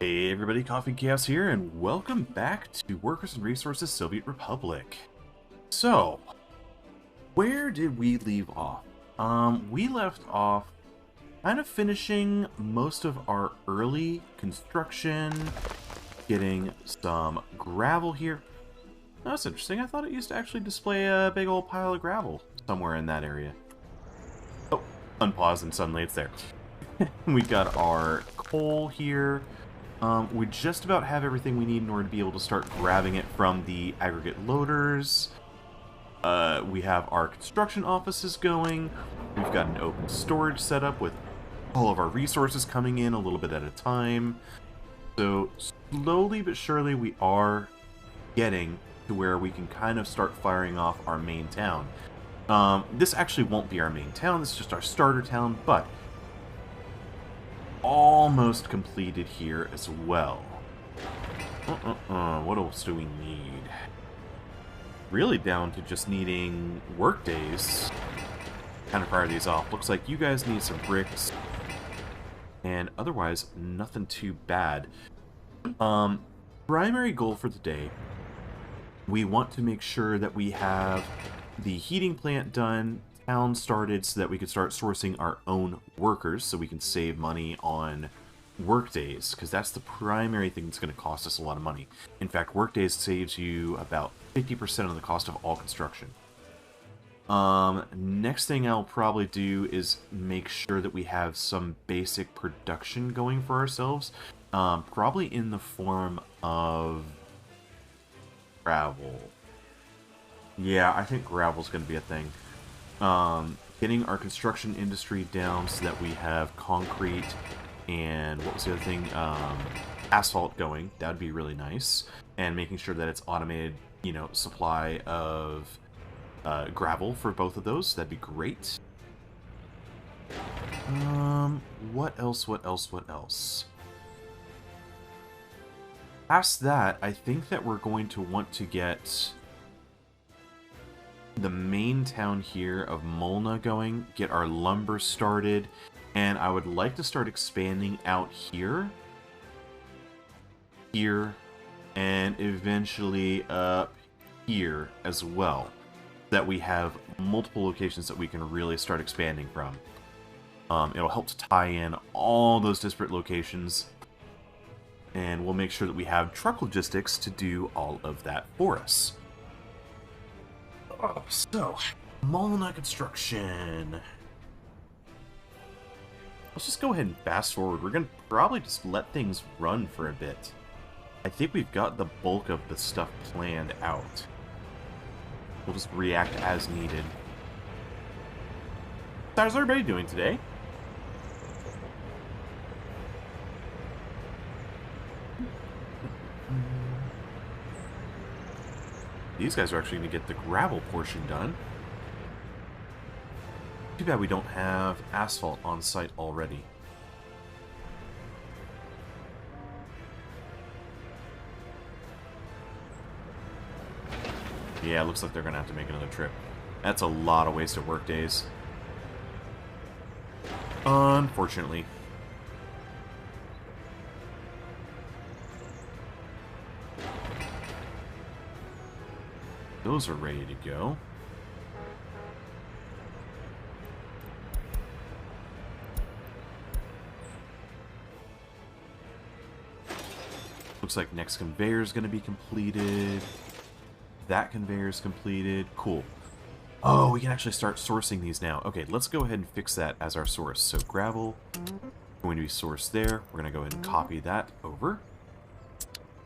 Hey everybody, Coffee Chaos here, and welcome back to Workers and Resources Soviet Republic. So, where did we leave off? We left off kind of finishing most of our early construction, getting some gravel here. Oh, that's interesting. I thought it used to actually display a big old pile of gravel somewhere in that area. Oh, unpause and suddenly it's there. We got our coal here. We just about have everything we need in order to be able to start grabbing it from the aggregate loaders. We have our construction offices going. We've got an open storage setup with all of our resources coming in a little bit at a time. So slowly but surely we are getting to where we can kind of start firing off our main town. This actually won't be our main town, this is just our starter town, but almost completed here as well. What else do we need? Really down to just needing work days. Kind of fire these off. Looks like you guys need some bricks. And otherwise, nothing too bad. Primary goal for the day. We want to make sure that we have the heating plant done, town started, so that we could start sourcing our own workers so we can save money on work days, because that's the primary thing that's going to cost us a lot of money. In fact, work days saves you about 50% of the cost of all construction. Next thing I'll probably do is make sure that we have some basic production going for ourselves, probably in the form of gravel. Yeah, I think gravel's going to be a thing. Getting our construction industry down so that we have concrete and what was the other thing? Asphalt going. That would be really nice. And making sure that it's automated, supply of gravel for both of those. That'd be great. What else? Past that, I think that we're going to want to get the main town here of Molna going, get our lumber started, and I would like to start expanding out here, and eventually up here as well, that we have multiple locations that we can really start expanding from. It'll help to tie in all those disparate locations, and we'll make sure that we have truck logistics to do all of that for us. So, Molna construction. Let's just go ahead and fast forward. We're going to probably just let things run for a bit. I think we've got the bulk of the stuff planned out. We'll just react as needed. How's everybody doing today? These guys are actually going to get the gravel portion done. Too bad we don't have asphalt on site already. Yeah, it looks like they're going to have to make another trip. That's a lot of wasted work days. Unfortunately. Those are ready to go. Looks like next conveyor is going to be completed. That conveyor is completed. Cool. Oh, we can actually start sourcing these now. Okay, let's go ahead and fix that as our source. So gravel, going to be sourced there. We're going to go ahead and copy that over.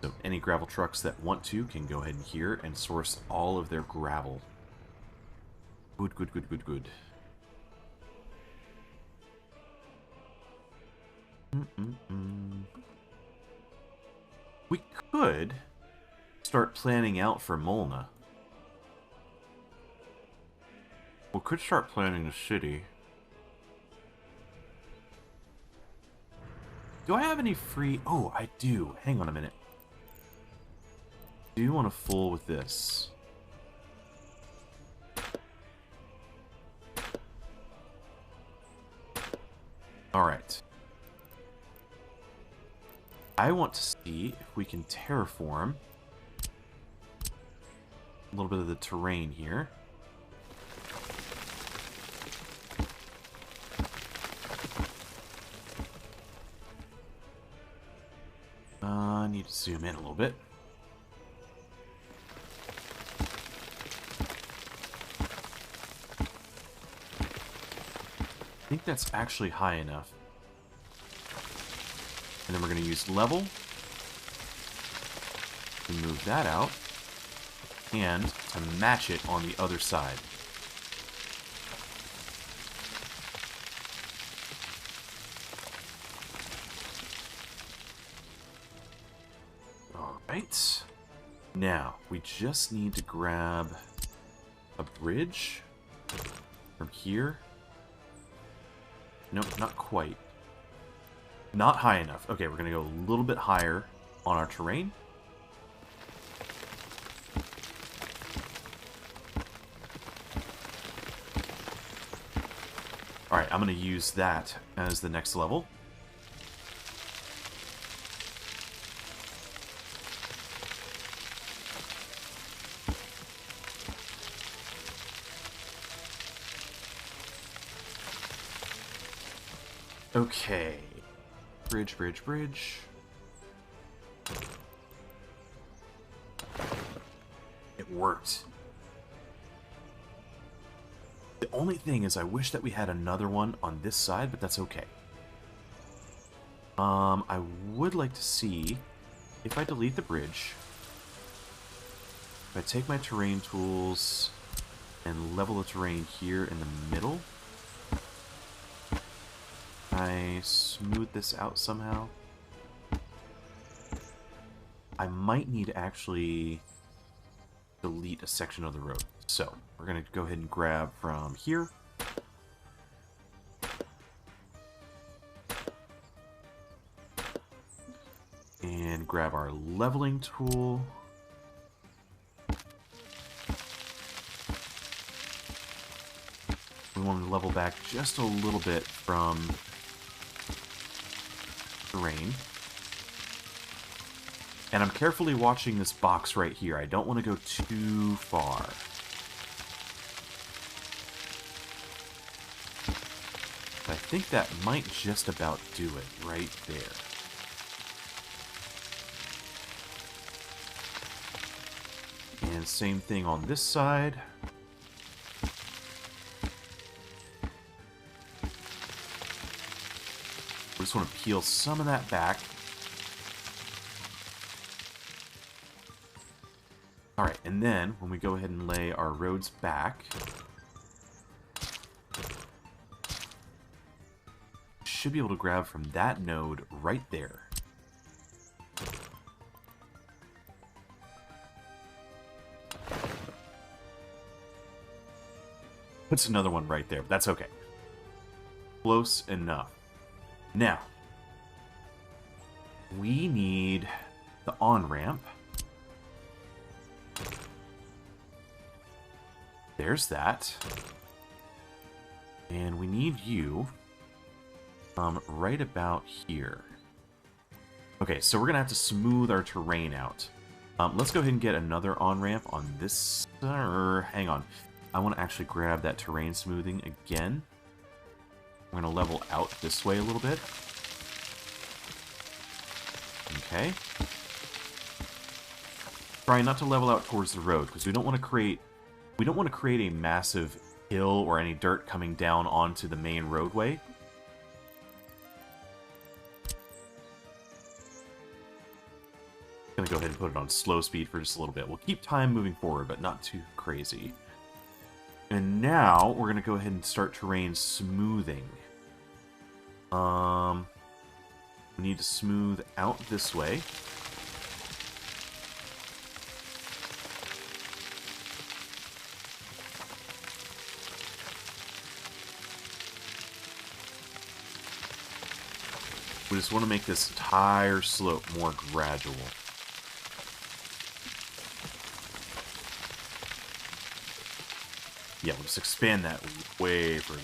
So any gravel trucks that want to can go ahead and here and source all of their gravel. Good. We could start planning out for Molna. We could start planning the city. Do I have any free... Oh, I do. Hang on a minute. Do you want to fool with this? Alright. I want to see if we can terraform a little bit of the terrain here. I need to zoom in a little bit. I think that's actually high enough. And then we're going to use level to move that out and to match it on the other side. Alright. Now, we just need to grab a bridge from here. Nope, not quite. Not high enough. Okay, we're going to go a little bit higher on our terrain. Alright, I'm going to use that as the next level. Okay. Bridge, bridge, bridge. It worked. The only thing is I wish that we had another one on this side, but that's okay. I would like to see if I delete the bridge, if I take my terrain tools and level the terrain here in the middle, I smooth this out somehow. I might need to actually delete a section of the road. So, we're going to go ahead and grab from here. And grab our leveling tool. We want to level back just a little bit from terrain. And I'm carefully watching this box right here. I don't want to go too far. I think that might just about do it right there. And same thing on this side. We just want to peel some of that back. Alright, and then when we go ahead and lay our roads back, should be able to grab from that node right there. Puts another one right there, but that's okay. Close enough. Now, we need the on-ramp. There's that. And we need you right about here. Okay, so we're going to have to smooth our terrain out. Let's go ahead and get another on-ramp on this... hang on. I want to actually grab that terrain smoothing again. We're going to level out this way a little bit. Okay. Try not to level out towards the road, because we don't want to create a massive hill or any dirt coming down onto the main roadway. Gonna go ahead and put it on slow speed for just a little bit. We'll keep time moving forward, but not too crazy. And now we're gonna go ahead and start terrain smoothing. We need to smooth out this way. We just want to make this entire slope more gradual. Yeah, we'll just expand that way further.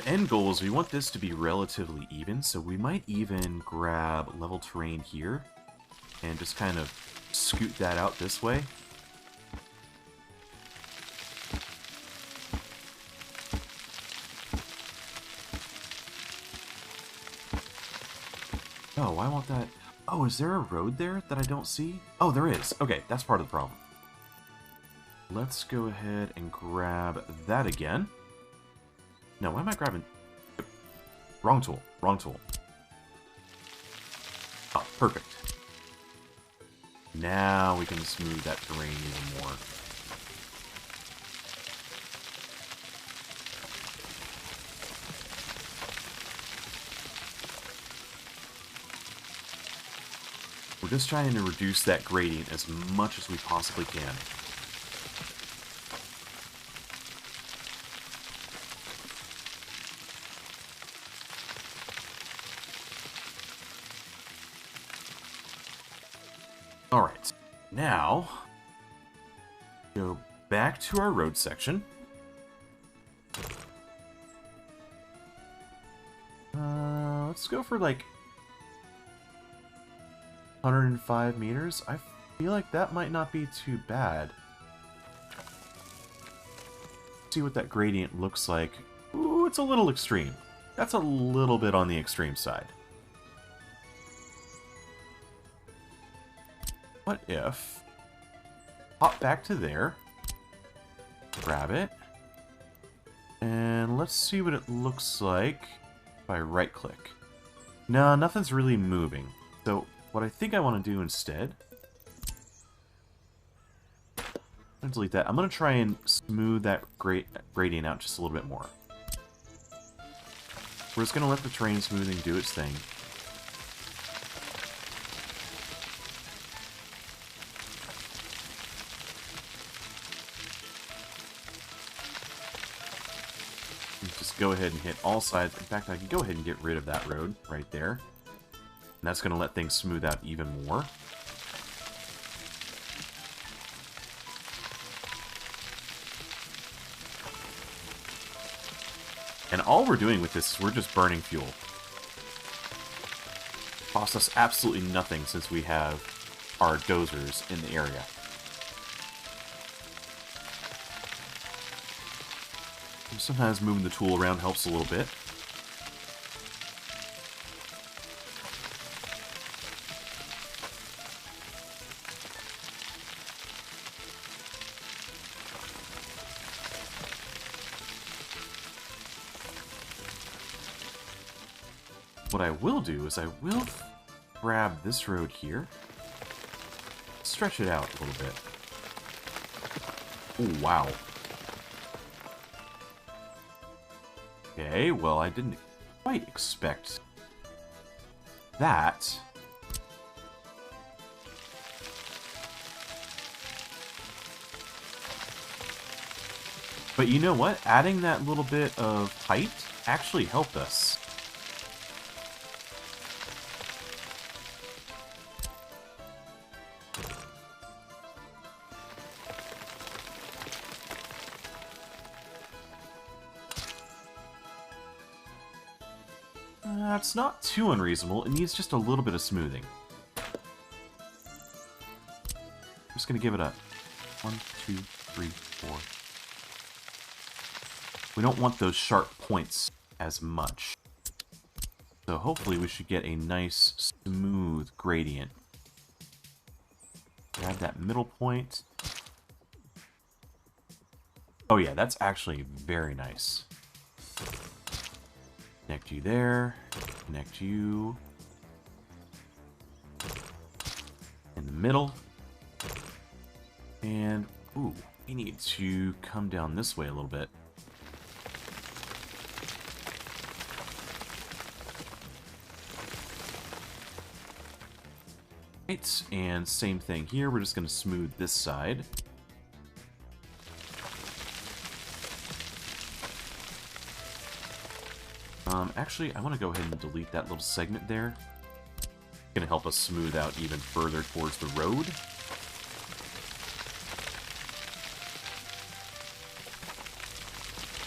end goal is we want this to be relatively even, so we might even grab level terrain here and just kind of scoot that out this way. Oh, I want that. Oh, is there a road there that I don't see? Oh, there is. Okay, that's part of the problem. Let's go ahead and grab that again. No, why am I grabbing... Wrong tool. Wrong tool. Oh, perfect. Now we can smooth that terrain even more. We're just trying to reduce that gradient as much as we possibly can. Alright, now go back to our road section. Let's go for like 105 meters. I feel like that might not be too bad. See what that gradient looks like. Ooh, it's a little extreme. That's a little bit on the extreme side. What if... hop back to there. Grab it. And let's see what it looks like if I right-click. No, nothing's really moving. So what I think I want to do instead... I'm going to delete that. I'm going to try and smooth that gradient out just a little bit more. We're just going to let the terrain smoothing do its thing. Just go ahead and hit all sides. In fact, I can go ahead and get rid of that road right there. And that's going to let things smooth out even more. And all we're doing with this is we're just burning fuel. Costs us absolutely nothing since we have our dozers in the area. Sometimes moving the tool around helps a little bit. What I will do is I will grab this road here, stretch it out a little bit. Oh, wow. Okay, well, I didn't quite expect that. But you know what? Adding that little bit of height actually helped us. It's not too unreasonable. It needs just a little bit of smoothing. I'm just going to give it a 1, 2, 3, 4. We don't want those sharp points as much. So hopefully we should get a nice, smooth gradient. Grab that middle point. Oh yeah, that's actually very nice. Connect you there. Connect you in the middle. And, ooh, we need to come down this way a little bit. Right, and same thing here. We're just going to smooth this side. Actually, I want to go ahead and delete that little segment there. It's going to help us smooth out even further towards the road.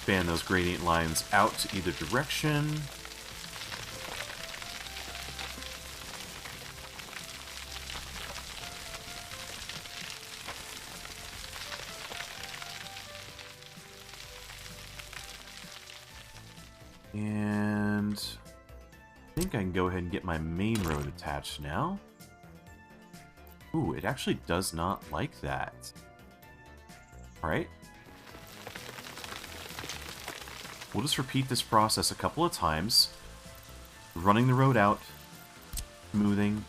Fan those gradient lines out to either direction. And I think I can go ahead and get my main road attached now. Ooh, it actually does not like that. Alright. We'll just repeat this process a couple of times. Running the road out. Smoothing.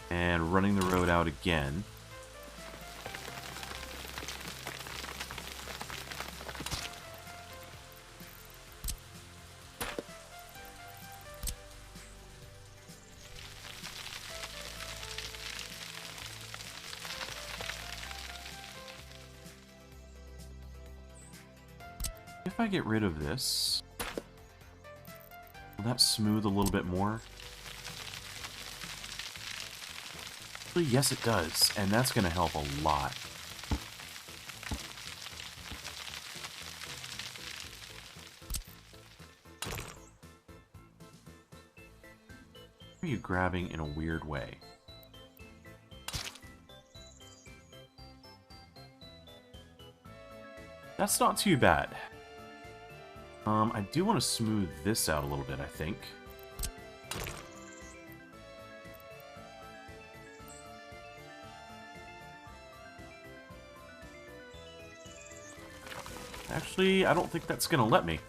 And running the road out again. If I get rid of this, will that smooth a little bit more? Actually, yes it does, and that's going to help a lot. Why are you grabbing in a weird way? That's not too bad. I do want to smooth this out a little bit, I think. Actually, I don't think that's going to let me.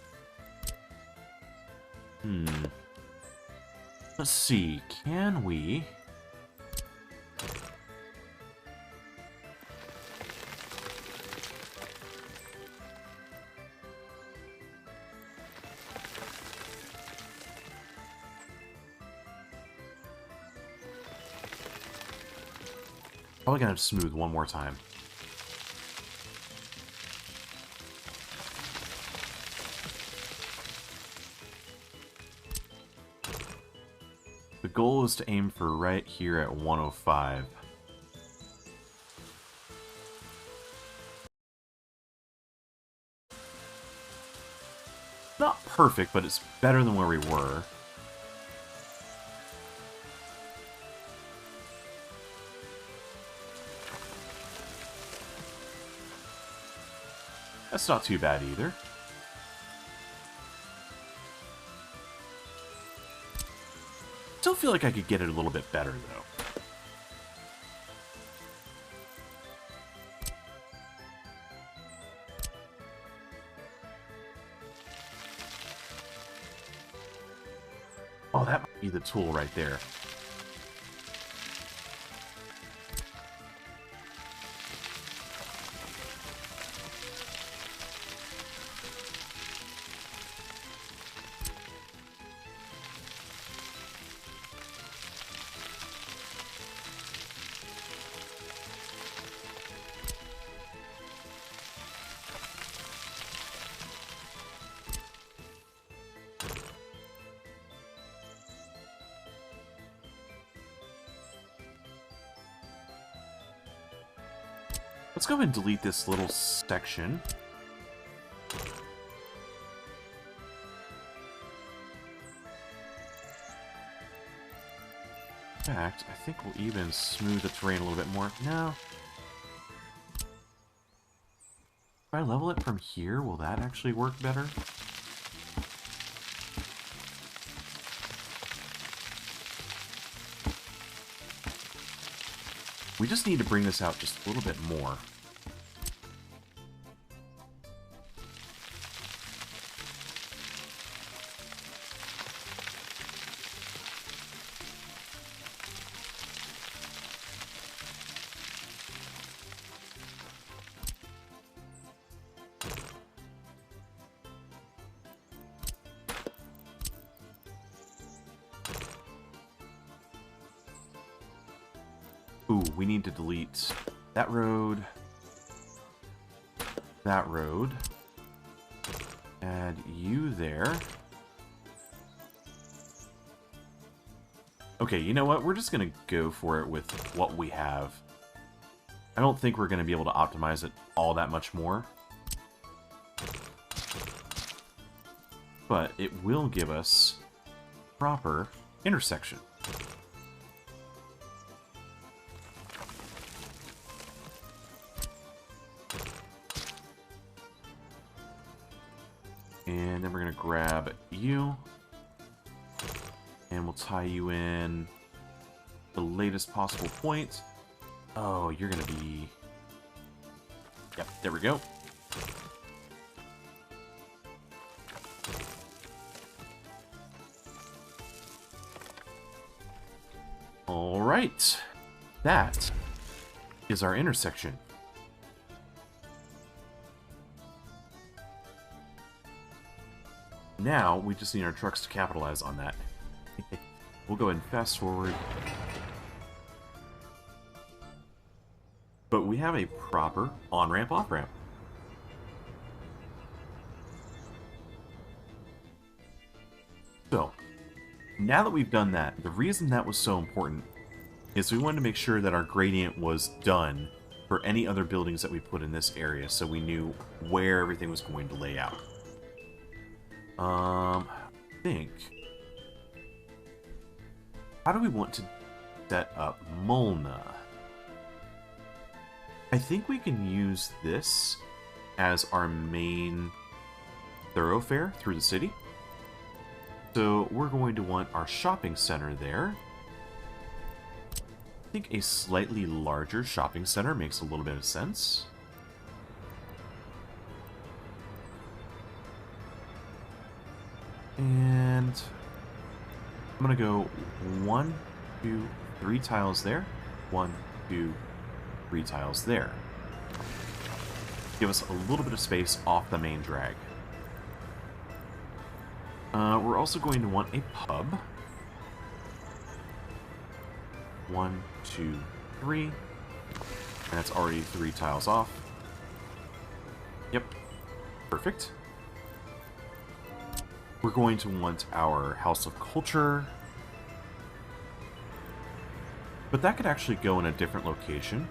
Let's see, can we... Probably gonna have to smooth one more time. The goal is to aim for right here at 105. Not perfect, but it's better than where we were. That's not too bad either. Still feel like I could get it a little bit better, though. Oh, that might be the tool right there. Let's go ahead and delete this little section. In fact, I think we'll even smooth the terrain a little bit more. No. If I level it from here, will that actually work better? We just need to bring this out just a little bit more. Ooh, we need to delete that road, add you there, Okay, you know what? We're just going to go for it with what we have. I don't think we're going to be able to optimize it all that much more. But it will give us proper intersection. And then we're going to grab you. And we'll tie you in the latest possible point. Oh, you're going to be... Yep, there we go. All right. That is our intersection. Now, we just need our trucks to capitalize on that. We'll go ahead and fast forward. But we have a proper on-ramp, off-ramp. So, now that we've done that, the reason that was so important is we wanted to make sure that our gradient was done for any other buildings that we put in this area, so we knew where everything was going to lay out. I think... How do we want to set up Molna? I think we can use this as our main thoroughfare through the city. So we're going to want our shopping center there. I think a slightly larger shopping center makes a little bit of sense. And I'm going to go 1, 2, 3 tiles there. 1, 2, 3 tiles there. Give us a little bit of space off the main drag. We're also going to want a pub. 1, 2, 3. And that's already 3 tiles off. Yep. Perfect. We're going to want our House of Culture. But that could actually go in a different location.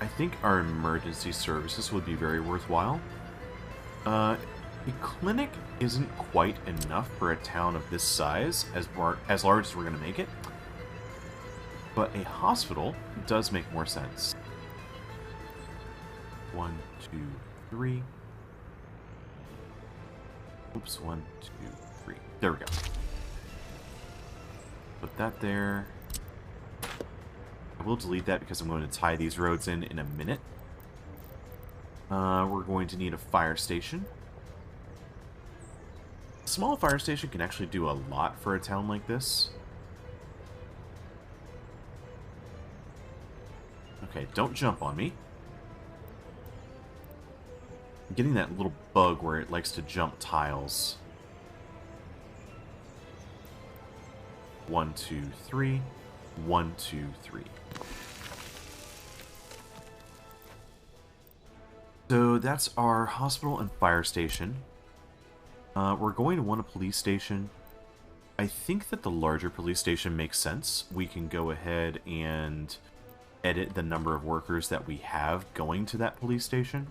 I think our emergency services would be very worthwhile. A clinic isn't quite enough for a town of this size, as large as we're going to make it. But a hospital does make more sense. 1, 2, 3. Oops, 1, 2, 3. There we go. Put that there. I will delete that because I'm going to tie these roads in a minute. We're going to need a fire station. A small fire station can actually do a lot for a town like this. Okay, don't jump on me. I'm getting that little bug where it likes to jump tiles. 1, 2, 3. 1, 2, 3. So that's our hospital and fire station. We're going to want a police station. I think that the larger police station makes sense. We can go ahead and edit the number of workers that we have going to that police station.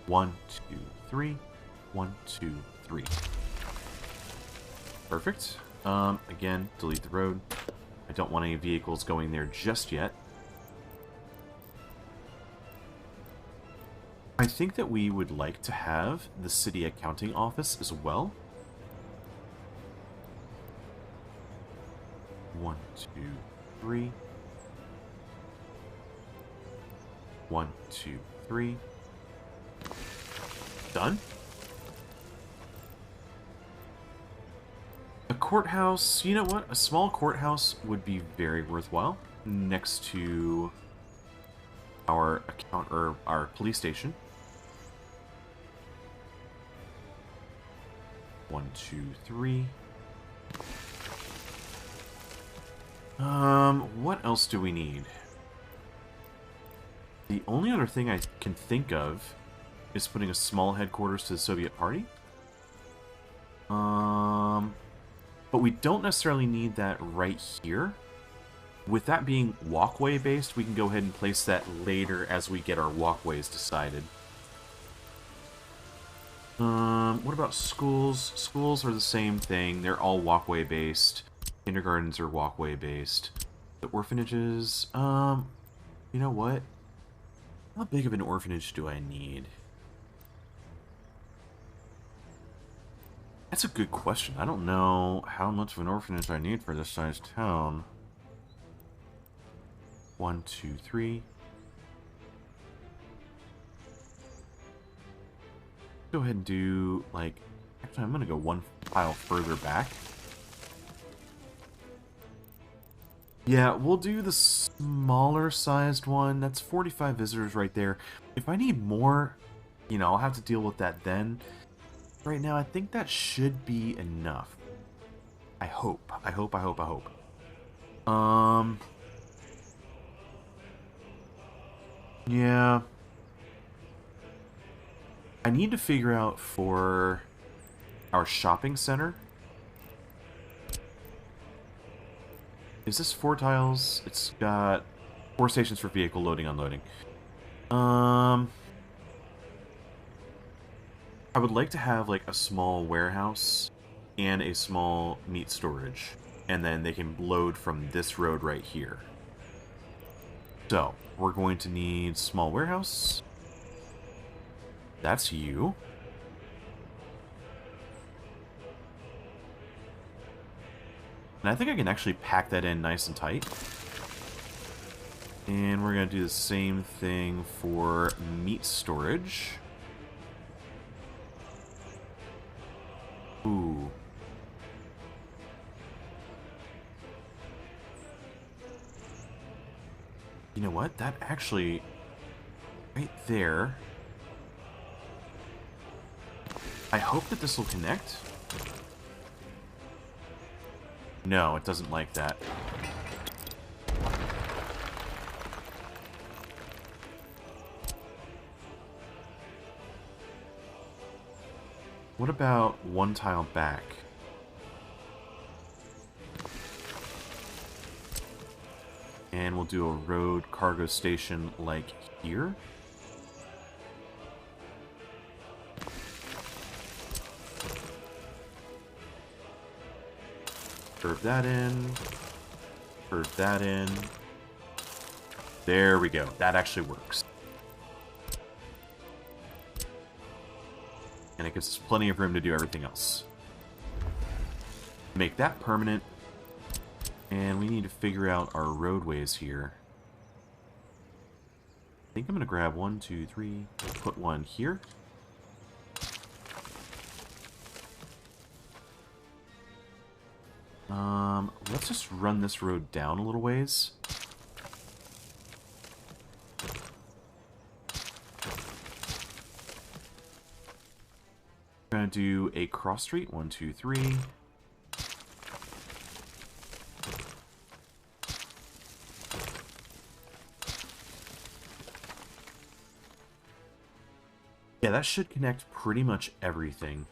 One, 2, 3. 1, 2, 3. Perfect. Again, delete the road. I don't want any vehicles going there just yet. I think that we would like to have the city accounting office as well. 1, 2, 3. 1, 2, 3. Done. A courthouse, you know what? A small courthouse would be very worthwhile next to our our police station. 1, 2, 3. What else do we need? The only other thing I can think of is putting a small headquarters to the Soviet Party. But we don't necessarily need that right here. With that being walkway based, we can go ahead and place that later as we get our walkways decided. What about schools? Schools are the same thing. They're all walkway based. Kindergartens are walkway based. The orphanages, you know what? How big of an orphanage do I need? That's a good question. I don't know how much of an orphanage I need for this size town. 1, 2, 3. Go ahead and do, like... Actually, I'm going to go one pile further back. Yeah, we'll do the smaller sized one. That's 45 visitors right there. If I need more, you know, I'll have to deal with that then. Right now, I think that should be enough. I hope. I hope. Yeah. I need to figure out for our shopping center. Is this 4 tiles? It's got 4 stations for vehicle loading, unloading. I would like to have like a small warehouse and a small meat storage. And then they can load from this road right here. So, we're going to need small warehouse. That's you. And I think I can actually pack that in nice and tight. And we're going to do the same thing for meat storage. Ooh. You know what? That actually... right there... I hope that this will connect. No, it doesn't like that. What about one tile back? And we'll do a road cargo station like here. Curve that in. Curve that in. There we go. That actually works. And it gives us plenty of room to do everything else. Make that permanent. And we need to figure out our roadways here. I think I'm going to grab 1, 2, 3, put one here. Let's just run this road down a little ways. We're going to do a cross street, 1, 2, 3. Yeah, that should connect pretty much everything.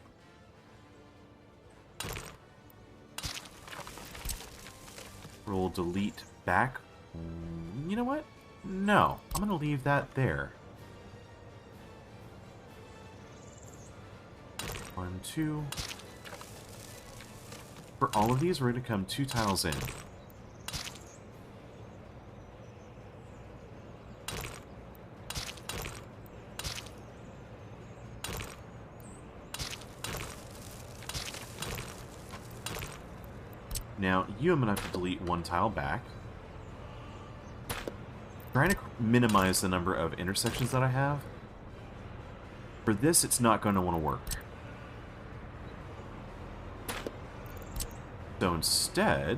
We'll delete back. You know what? No, I'm going to leave that there. 1, 2. For all of these, we're going to come 2 tiles in. Now, you I'm going to have to delete 1 tile back. Trying to minimize the number of intersections that I have. For this, it's not going to want to work. So instead...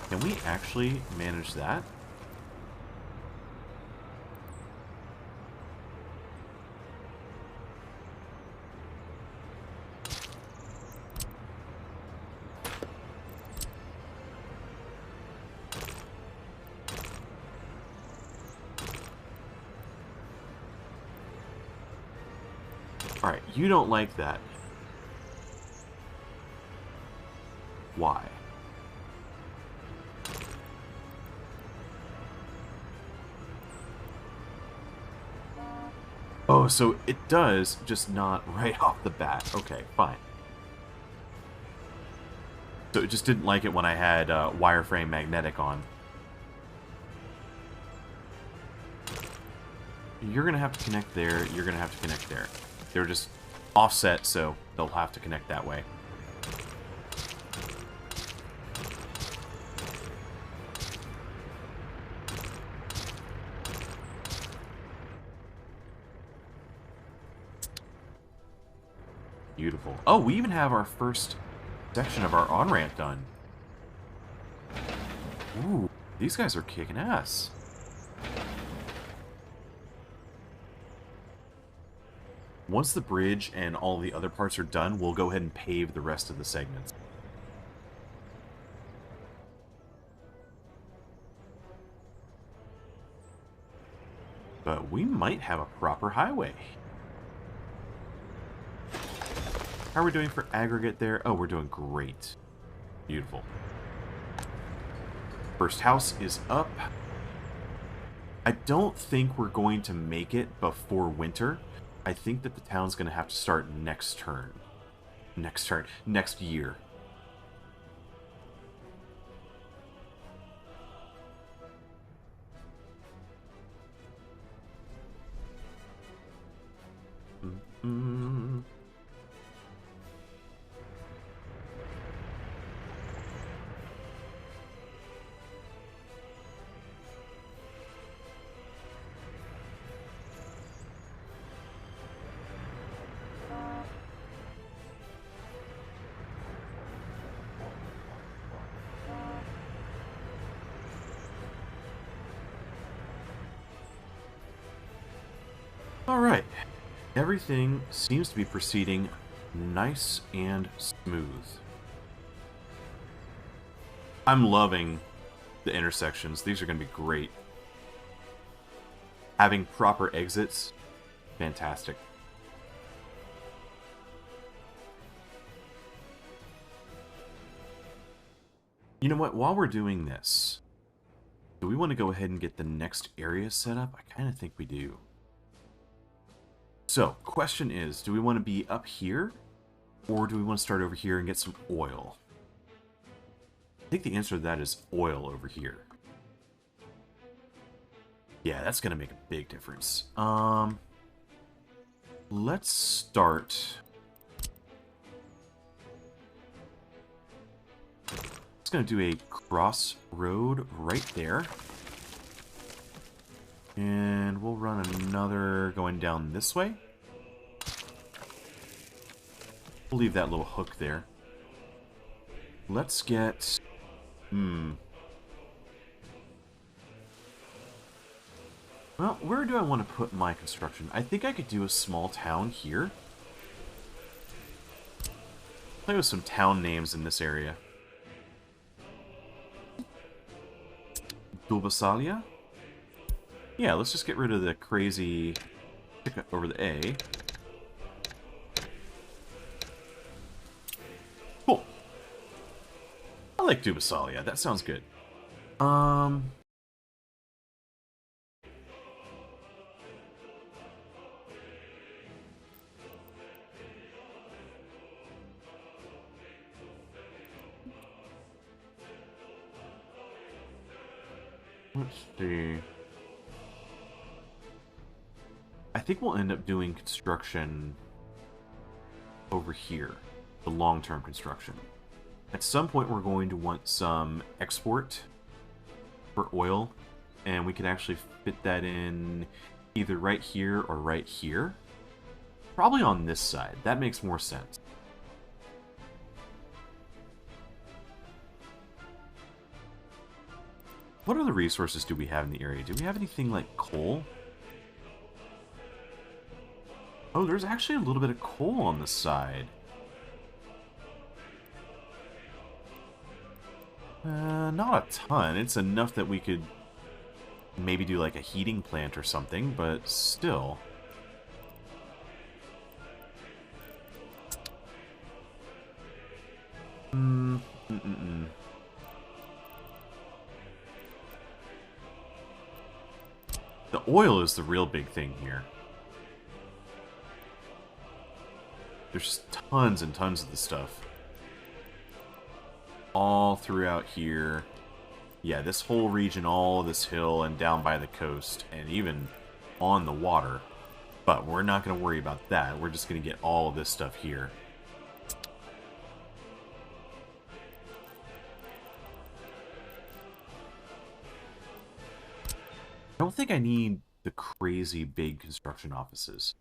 can we actually manage that? Alright, you don't like that. Why? Oh, so it does, just not right off the bat. Okay, fine. So it just didn't like it when I had wireframe magnetic on. You're going to have to connect there, you're going to have to connect there. They're just offset, so they'll have to connect that way. Beautiful. Oh, we even have our first section of our on-ramp done. Ooh, these guys are kicking ass. Once the bridge and all the other parts are done, we'll go ahead and pave the rest of the segments. But we might have a proper highway. How are we doing for aggregate there? Oh, we're doing great. Beautiful. First house is up. I don't think we're going to make it before winter. I think that the town's going to have to start next turn. Next year. Mm-hmm. Alright, everything seems to be proceeding nice and smooth. I'm loving the intersections. These are going to be great. Having proper exits, fantastic. You know what, while we're doing this, do we want to go ahead and get the next area set up? I kind of think we do. So, question is, do we want to be up here, or do we want to start over here and get some oil? I think the answer to that is oil over here. Yeah, that's going to make a big difference. Let's start... It's going to do a crossroad right there. And we'll run another going down this way. We'll leave that little hook there. Let's get... Well, where do I want to put my construction? I think I could do a small town here. Play with some town names in this area. Dulbasalia? Yeah, let's just get rid of the crazy ticket over the A. Cool. I like Dulbasalia. That sounds good. Let's see. I think we'll end up doing construction over here, the long-term construction. At some point, we're going to want some export for oil, and we can actually fit that in either right here or right here. Probably on this side. That makes more sense. What other resources do we have in the area? Do we have anything like coal? Oh, there's actually a little bit of coal on the side. Not a ton. It's enough that we could maybe do like a heating plant or something, but still. The oil is the real big thing here. There's tons and tons of the stuff. All throughout here. Yeah, this whole region, all of this hill, and down by the coast, and even on the water. But we're not going to worry about that. We're just going to get all of this stuff here. I don't think I need the crazy big construction offices.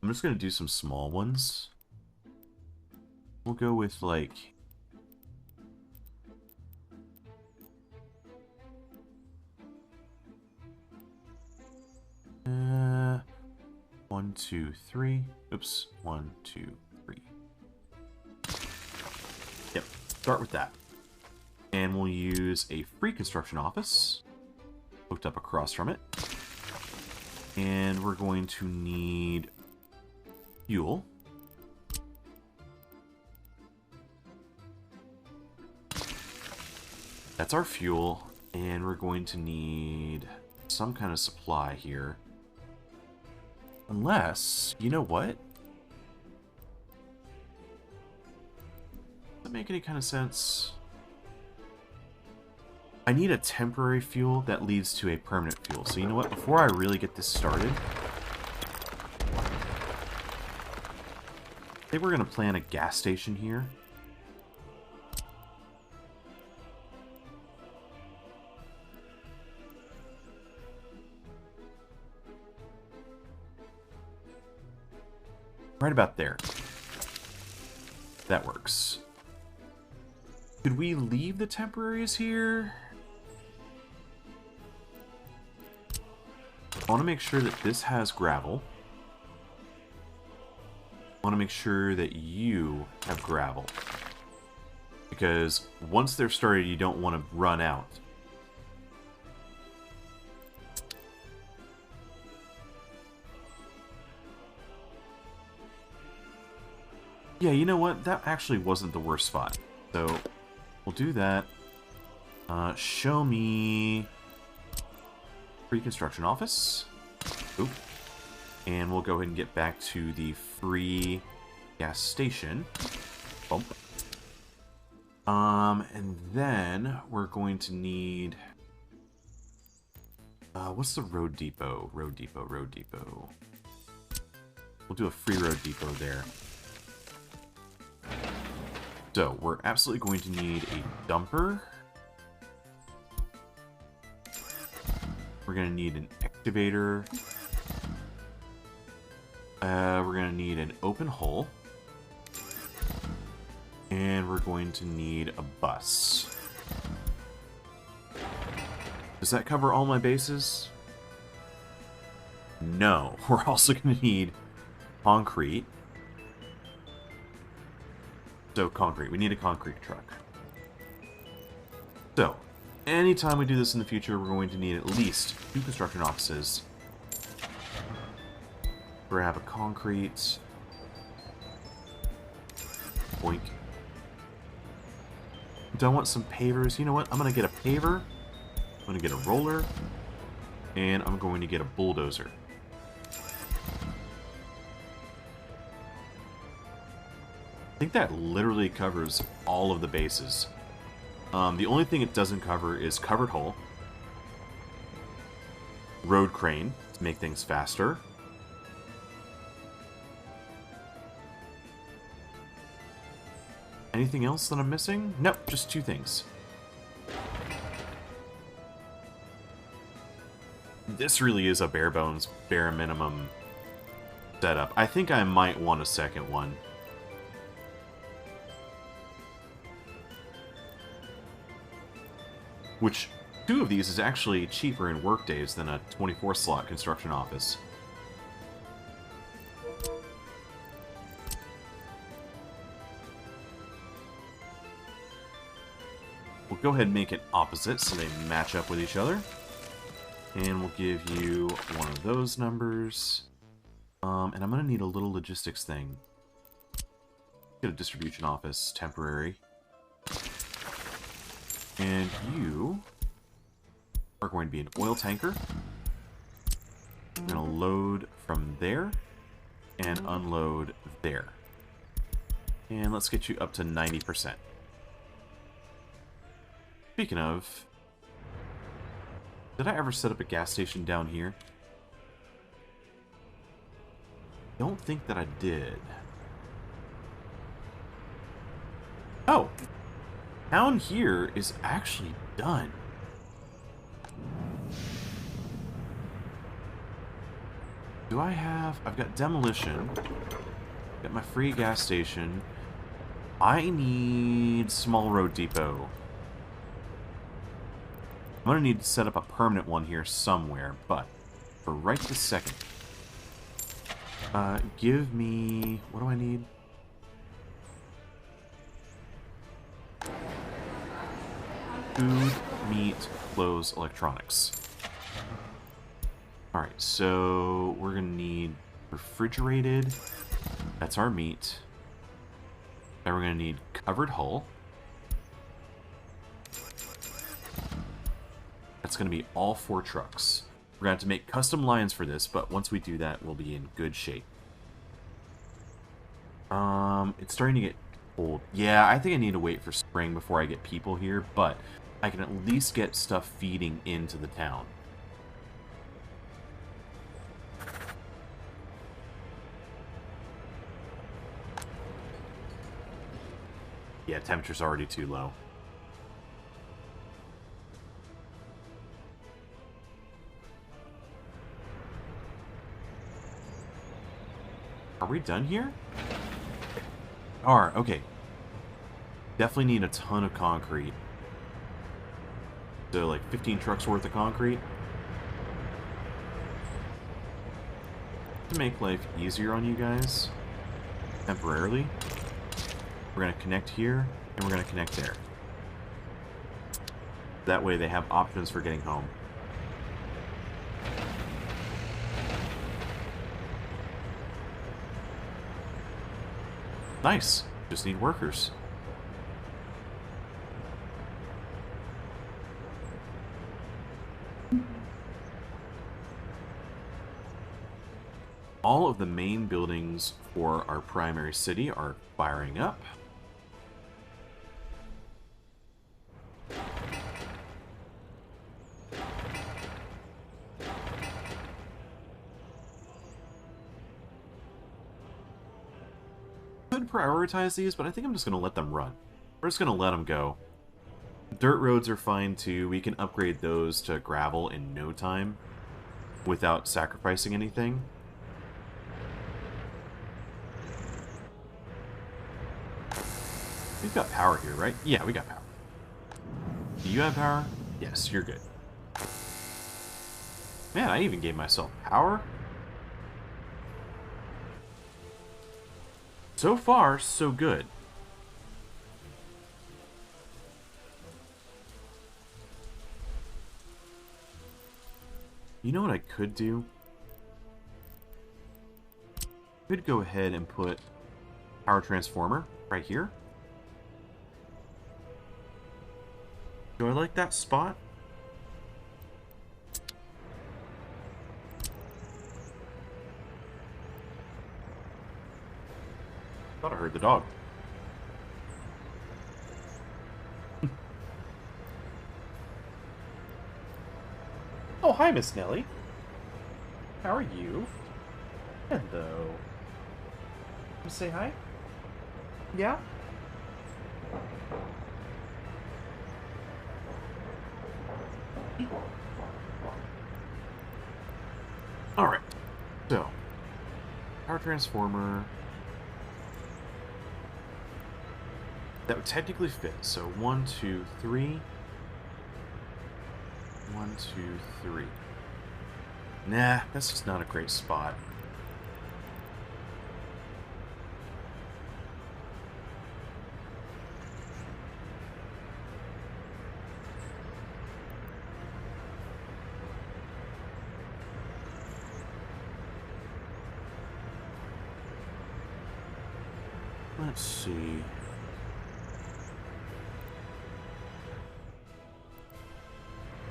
I'm just going to do some small ones. We'll go with, like... one, two, three. Oops. 1, 2, 3. Yep. Start with that. And we'll use a free construction office. Hooked up across from it. And we're going to need fuel. That's our fuel. And we're going to need some kind of supply here. Unless, you know what? Does that make any kind of sense? I need a temporary fuel that leads to a permanent fuel. So you know what? Before I really get this started, I think we're going to plan a gas station here. Right about there. That works. Could we leave the temporaries here? I want to make sure that this has gravel. I want to make sure that you have gravel. Because once they're started, you don't want to run out. Yeah, you know what? That actually wasn't the worst spot. So, we'll do that. Show me... free construction office. Oop. And we'll go ahead and get back to the free gas station. Bump. And then we're going to need... what's the road depot? Road depot, road depot. We'll do a free road depot there. So, we're absolutely going to need a dumper. We're going to need an excavator. We're going to need an open hole. And we're going to need a bus. Does that cover all my bases? No. We're also going to need concrete. So, concrete. We need a concrete truck. So, anytime we do this in the future, we're going to need at least 2 construction offices. We're going to have a concrete... Boink. Do I want some pavers? You know what? I'm going to get a paver. I'm going to get a roller. And I'm going to get a bulldozer. I think that literally covers all of the bases. The only thing it doesn't cover is covered hole, road crane to make things faster, anything else that I'm missing? Nope, just 2 things. This really is a bare bones, bare minimum setup. I think I might want a second one. Which, 2 of these is actually cheaper in workdays than a 24-slot construction office. We'll go ahead and make it opposite so they match up with each other. And we'll give you one of those numbers. And I'm going to need a little logistics thing. Get a distribution office, temporary. And you are going to be an oil tanker. I'm going to load from there and unload there. And let's get you up to 90%. Speaking of, did I ever set up a gas station down here? Don't think that I did. Oh! Down here is actually done. Do I have... I've got demolition. Got my free gas station. I need small road depot. I'm going to need to set up a permanent one here somewhere, but for right this second, give me... What do I need? Food, meat, clothes, electronics. Alright, so we're going to need refrigerated. That's our meat. Then we're going to need covered hull. That's going to be all 4 trucks. We're going to have to make custom lines for this, but once we do that, we'll be in good shape. It's starting to get cold. Yeah, I think I need to wait for spring before I get people here, but I can at least get stuff feeding into the town. Yeah, temperature's already too low. Are we done here? Alright, okay. Definitely need a ton of concrete. So, like, 15 trucks worth of concrete. To make life easier on you guys, temporarily, we're going to connect here, and we're going to connect there. That way they have options for getting home. Nice. Just need workers. All of the main buildings for our primary city are firing up. Could prioritize these, but I think I'm just going to let them run. We're just going to let them go. Dirt roads are fine too. We can upgrade those to gravel in no time without sacrificing anything. We've got power here, right? Yeah, we got power. Do you have power? Yes, you're good. Man, I even gave myself power. So far, so good. You know what I could do? I could go ahead and put power transformer right here. Do I like that spot? Thought I heard the dog. Oh, hi, Miss Nelly. How are you? Hello. You say hi? Yeah? Alright. So, power transformer. That would technically fit. So 1, 2, 3. 1, 2, 3. Nah, that's just not a great spot. Let's see.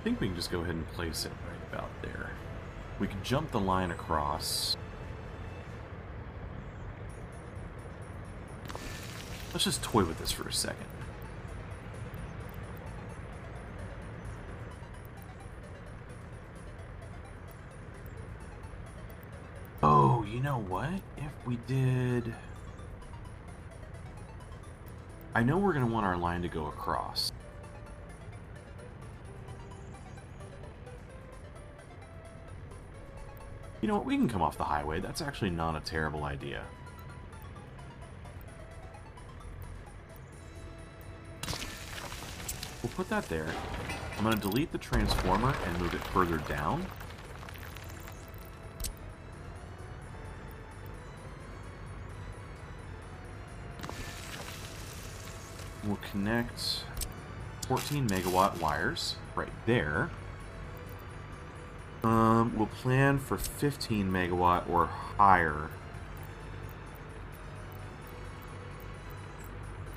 think we can just go ahead and place it right about there. We can jump the line across. Let's just toy with this for a second. Oh, you know what? If we did... I know we're going to want our line to go across. You know what? We can come off the highway. That's actually not a terrible idea. We'll put that there. I'm going to delete the transformer and move it further down. We'll connect 14 megawatt wires right there. We'll plan for 15 megawatt or higher.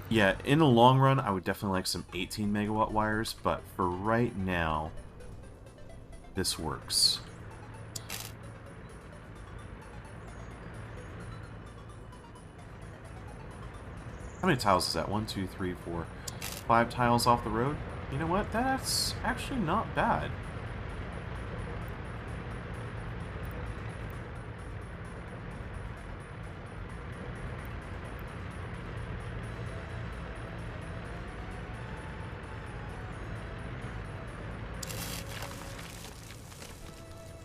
Yeah, in the long run, I would definitely like some 18 megawatt wires, but for right now, this works. How many tiles is that? 1, 2, 3, 4, 5 tiles off the road? You know what? That's actually not bad.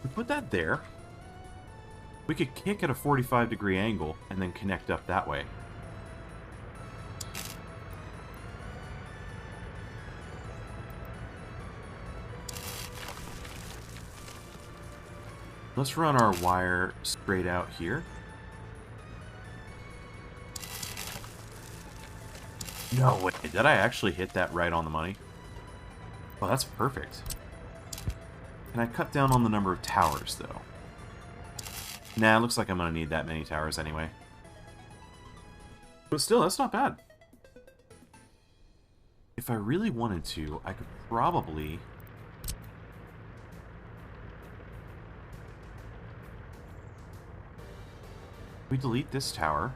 We put that there. We could kick at a 45-degree angle and then connect up that way. Let's run our wire straight out here. No way, did I actually hit that right on the money? Well, that's perfect. Can I cut down on the number of towers, though? Nah, it looks like I'm going to need that many towers anyway. But still, that's not bad. If I really wanted to, I could probably... We delete this tower.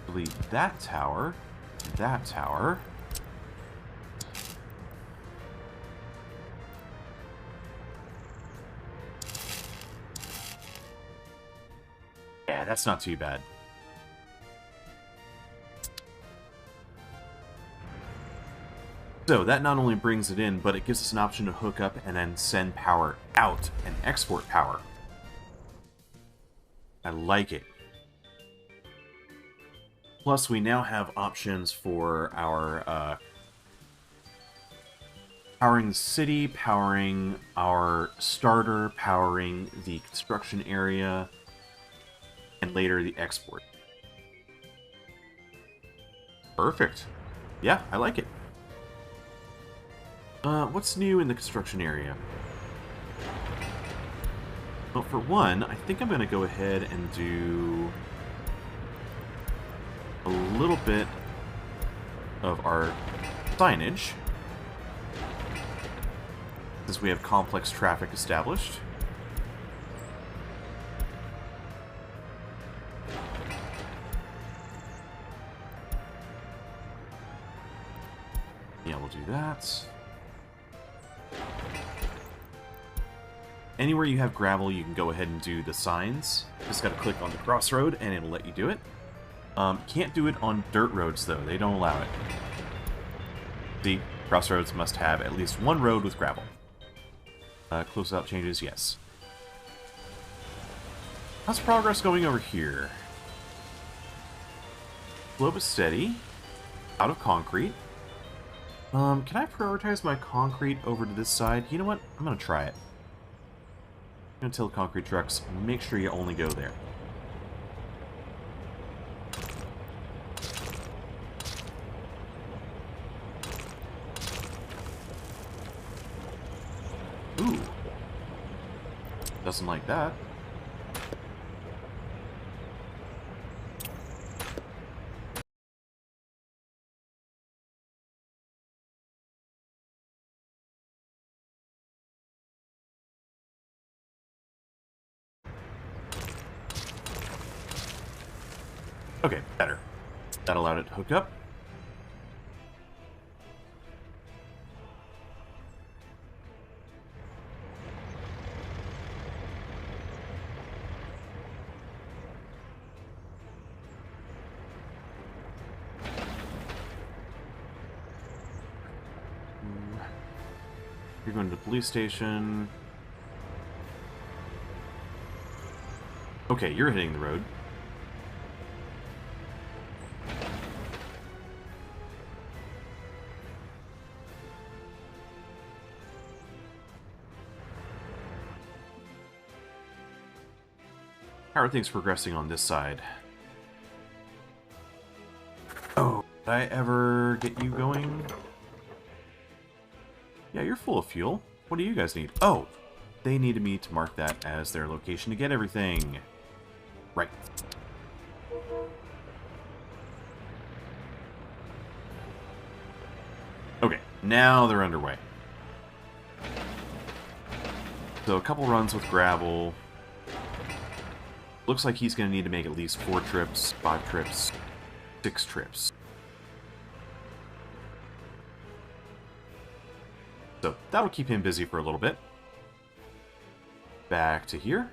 Delete that tower. That tower. Yeah, that's not too bad. So that not only brings it in, but it gives us an option to hook up and then send power out and export power. I like it. Plus, we now have options for our powering the city, powering our starter, powering the construction area, and later the export. Perfect. Yeah, I like it. What's new in the construction area? Well, for one, I think I'm going to go ahead and do a little bit of our signage, since we have complex traffic established. Yeah, we'll do that. Anywhere you have gravel, you can go ahead and do the signs. Just got to click on the crossroad, and it'll let you do it. Can't do it on dirt roads, though. They don't allow it. See, crossroads must have at least one road with gravel. Close-out changes, yes. How's progress going over here? Slow but steady. Out of concrete. Can I prioritize my concrete over to this side? You know what? I'm going to try it. I'm going to tell concrete trucks, make sure you only go there. Ooh. doesn't like that. Okay, better. That allowed it to hook up. You're going to the police station. Okay, you're hitting the road. How are things progressing on this side? Oh, did I ever get you going? Yeah, you're full of fuel. What do you guys need? Oh, they needed me to mark that as their location to get everything. Right. Okay, now they're underway. So a couple runs with gravel. Looks like he's going to need to make at least 4 trips, 5 trips, 6 trips. So that'll keep him busy for a little bit. Back to here.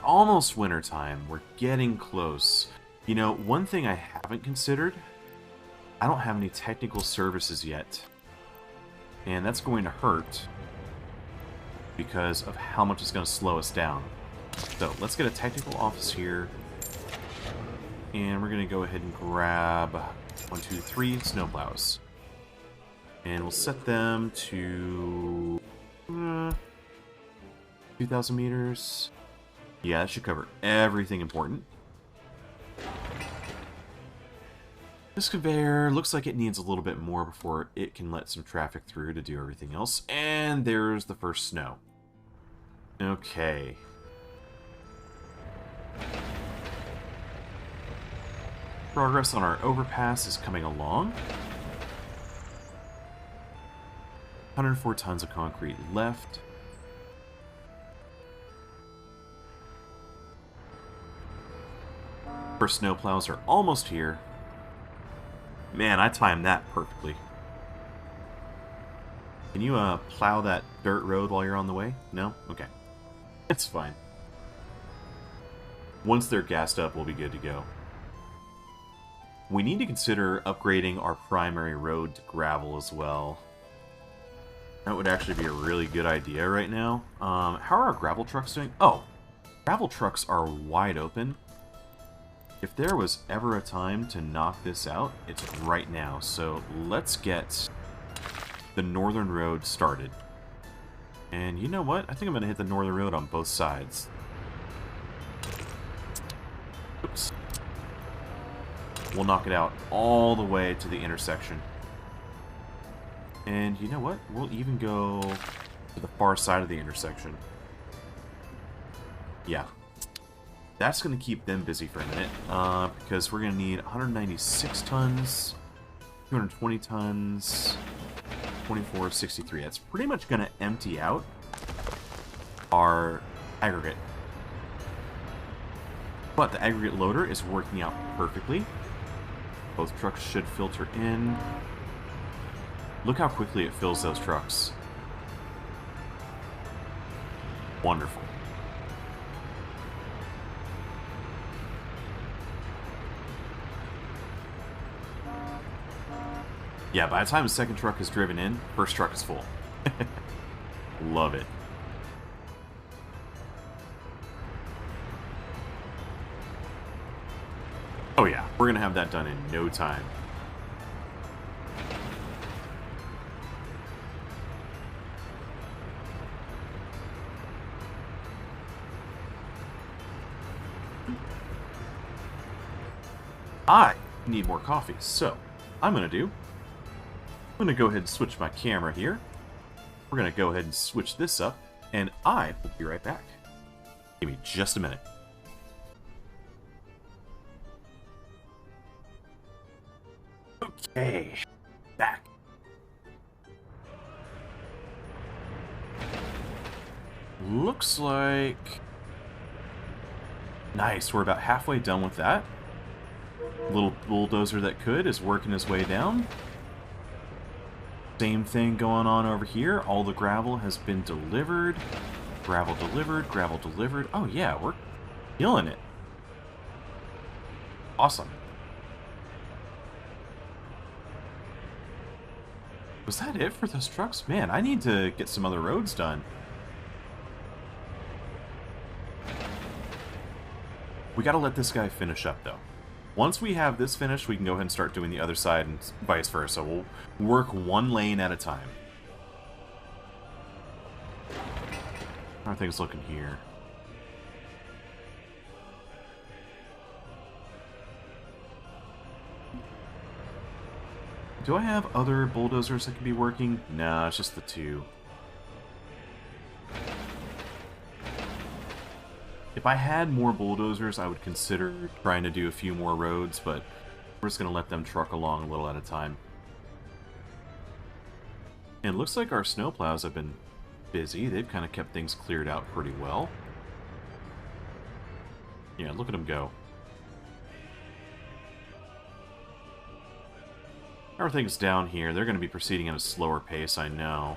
Almost wintertime. We're getting close. You know, one thing I haven't considered, I don't have any technical services yet. And that's going to hurt because of how much it's going to slow us down. So let's get a technical office here. And we're going to go ahead and grab 1, 2, 3 snowplows. And we'll set them to 2,000 meters. Yeah, that should cover everything important. This conveyor looks like it needs a little bit more before it can let some traffic through to do everything else. And there's the first snow. Okay. Progress on our overpass is coming along. 104 tons of concrete left. First snowplows are almost here. Man, I timed that perfectly. Can you plow that dirt road while you're on the way? No? Okay. It's fine. Once they're gassed up, we'll be good to go. We need to consider upgrading our primary road to gravel as well. That would actually be a really good idea right now. How are our gravel trucks doing? Oh, gravel trucks are wide open. If there was ever a time to knock this out, it's right now. So let's get the northern road started. And you know what? I think I'm going to hit the northern road on both sides. Oops. We'll knock it out all the way to the intersection. And you know what? We'll even go to the far side of the intersection. Yeah. That's going to keep them busy for a minute, because we're going to need 196 tons, 220 tons, 2463. That's pretty much going to empty out our aggregate. But the aggregate loader is working out perfectly. Both trucks should filter in. Look how quickly it fills those trucks. Wonderful. Yeah, by the time the second truck is driven in, first truck is full. Love it. Oh yeah, we're going to have that done in no time. I need more coffee, so I'm gonna go ahead and switch my camera here. We're gonna go ahead and switch this up, and I will be right back. Give me just a minute. Okay, back. Looks like... Nice, we're about halfway done with that. Little bulldozer that could is working his way down. Same thing going on over here. All the gravel has been delivered. Gravel delivered, gravel delivered. Oh yeah, we're killing it. Awesome. Was that it for those trucks? Man, I need to get some other roads done. We gotta let this guy finish up, though. Once we have this finished, we can go ahead and start doing the other side and vice versa. We'll work one lane at a time. How are things looking here? Do I have other bulldozers that can be working? No, it's just the two. If I had more bulldozers, I would consider trying to do a few more roads, but we're just going to let them truck along a little at a time. And it looks like our snowplows have been busy. They've kind of kept things cleared out pretty well. Yeah, look at them go. Everything's down here. They're going to be proceeding at a slower pace, I know.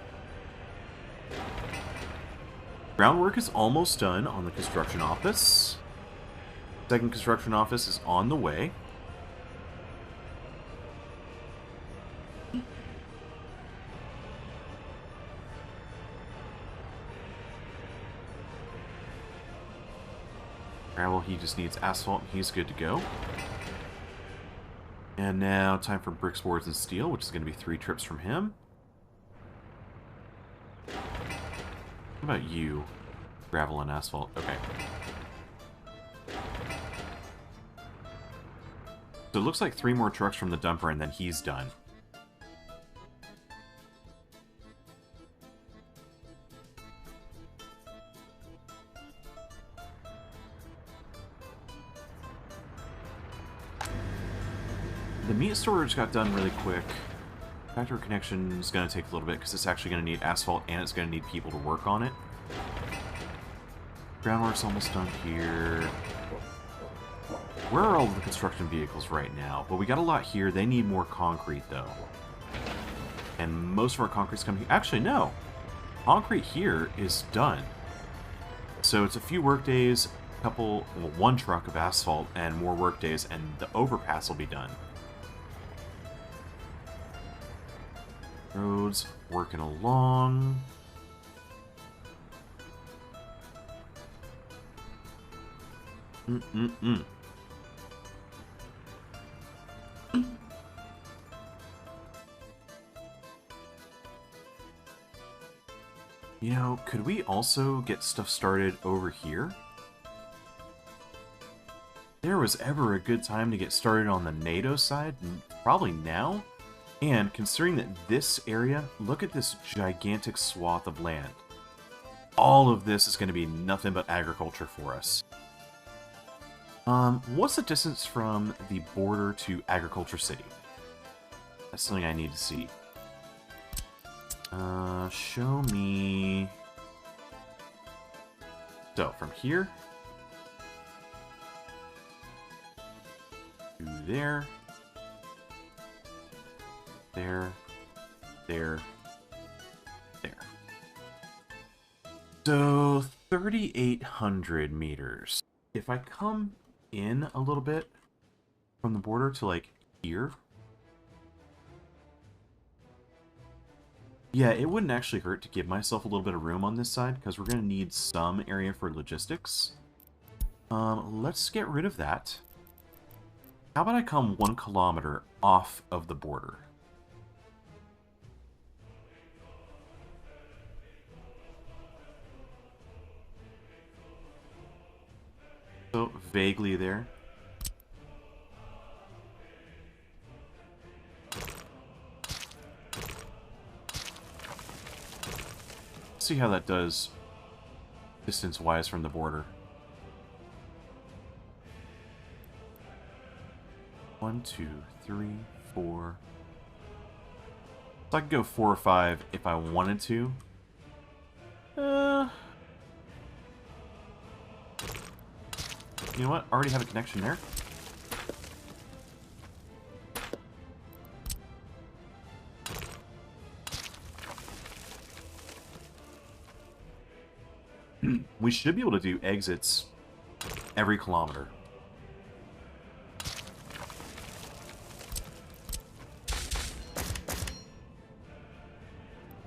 Groundwork is almost done on the construction office. Second construction office is on the way. Gravel, he just needs asphalt, and he's good to go. And now, time for bricks, boards, and steel, which is going to be 3 trips from him. How about you? Gravel and asphalt. Okay. So it looks like 3 more trucks from the dumper, and then he's done. The meat storage got done really quick. Factory connection is going to take a little bit because it's actually going to need asphalt and it's going to need people to work on it. Groundwork's almost done here. Where are all the construction vehicles right now? Well, we got a lot here. They need more concrete, though. And most of our concrete's coming... Actually, no. Concrete here is done. So it's a few work days, a couple... Well, 1 truck of asphalt and more work days, and the overpass will be done. Roads working along. You know, could we also get stuff started over here? If there was ever a good time to get started on the NATO side, probably now. And considering that this area, look at this gigantic swath of land. All of this is going to be nothing but agriculture for us. What's the distance from the border to Agriculture City? That's something I need to see. Show me... So, from here... to there... there... there... there. So, 3,800 meters. If I come in a little bit from the border to, like, here... Yeah, it wouldn't actually hurt to give myself a little bit of room on this side, because we're going to need some area for logistics. Let's get rid of that. How about I come 1 kilometer off of the border? So, vaguely there. see how that does distance-wise from the border. 1, 2, 3, 4. So I could go 4 or 5 if I wanted to. You know what? I already have a connection there. We should be able to do exits every kilometer.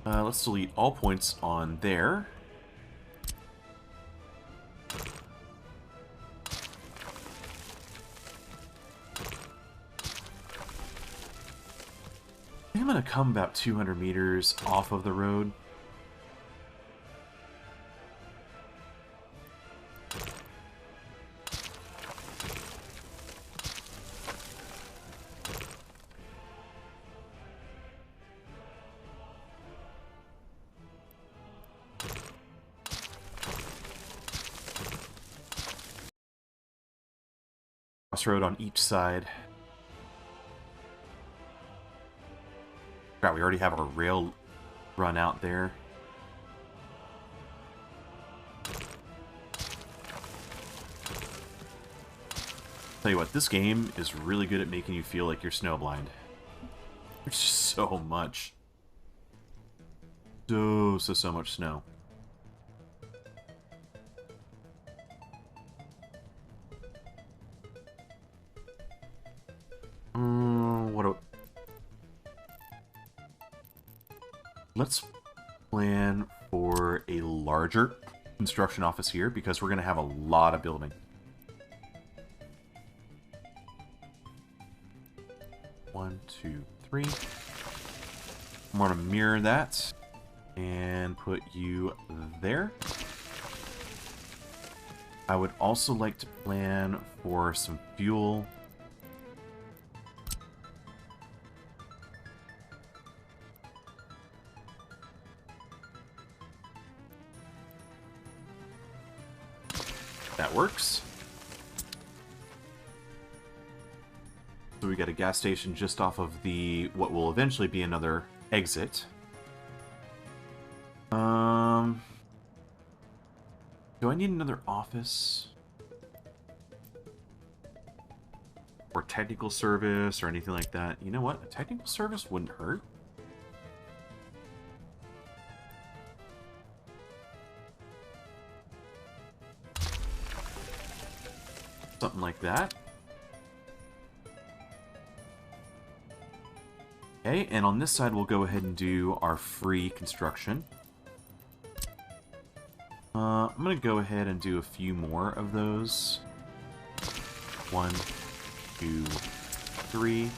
Let's delete all points on there. I'm going to come about 200 meters off of the road. Crossroad on each side. God, we already have our rail run out there. Tell you what, this game is really good at making you feel like you're snowblind. There's just so much. So much snow. Let's plan for a larger construction office here because we're going to have a lot of building. One, two, three. I'm going to mirror that and put you there. I would also like to plan for some fuel. That works. So we got a gas station just off of the what will eventually be another exit. Do I need another office? Or technical service or anything like that? You know what? A technical service wouldn't hurt. Something like that. Okay, and on this side we'll go ahead and do our free construction. I'm going to go ahead and do a few more of those. 1, 2, 3.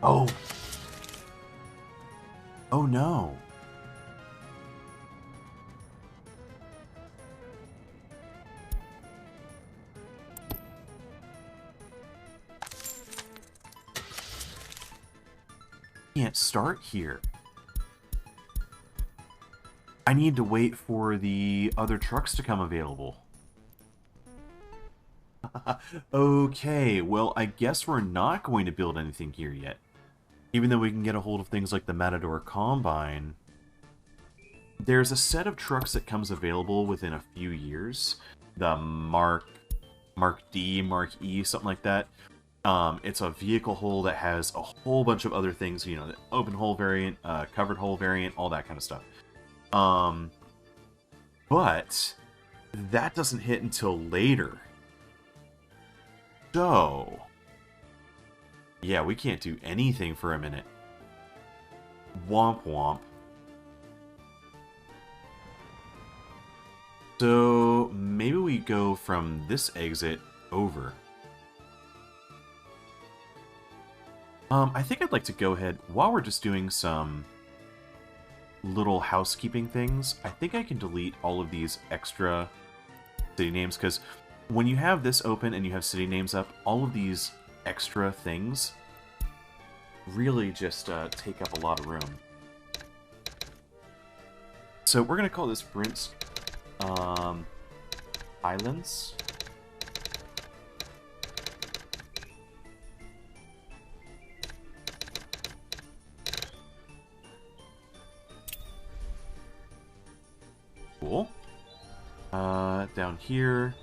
Oh! Oh no! Can't start here. I need to wait for the other trucks to come available. Okay, well, I guess we're not going to build anything here yet. Even though we can get a hold of things like the Matador Combine, there's a set of trucks that comes available within a few years. The Mark D, Mark E, something like that. It's a vehicle hull that has a whole bunch of other things, you know, the open hull variant, covered hull variant, all that kind of stuff. But that doesn't hit until later. So, yeah, we can't do anything for a minute. Womp womp. So, maybe we go from this exit over. I think I'd like to go ahead, while we're just doing some little housekeeping things, I think I can delete all of these extra city names, because when you have this open and you have city names up, all of these extra things really just take up a lot of room. So we're going to call this Brintsk Islands. Cool. Down here.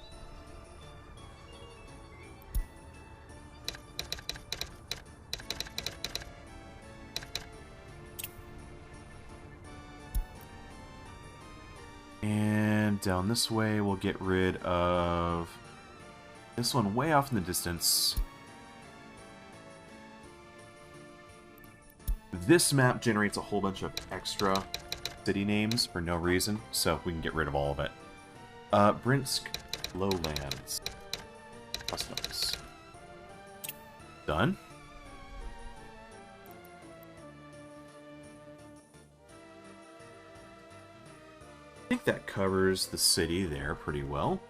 And down this way, we'll get rid of this one way off in the distance. This map generates a whole bunch of extra city names for no reason, so we can get rid of all of it. Brintsk Lowlands. Customs. Done. I think that covers the city there pretty well.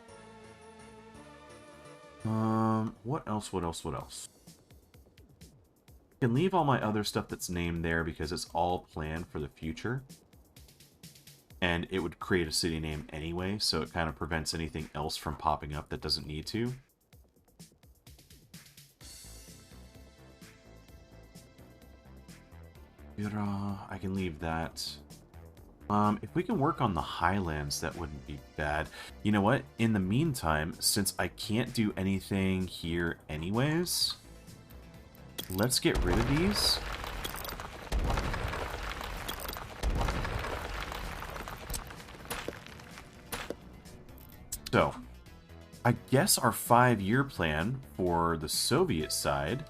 What else? What else? What else? I can leave all my other stuff that's named there because it's all planned for the future. And it would create a city name anyway, so it kind of prevents anything else from popping up that doesn't need to. I can leave that. If we can work on the Highlands, that wouldn't be bad. You know what? In the meantime, since I can't do anything here anyways, let's get rid of these. So, I guess our 5-year plan for the Soviet side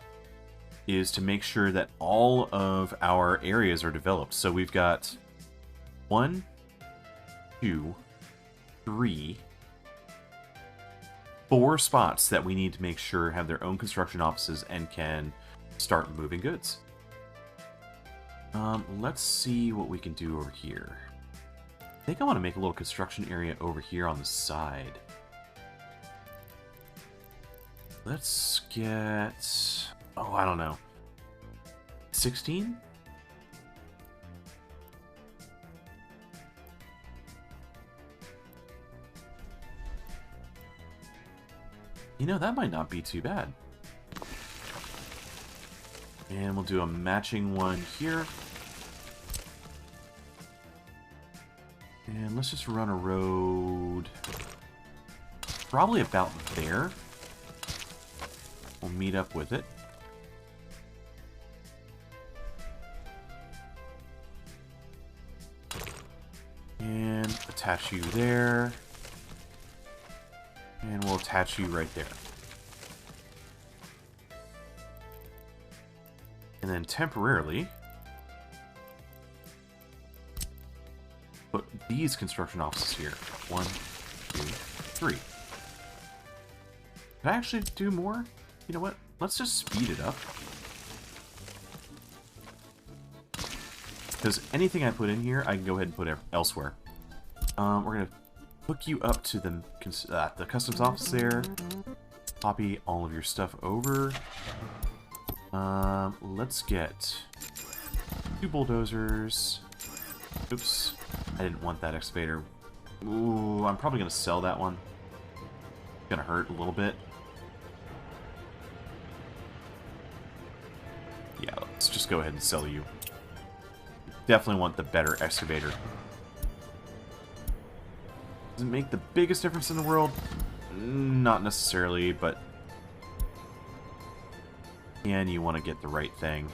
is to make sure that all of our areas are developed. So we've got 1, 2, 3, 4 spots that we need to make sure have their own construction offices and can start moving goods. Let's see what we can do over here. I think I want to make a little construction area over here on the side. Let's get... oh, I don't know. 16? You know, that might not be too bad. And we'll do a matching one here. And let's just run a road probably about there. We'll meet up with it. And attach you there. And we'll attach you right there. And then temporarily put these construction offices here. 1, 2, 3. Could I actually do more? You know what? Let's just speed it up. Because anything I put in here, I can go ahead and put elsewhere. We're going to hook you up to the customs office there. Copy all of your stuff over. Let's get 2 bulldozers. Oops. I didn't want that excavator. Ooh, I'm probably going to sell that one. It's going to hurt a little bit. Yeah, let's just go ahead and sell you. Definitely want the better excavator. Does it make the biggest difference in the world? Not necessarily, but... and you want to get the right thing.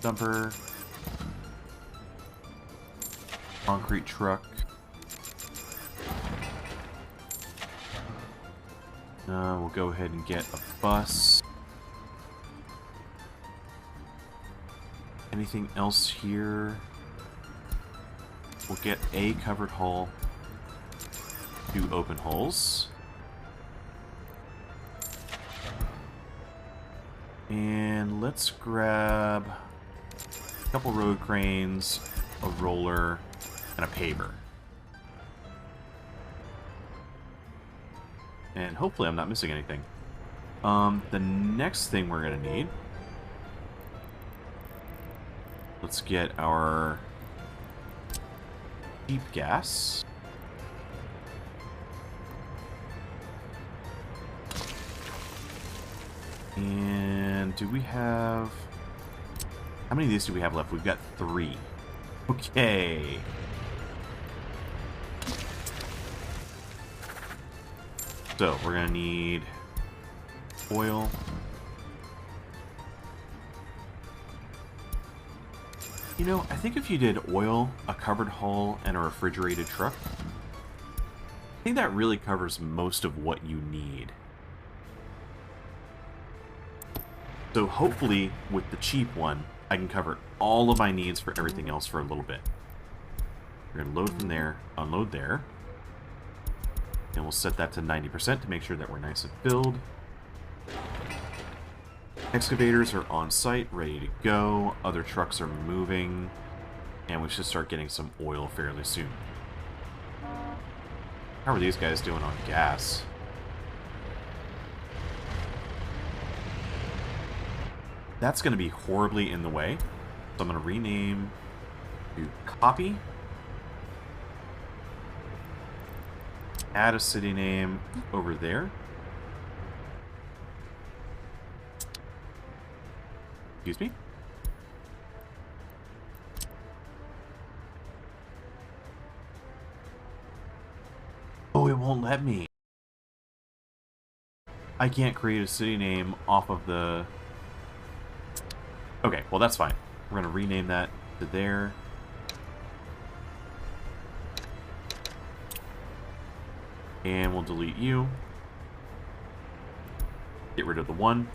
Dumper. Concrete truck. We'll go ahead and get a bus. Anything else here? We'll get a covered hull. 2 open hulls. And let's grab a couple road cranes, a roller, and a paver. And hopefully I'm not missing anything. The next thing we're going to need... let's get our cheap gas. And do we have... How many of these do we have left? We've got 3. Okay. So, we're going to need oil. You know, I think if you did oil, a covered hull, and a refrigerated truck, I think that really covers most of what you need. So hopefully, with the cheap one, I can cover all of my needs for everything else for a little bit. We're going to load from there, unload there. And we'll set that to 90% to make sure that we're nice and filled. Excavators are on site, ready to go. Other trucks are moving. And we should start getting some oil fairly soon. How are these guys doing on gas? That's going to be horribly in the way. So I'm going to rename to copy. Add a city name over there. Excuse me. Oh, it won't let me. I can't create a city name off of the... Okay, well that's fine. We're going to rename that to there. And we'll delete you. Get rid of the 1.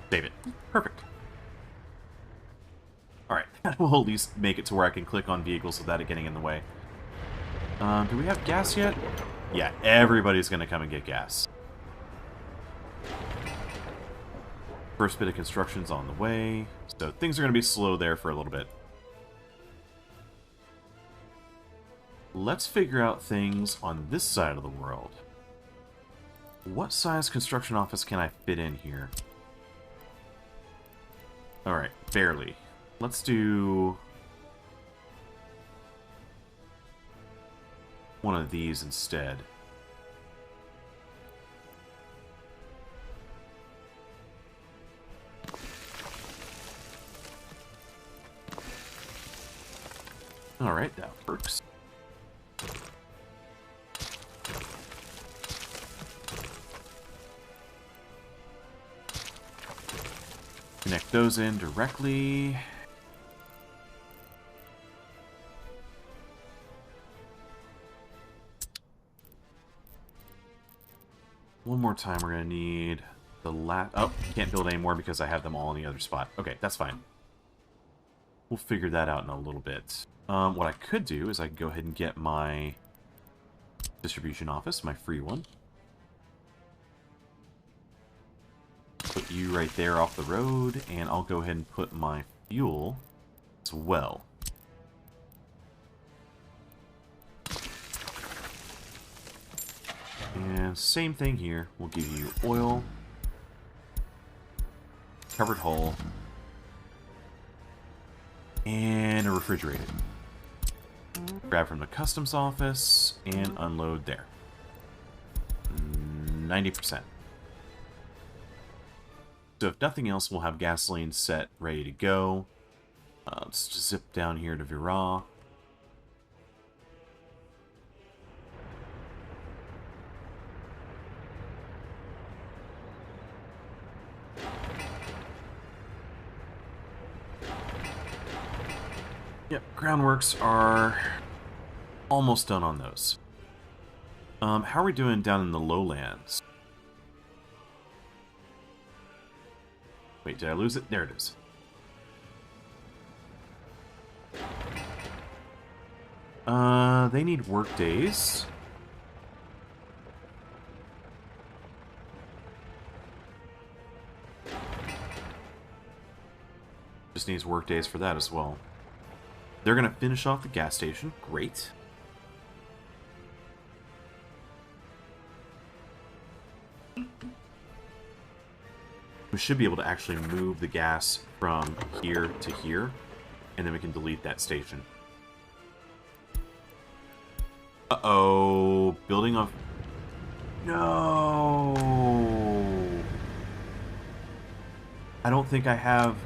Save it. Perfect. Alright, that will at least make it to where I can click on vehicles without it getting in the way. Do we have gas yet? Yeah, everybody's going to come and get gas. First bit of construction's on the way, so things are going to be slow there for a little bit. Let's figure out things on this side of the world. What size construction office can I fit in here? Alright, barely. Let's do one of these instead. Alright, that works. Connect those in directly. One more time, we're going to need the oh, can't build anymore because I have them all in the other spot. Okay, that's fine. We'll figure that out in a little bit. What I could do is I could go ahead and get my distribution office, my free one. Put you right there off the road, and I'll go ahead and put my fuel as well. And same thing here. We'll give you oil, covered hull, and a refrigerated. Grab from the customs office and unload there. 90%. So if nothing else, we'll have gasoline set, ready to go. Let's just zip down here to Virah. Yep, groundworks are almost done on those. How are we doing down in the lowlands? Wait, did I lose it? There it is. They need work days. Just needs work days for that as well. They're going to finish off the gas station. Great. we should be able to actually move the gas from here to here, and then we can delete that station. Uh-oh. Building off... No! I don't think I have...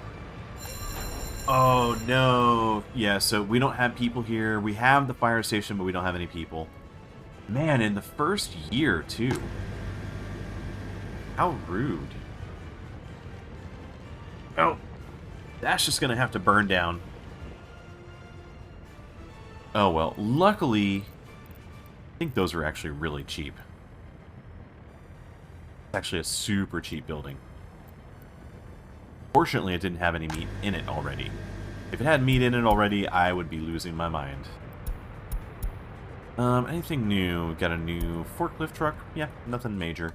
Oh, no. Yeah, so we don't have people here. We have the fire station, but we don't have any people. Man, in the first year, too. How rude. Oh. That's just going to have to burn down. Oh, well. Luckily, I think those are actually really cheap. It's actually a super cheap building. Fortunately, it didn't have any meat in it already. If it had meat in it already, I would be losing my mind. Anything new? Got a new forklift truck? Yeah, nothing major.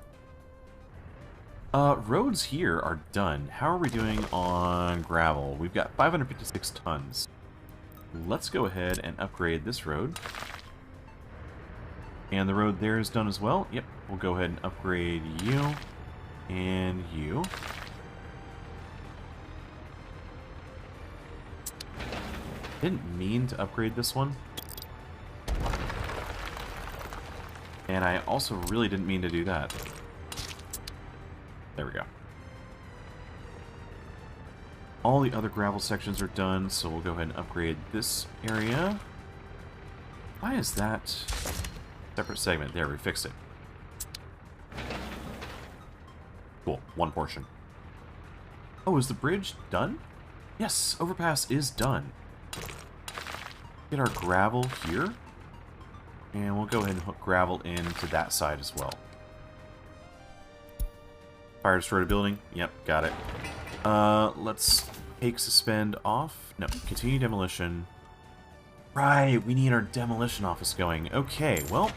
Roads here are done. How are we doing on gravel? We've got 556 tons. Let's go ahead and upgrade this road. And the road there is done as well. Yep, we'll go ahead and upgrade you and you. Didn't mean to upgrade this one. And I also really didn't mean to do that. There we go. All the other gravel sections are done, so we'll go ahead and upgrade this area. Why is that separate segment? There, we fixed it. Cool, one portion. Oh, is the bridge done? Yes, overpass is done. Get our gravel here. And we'll go ahead and hook gravel into that side as well. Fire destroyed a building. Yep, got it. Let's take suspend off. No, continue demolition. Right, we need our demolition office going. Okay, well,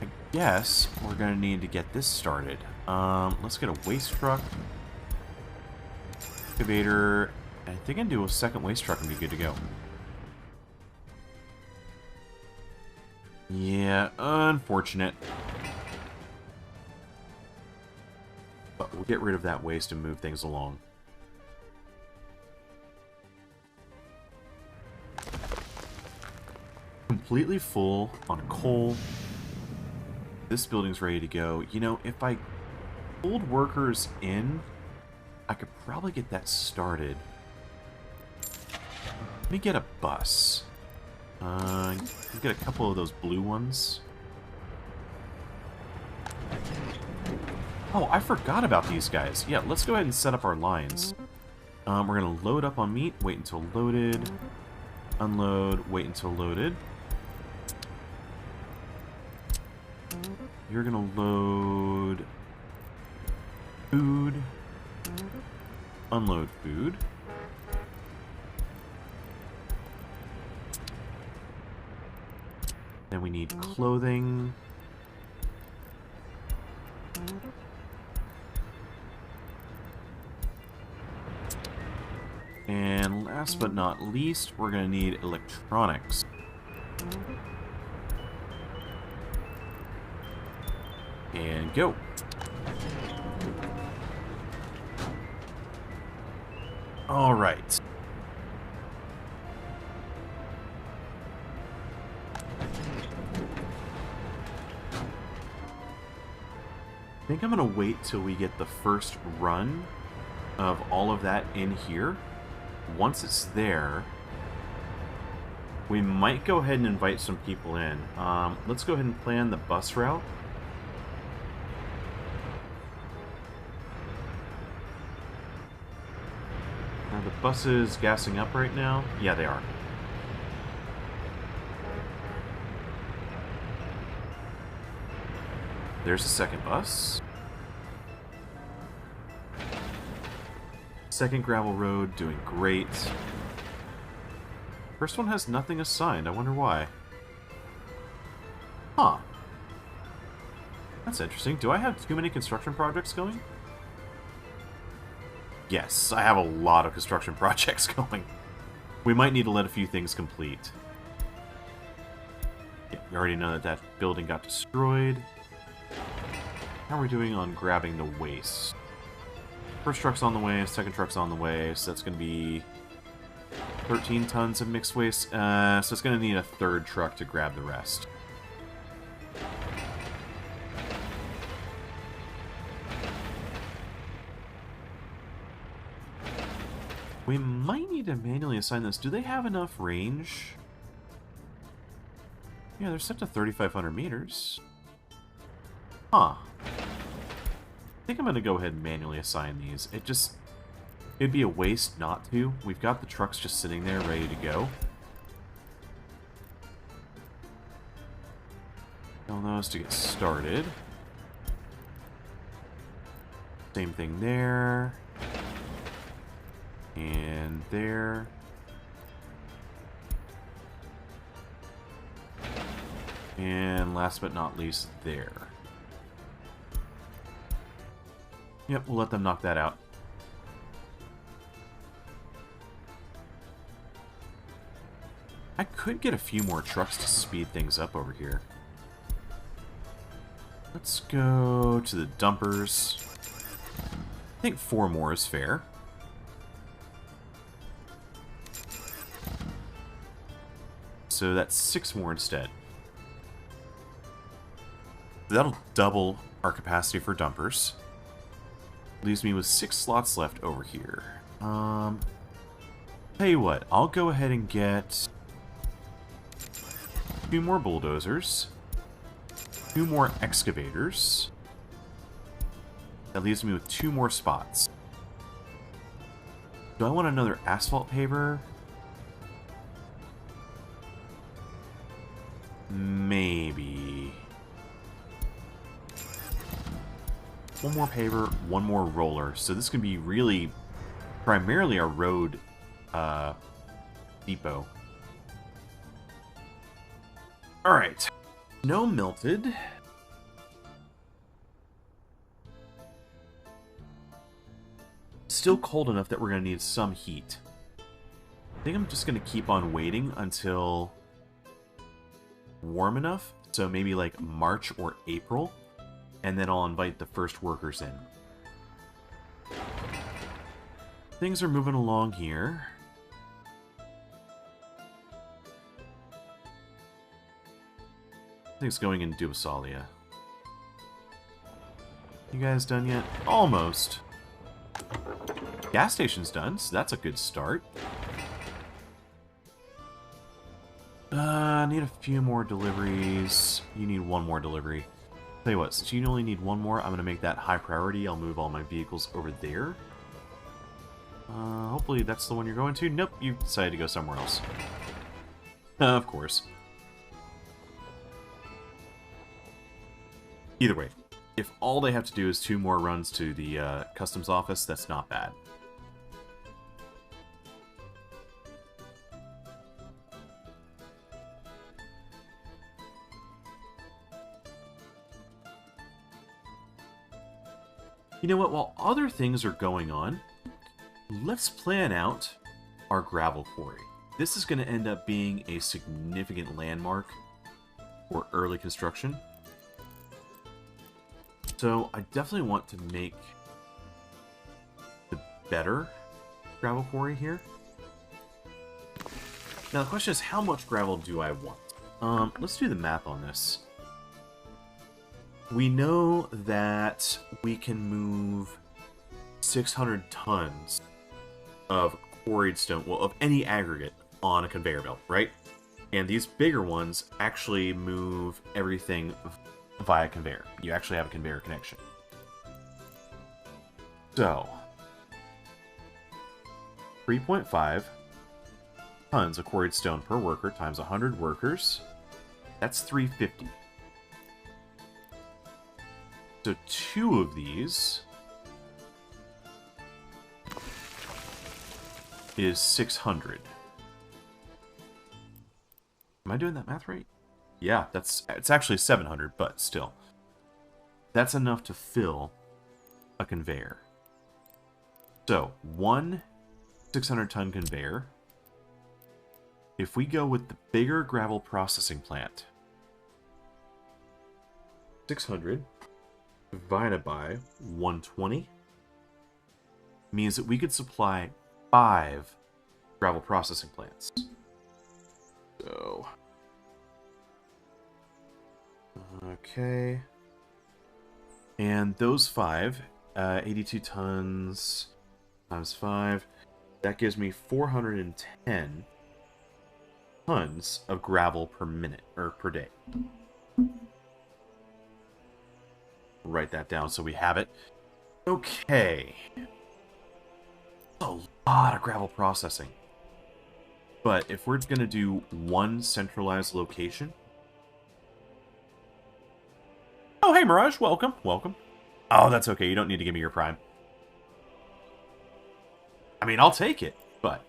I guess we're gonna need to get this started. Let's get a waste truck. Excavator. I think I can do a second waste truck and be good to go. Yeah, unfortunate. But we'll get rid of that waste and move things along. Completely full on coal. This building's ready to go. You know, if I pulled workers in, I could probably get that started. Let me get a bus. Get a couple of those blue ones. Oh, I forgot about these guys. Yeah, let's go ahead and set up our lines. We're going to load up on meat, wait until loaded, unload, wait until loaded. You're going to load food, unload food. Then we need clothing. And last but not least, we're going to need electronics. And go. All right. I think I'm going to wait till we get the first run of all of that in here. Once it's there, we might go ahead and invite some people in. Let's go ahead and plan the bus route. Are the buses gassing up right now? Yeah, they are. There's the second bus. Second gravel road, doing great. First one has nothing assigned. I wonder why. Huh. That's interesting. Do I have too many construction projects going? Yes, I have a lot of construction projects going. We might need to let a few things complete. Yeah, we already know that that building got destroyed. How are we doing on grabbing the waste? First truck's on the way, second truck's on the way, so that's going to be 13 tons of mixed waste. So it's going to need a third truck to grab the rest. We might need to manually assign this. Do they have enough range? Yeah, they're set to 3,500 meters. Huh. I think I'm going to go ahead and manually assign these. It'd be a waste not to. We've got the trucks just sitting there ready to go. Tell those to get started. Same thing there. And there. And last but not least, there. Yep, we'll let them knock that out. I could get a few more trucks to speed things up over here. Let's go to the dumpers. I think 4 more is fair. So that's 6 more instead. That'll double our capacity for dumpers. Leaves me with 6 slots left over here. Tell you what, I'll go ahead and get 2 more bulldozers, 2 more excavators. That leaves me with 2 more spots. Do I want another asphalt paver? Maybe. 1 more paver, 1 more roller. So this can be really primarily a road depot. Alright. Snow melted. Still cold enough that we're going to need some heat. I think I'm just going to keep on waiting until warm enough. So maybe like March or April. And then I'll invite the first workers in. Things are moving along here. I think it's going in Duasalia. You guys done yet? Almost. Gas station's done, so that's a good start. Need a few more deliveries. You need 1 more delivery. Tell you what, since you only need 1 more, I'm going to make that high priority. I'll move all my vehicles over there. Hopefully that's the one you're going to. Nope, you decided to go somewhere else. Of course. Either way, if all they have to do is 2 more runs to the customs office, that's not bad. You know what, while other things are going on, let's plan out our gravel quarry. This is going to end up being a significant landmark for early construction. So I definitely want to make the better gravel quarry here. Now the question is, how much gravel do I want? Let's do the math on this. We know that we can move 600 tons of quarried stone, well, of any aggregate on a conveyor belt, right? And these bigger ones actually move everything via conveyor. You actually have a conveyor connection. So, 3.5 tons of quarried stone per worker times 100 workers. That's 350. So 2 of these is 600. Am I doing that math right? Yeah, it's actually 700, but still. That's enough to fill a conveyor. So, 1 600-ton conveyor. If we go with the bigger gravel processing plant, 600 divided by 120 means that we could supply 5 gravel processing plants. So, okay. And those 5, 82 tons times 5, that gives me 410 tons of gravel per minute, or per day. Write that down so we have it. Okay. A lot of gravel processing. But if we're going to do one centralized location... Oh, hey, Mirage, welcome, welcome. Oh, that's okay, you don't need to give me your prime. I mean, I'll take it, but...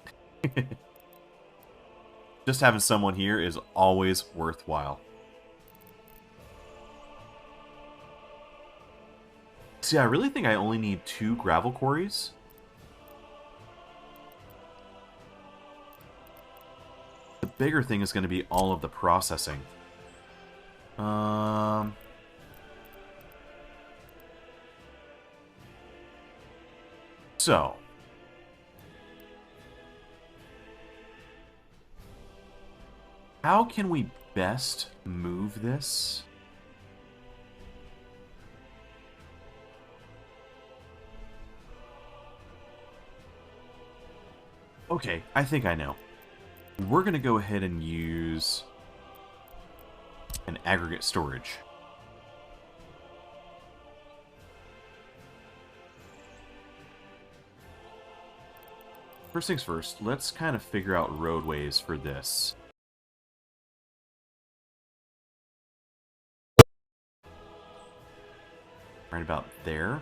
just having someone here is always worthwhile. See, I really think I only need 2 gravel quarries. The bigger thing is going to be all of the processing. So... how can we best move this? Okay, I think I know. We're going to go ahead and use an aggregate storage. First things first, let's kind of figure out roadways for this. Right about there.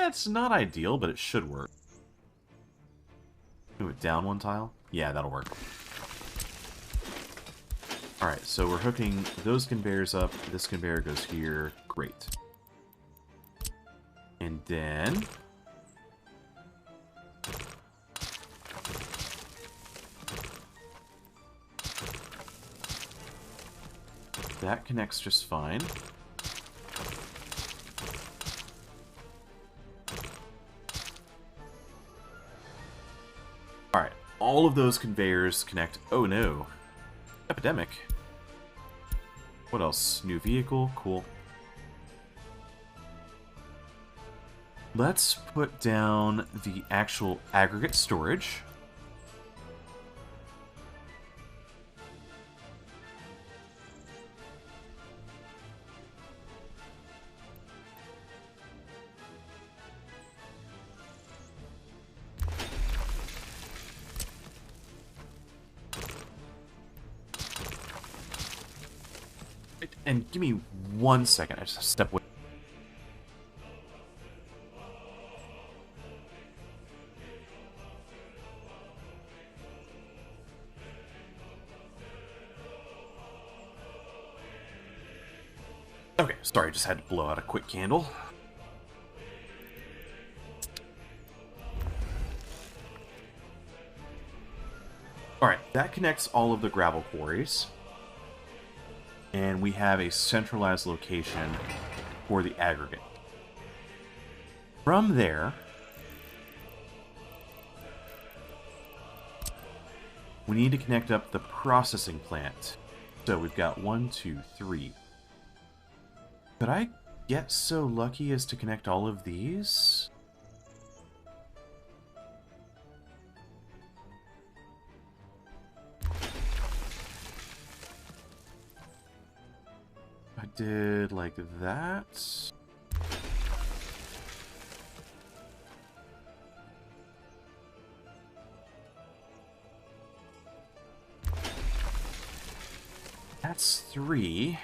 It's not ideal, but it should work. Move it down 1 tile? Yeah, that'll work. Alright, so we're hooking those conveyors up. This conveyor goes here. Great. And then... that connects just fine. Alright, all of those conveyors connect... oh no. Epidemic. What else? New vehicle? Cool. Let's put down the actual aggregate storage. And give me 1 second, I just have to step away. Okay, sorry, just had to blow out a quick candle. Alright, that connects all of the gravel quarries. And we have a centralized location for the aggregate. From there, we need to connect up the processing plant. So we've got 1, 2, 3. Could I get so lucky as to connect all of these? I did like that. That's 3.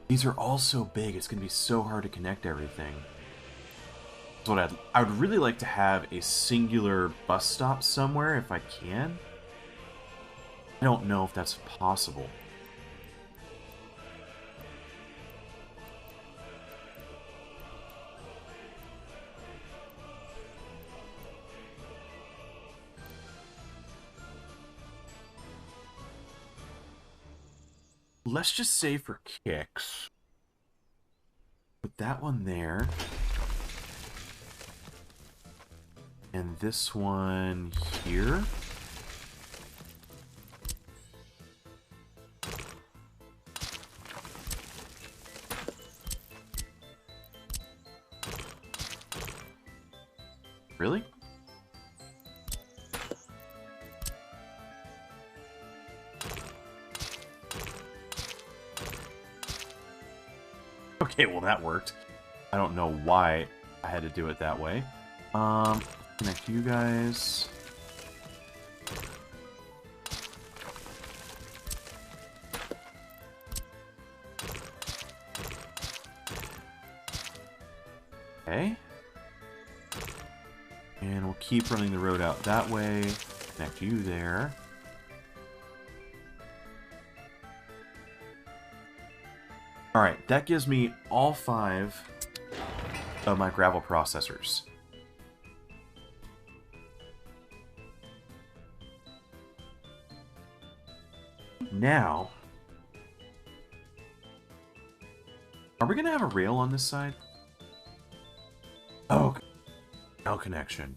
These are all so big, it's going to be so hard to connect everything. So what I would really like to have a singular bus stop somewhere if I can. I don't know if that's possible. let's just say for kicks, put that one there. And this one here. Really? Okay, well that worked. I don't know why I had to do it that way. Connect you guys. Okay. And we'll keep running the road out that way. Connect you there. Alright, that gives me all 5 of my gravel processors. Now, are we going to have a rail on this side? Oh, no connection.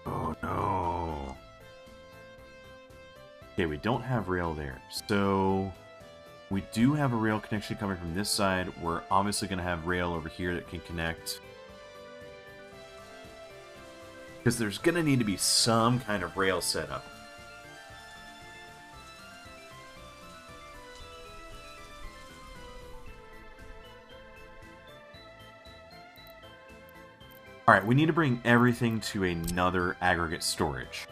Oh no. Okay, we don't have rail there. So, we do have a rail connection coming from this side. We're obviously going to have rail over here that can connect. Because there's going to need to be some kind of rail setup. Alright, we need to bring everything to another aggregate storage.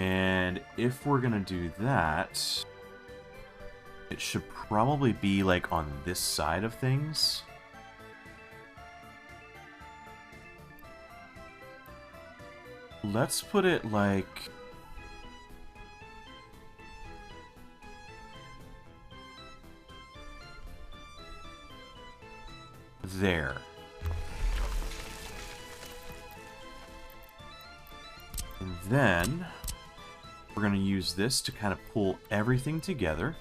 And if we're going to do that, it should probably be like on this side of things. Let's put it like... there. And then we're going to use this to kind of pull everything together.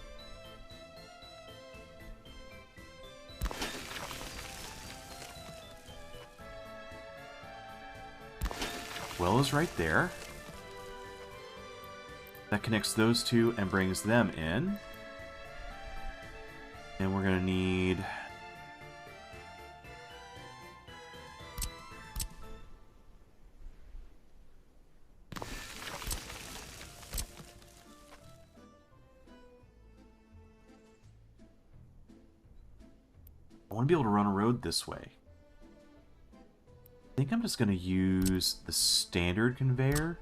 Well is right there. That connects those two and brings them in. And we're going to need... I want to be able to run a road this way. I think I'm just going to use the standard conveyor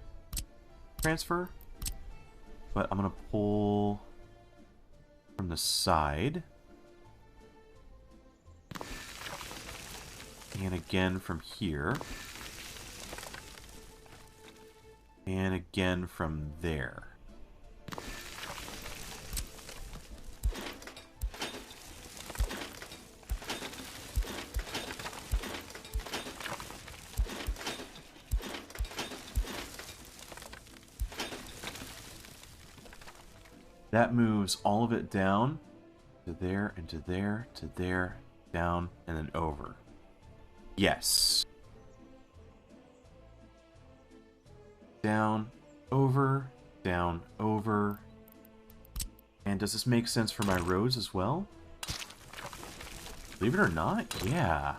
transfer. But I'm going to pull from the side. And again from here. And again from there. That moves all of it down to there, and to there, to there, down, and then over. Yes. Down, over, down, over. And does this make sense for my roads as well? Believe it or not, yeah.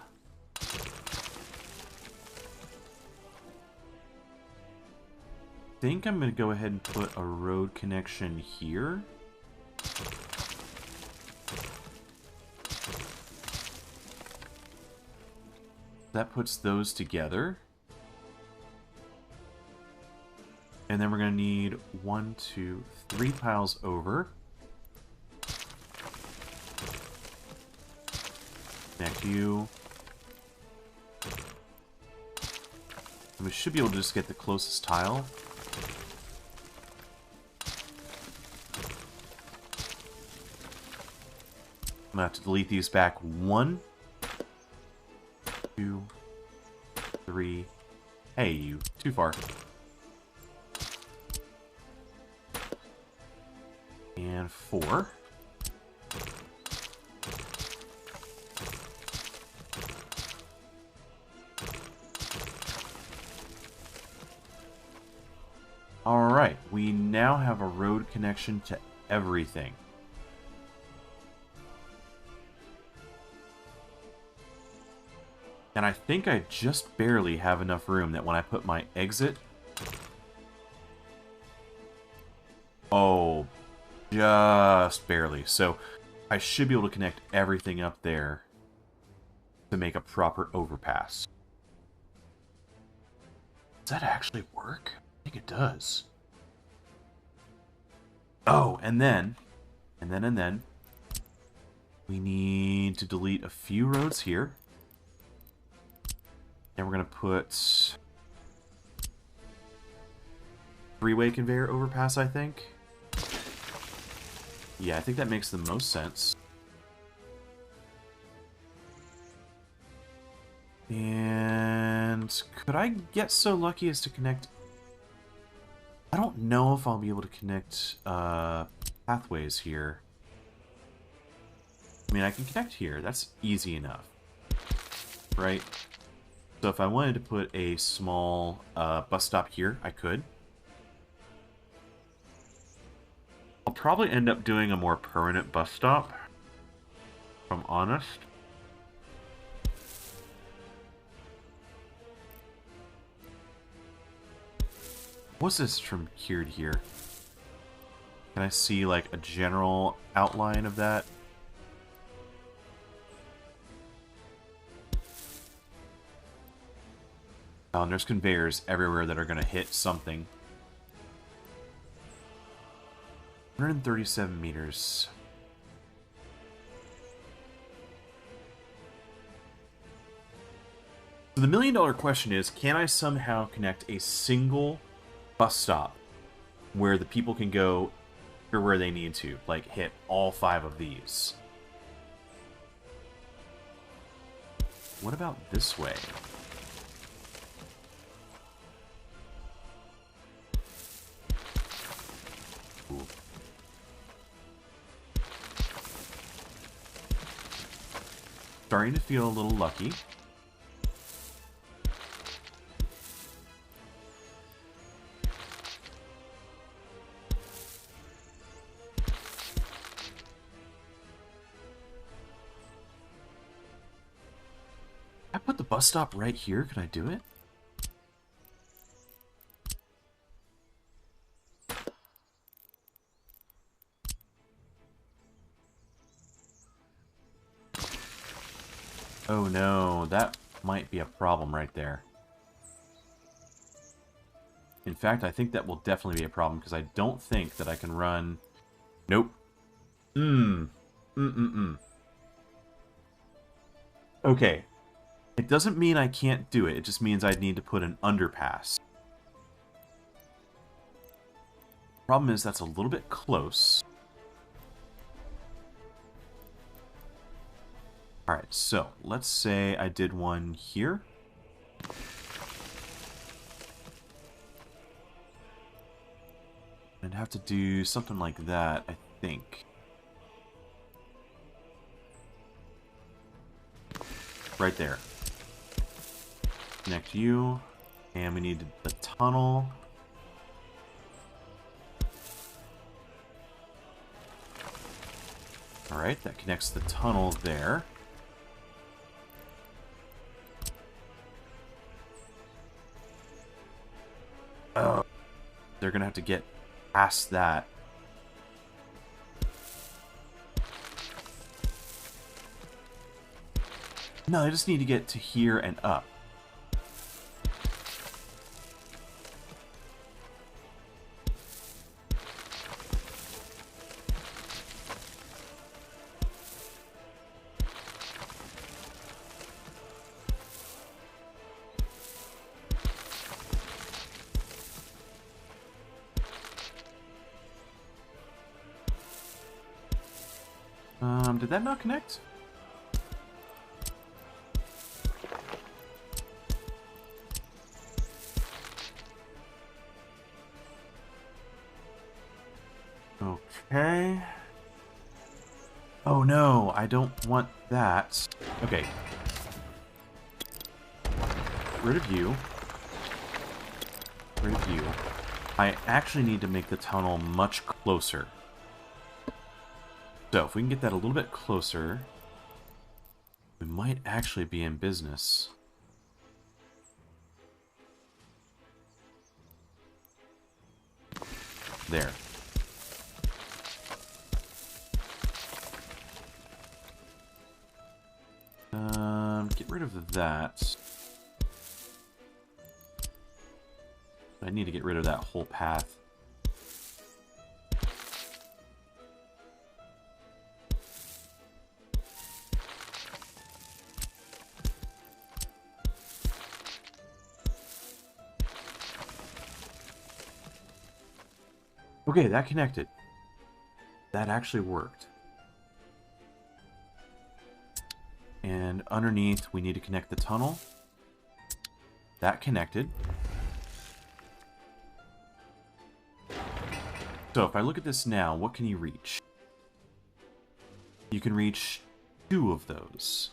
I think I'm going to go ahead and put a road connection here. That puts those together. And then we're going to need 1, 2, 3 piles over. Connect you. And we should be able to just get the closest tile. I'm going to have to delete these back. 1, 2, 3. Hey, you. Too far. and 4. Alright, we now have a road connection to everything. And I think I just barely have enough room that when I put my exit... Oh, just barely. So I should be able to connect everything up there to make a proper overpass. Does that actually work? I think it does. Oh, and then, we need to delete a few roads here. And we're going to put three-way conveyor overpass, I think. Yeah, I think that makes the most sense. And could I get so lucky as to connect... I don't know if I'll be able to connect pathways here. I mean, I can connect here. That's easy enough. Right? So if I wanted to put a small bus stop here, I could. I'll probably end up doing a more permanent bus stop, if I'm honest. What's this from here to here? Can I see, like, a general outline of that? Oh, and there's conveyors everywhere that are going to hit something. 137 meters. So the million-dollar question is, can I somehow connect a single bus stop where the people can go where they need to, like hit all 5 of these? What about this way? Ooh. Starting to feel a little lucky. I put the bus stop right here. Can I do it? Oh no, that might be a problem right there. In fact, I think that will definitely be a problem, because I don't think that I can run... Nope. Okay. It doesn't mean I can't do it, it just means I'd need to put an underpass. Problem is, that's a little bit close. Alright, so, let's say I did one here. I'd have to do something like that, I think. Right there. Connect you. And we need the tunnel. Alright, that connects the tunnel there. Oh. They're gonna have to get past that. No, they just need to get to here and up. Did that not connect? Okay. Oh no, I don't want that. Okay. Get rid of you. Get rid of you. I actually need to make the tunnel much closer. So, if we can get that a little bit closer, we might actually be in business. There. Get rid of that. I need to get rid of that whole path. Okay, that connected. That actually worked. And underneath, we need to connect the tunnel. That connected. So if I look at this now, what can you reach? You can reach 2 of those.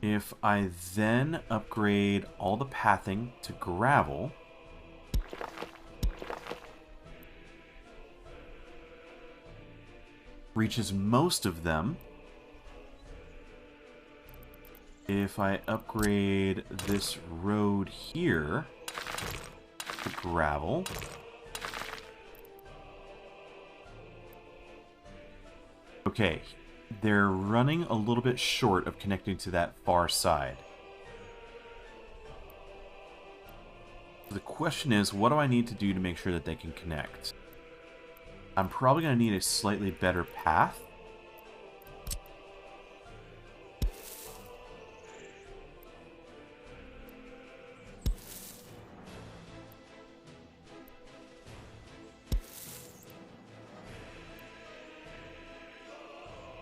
If I then upgrade all the pathing to gravel, reaches most of them. If I upgrade this road here to gravel, okay, they're running a little bit short of connecting to that far side. The question is, what do I need to do to make sure that they can connect? I'm probably going to need a slightly better path.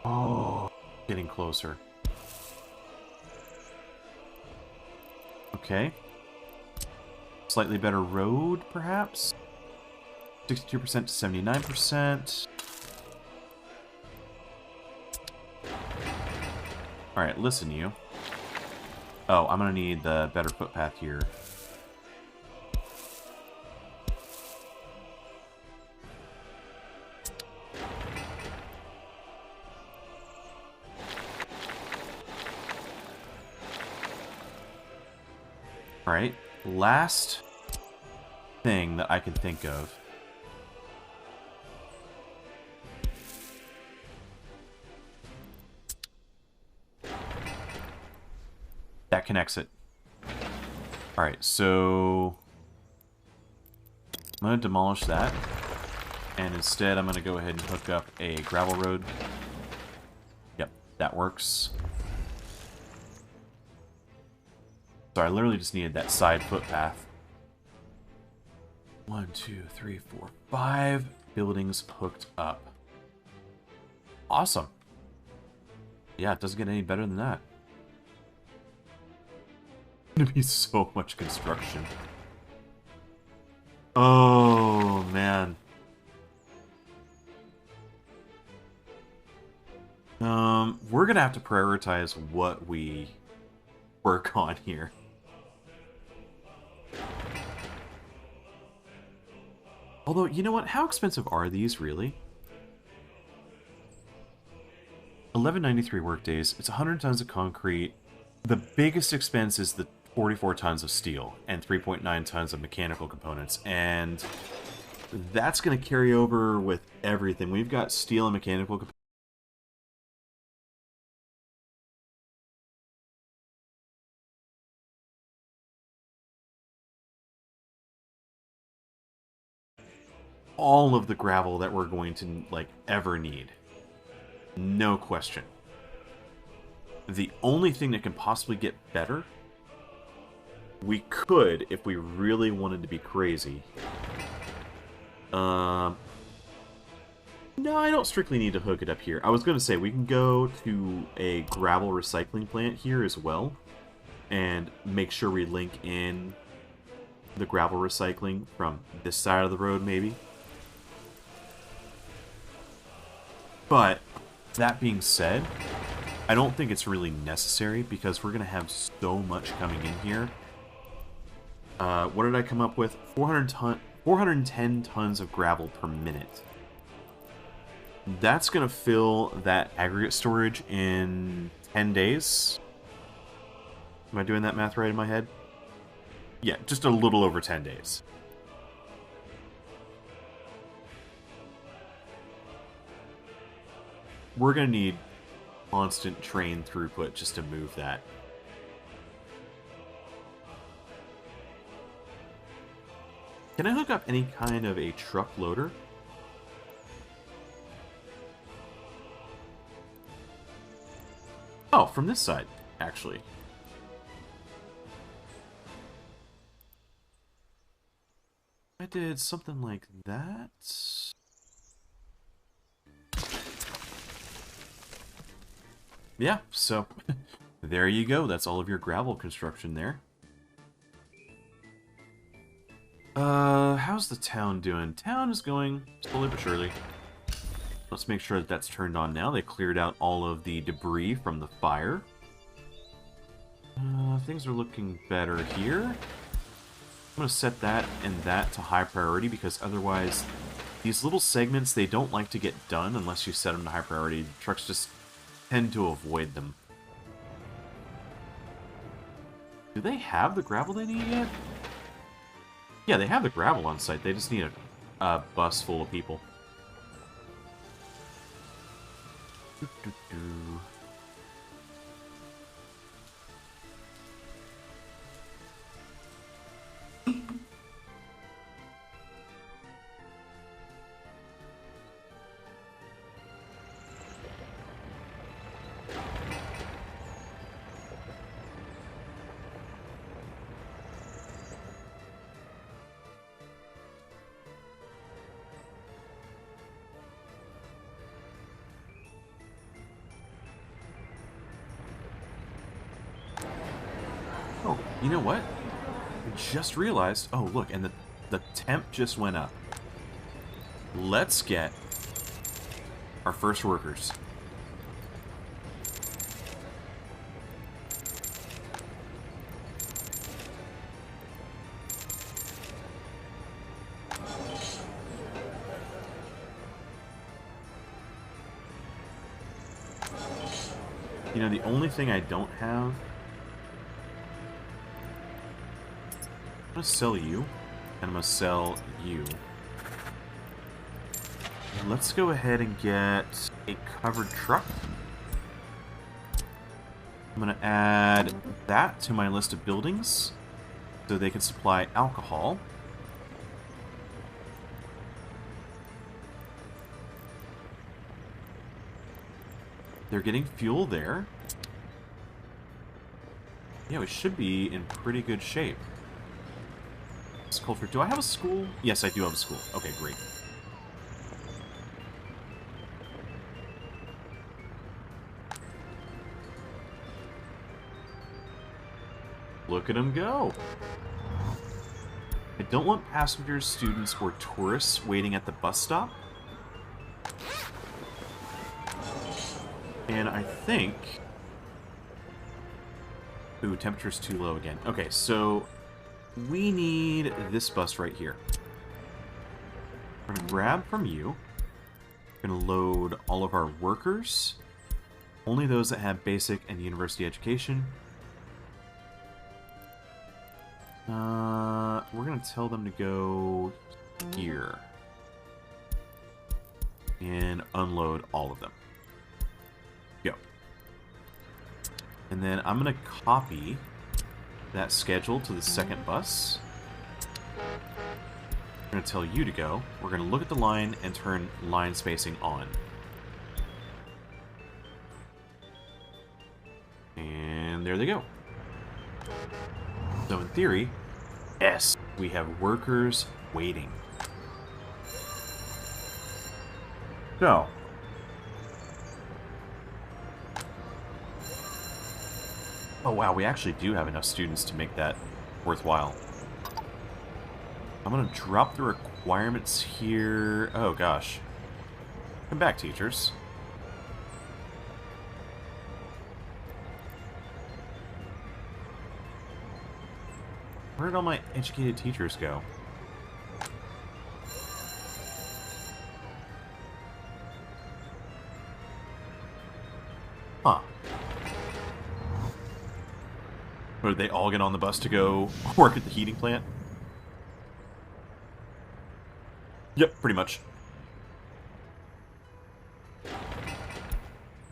Oh, getting closer. Okay. Slightly better road, perhaps? 62% to 79%. Alright, listen, you. Oh, I'm gonna need the better footpath here. Alright, last thing that I can think of. That connects it. Alright, so I'm going to demolish that. And instead I'm going to go ahead and hook up a gravel road. Yep, that works. So I literally just needed that side footpath. 1, 2, 3, 4, 5 buildings hooked up. Awesome. Yeah, it doesn't get any better than that. It's gonna be so much construction. Oh, man. We're gonna have to prioritize what we work on here. Although, you know what? How expensive are these, really? 1193 workdays. It's 100 tons of concrete. The biggest expense is the 44 tons of steel and 3.9 tons of mechanical components. And that's going to carry over with everything. We've got steel and mechanical components. All of the gravel that we're going to, like, ever need. No question. The only thing that can possibly get better, we could, if we really wanted to be crazy. No, I don't strictly need to hook it up here. I was going to say, we can go to a gravel recycling plant here as well, and make sure we link in the gravel recycling from this side of the road, maybe. But that being said, I don't think it's really necessary because we're going to have so much coming in here. What did I come up with? 410 tons of gravel per minute. That's going to fill that aggregate storage in 10 days. Am I doing that math right in my head? Yeah, just a little over 10 days. We're going to need constant train throughput just to move that. Can I hook up any kind of a truck loader? Oh, from this side, actually. I did something like that. Yeah, so there you go. That's all of your gravel construction there. How's the town doing? Town is going slowly but surely. Let's make sure that that's turned on now. They cleared out all of the debris from the fire. Things are looking better here. I'm going to set that and that to high priority because otherwise these little segments, they don't like to get done unless you set them to high priority. Trucks just tend to avoid them. Do they have the gravel they need yet? Yeah, they have the gravel on site. They just need a bus full of people. Oh, you know what? I just realized... Oh, look, and the temp just went up. Let's get our first workers. You know, the only thing I don't have... I'm going to sell you, and I'm going to sell you. Let's go ahead and get a covered truck. I'm going to add that to my list of buildings so they can supply alcohol. They're getting fuel there. Yeah, we should be in pretty good shape. Culture. Do I have a school? Yes, I do have a school. Okay, great. Look at them go. I don't want passengers, students, or tourists waiting at the bus stop. And I think... Ooh, temperature's too low again. Okay, so... we need this bus right here. We're going to grab from you. We're going to load all of our workers. Only those that have basic and university education. We're going to tell them to go here. And unload all of them. Go. And then I'm going to copy that schedule to the second bus. We're going to tell you to go. We're going to look at the line and turn line spacing on. And there they go. So in theory, yes, we have workers waiting. So, oh wow, we actually do have enough students to make that worthwhile. I'm going to drop the requirements here. Oh gosh. Come back, teachers. Where did all my educated teachers go? Huh. Or did they all get on the bus to go work at the heating plant? Yep, pretty much.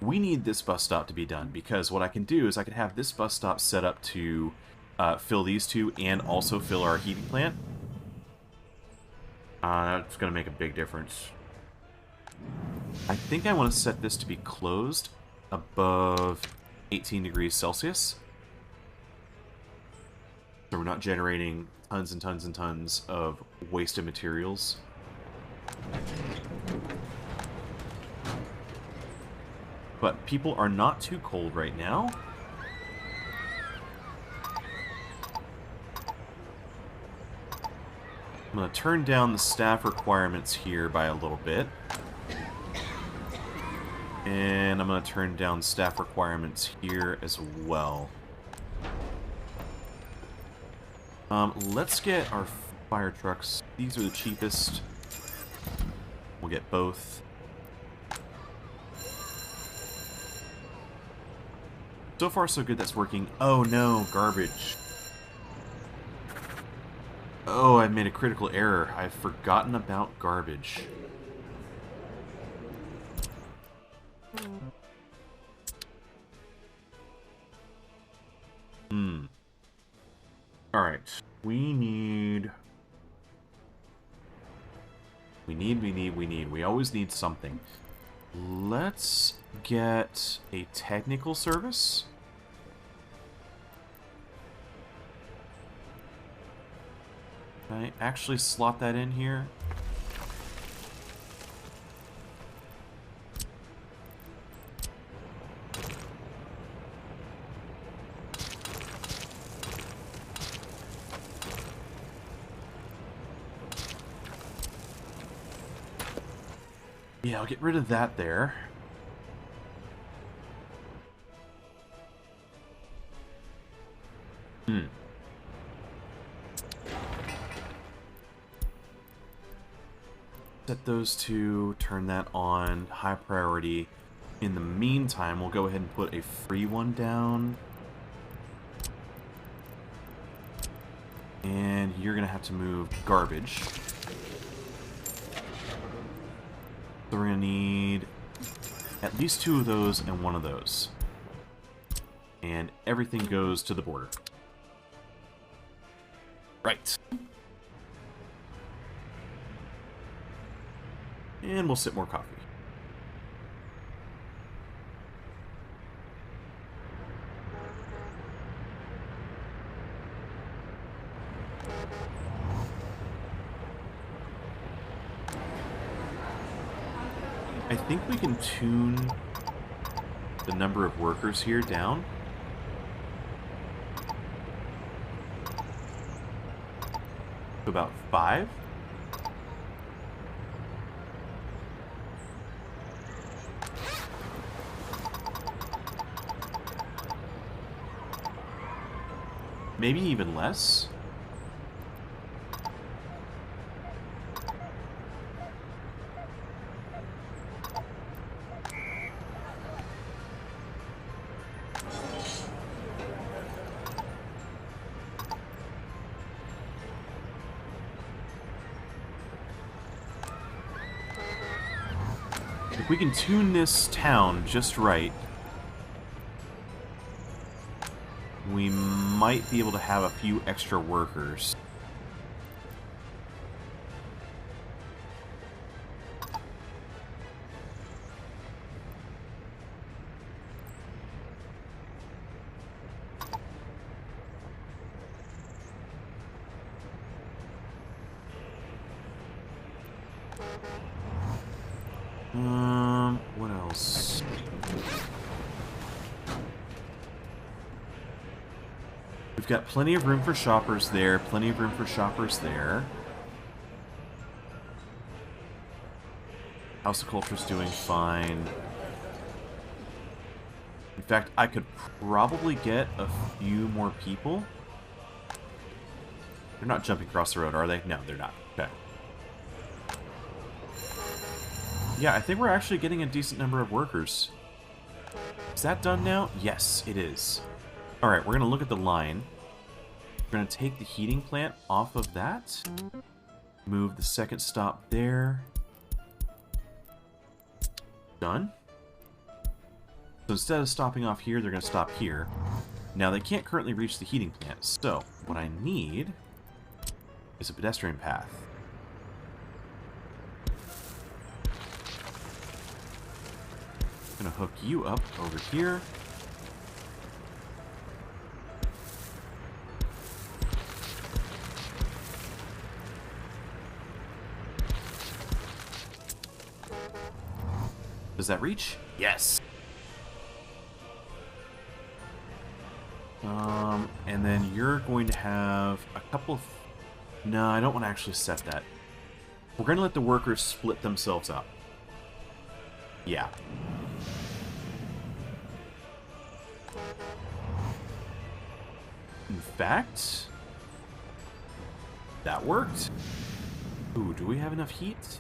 We need this bus stop to be done, because what I can do is I can have this bus stop set up to fill these two and also fill our heating plant. That's going to make a big difference. I think I want to set this to be closed above 18 degrees Celsius. So we're not generating tons and tons and tons of wasted materials. But people are not too cold right now. I'm going to turn down the staff requirements here by a little bit. And I'm going to turn down staff requirements here as well. Let's get our fire trucks. These are the cheapest. We'll get both. So far, so good. That's working. Oh no, garbage. Oh, I made a critical error. I've forgotten about garbage. Alright. We always need something. Let's get a technical service. Can I actually slot that in here? Yeah, I'll get rid of that there. Set those two, turn that on, high priority. In the meantime, we'll go ahead and put a free one down. And you're going to have to move garbage. So we're going to need at least 2 of those and 1 of those. And everything goes to the border. Right. And we'll sip more coffee. I think we can tune the number of workers here down. To about 5. Maybe even less. If we can tune this town just right, we might be able to have a few extra workers. What else? We've got plenty of room for shoppers there, plenty of room for shoppers there. House of Culture's doing fine. In fact, I could probably get a few more people. They're not jumping across the road, are they? No, they're not. Okay. Yeah, I think we're actually getting a decent number of workers. Is that done now? Yes, it is. Alright, we're going to look at the line. We're going to take the heating plant off of that. Move the second stop there. Done. So instead of stopping off here, they're going to stop here. Now, they can't currently reach the heating plant, so what I need is a pedestrian path. I'm going to hook you up over here. Does that reach? Yes. And then you're going to have a couple of... No, I don't want to actually set that. We're going to let the workers split themselves up. Yeah. In fact, that worked. Ooh, do we have enough heat?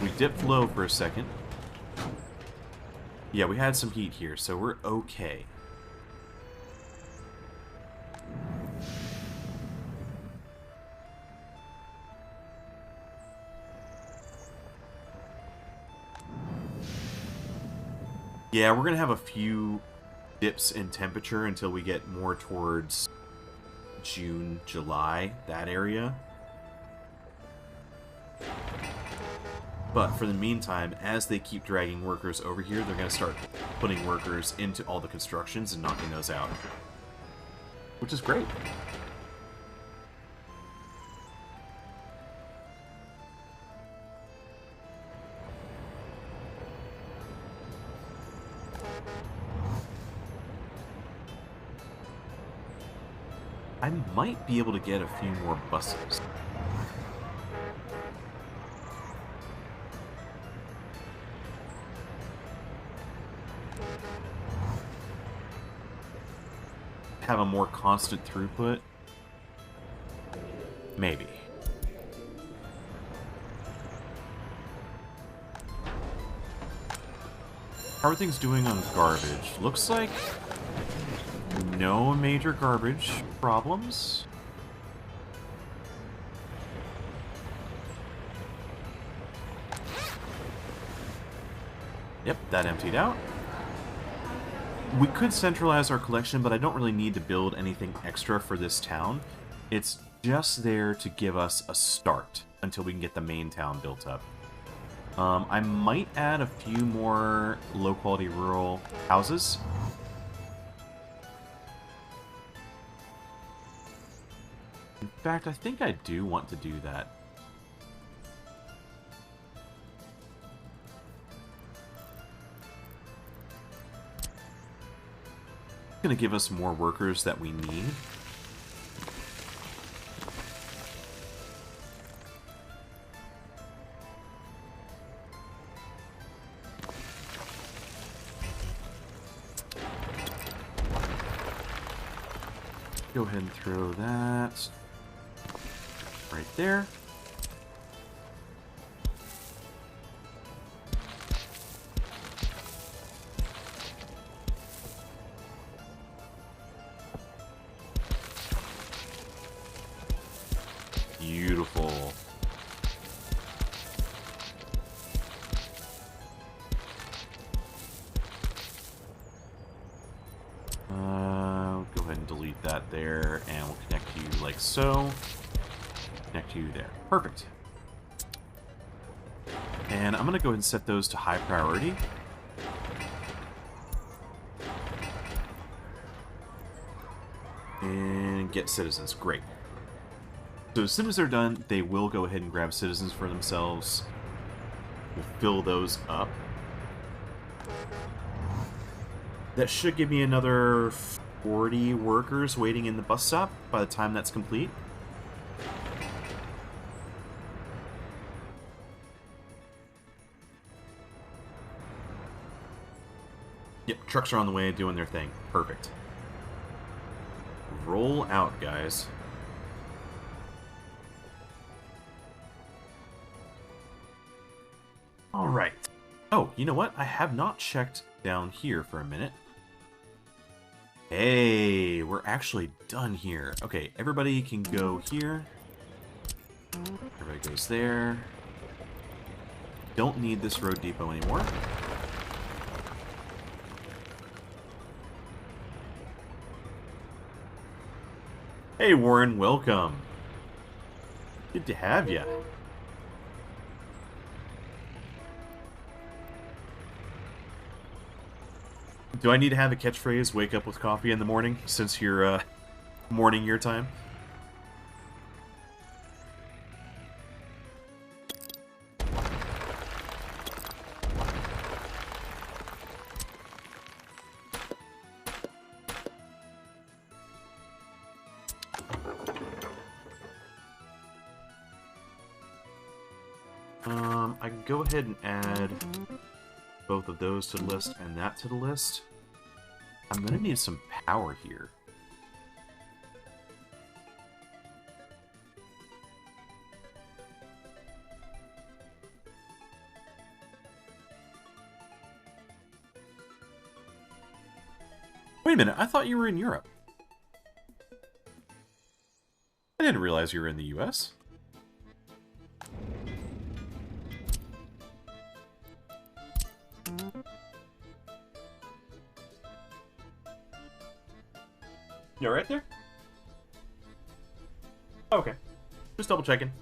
We dipped low for a second. Yeah, we had some heat here, so we're okay. Yeah, we're going to have a few dips in temperature until we get more towards June, July, that area. But for the meantime, as they keep dragging workers over here, they're going to start putting workers into all the constructions and knocking those out. Which is great. I might be able to get a few more buses. Have a more constant throughput? Maybe. How are things doing on garbage? Looks like no major garbage problems. Yep, that emptied out. We could centralize our collection, but I don't really need to build anything extra for this town. It's just there to give us a start until we can get the main town built up. I might add a few more low-quality rural houses. In fact, I think I do want to do that. It's going to give us more workers that we need. Go ahead and throw that right there. Beautiful. Go ahead and delete that there, and we'll connect you like so. Connect you there. Perfect. And I'm going to go ahead and set those to high priority. And get citizens. Great. So as soon as they're done, they will go ahead and grab citizens for themselves. We'll fill those up. That should give me another 40 workers waiting in the bus stop by the time that's complete. Yep, trucks are on the way doing their thing. Perfect. roll out, guys. All right. Oh, you know what? I have not checked down here for a minute. Hey, we're actually done here. Okay, everybody can go here. Everybody goes there. Don't need this road depot anymore. Hey, Warren, welcome. Good to have you. Do I need to have a catchphrase, wake up with coffee in the morning, since you're, morning your time? I can go ahead and add both of those to the list and that to the list. I'm gonna need some power here. Wait a minute, I thought you were in Europe. I didn't realize you were in the US. You alright there? Okay. Just double checking.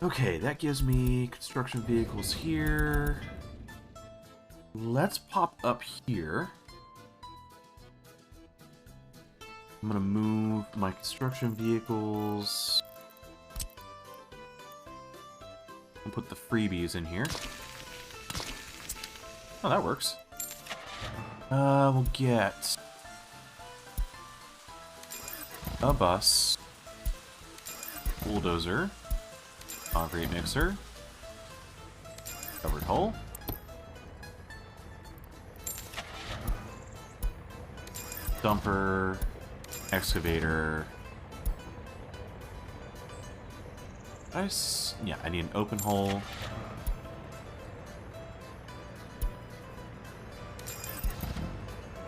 Okay, that gives me construction vehicles here. Let's pop up here. I'm gonna move my construction vehicles and put the freebies in here. Oh, that works. We'll get a bus, bulldozer, concrete mixer, covered hull, dumper, excavator. Yeah, I need an open hole.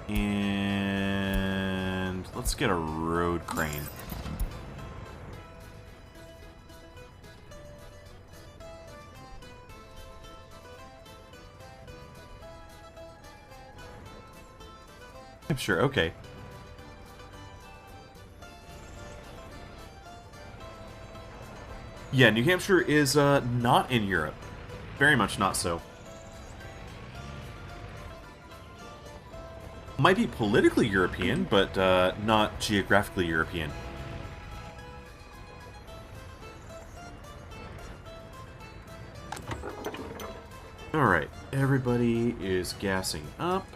And let's get a road crane. I'm sure, okay. Yeah, New Hampshire is not in Europe. Very much not so. Might be politically European, but not geographically European. Alright, everybody is gassing up.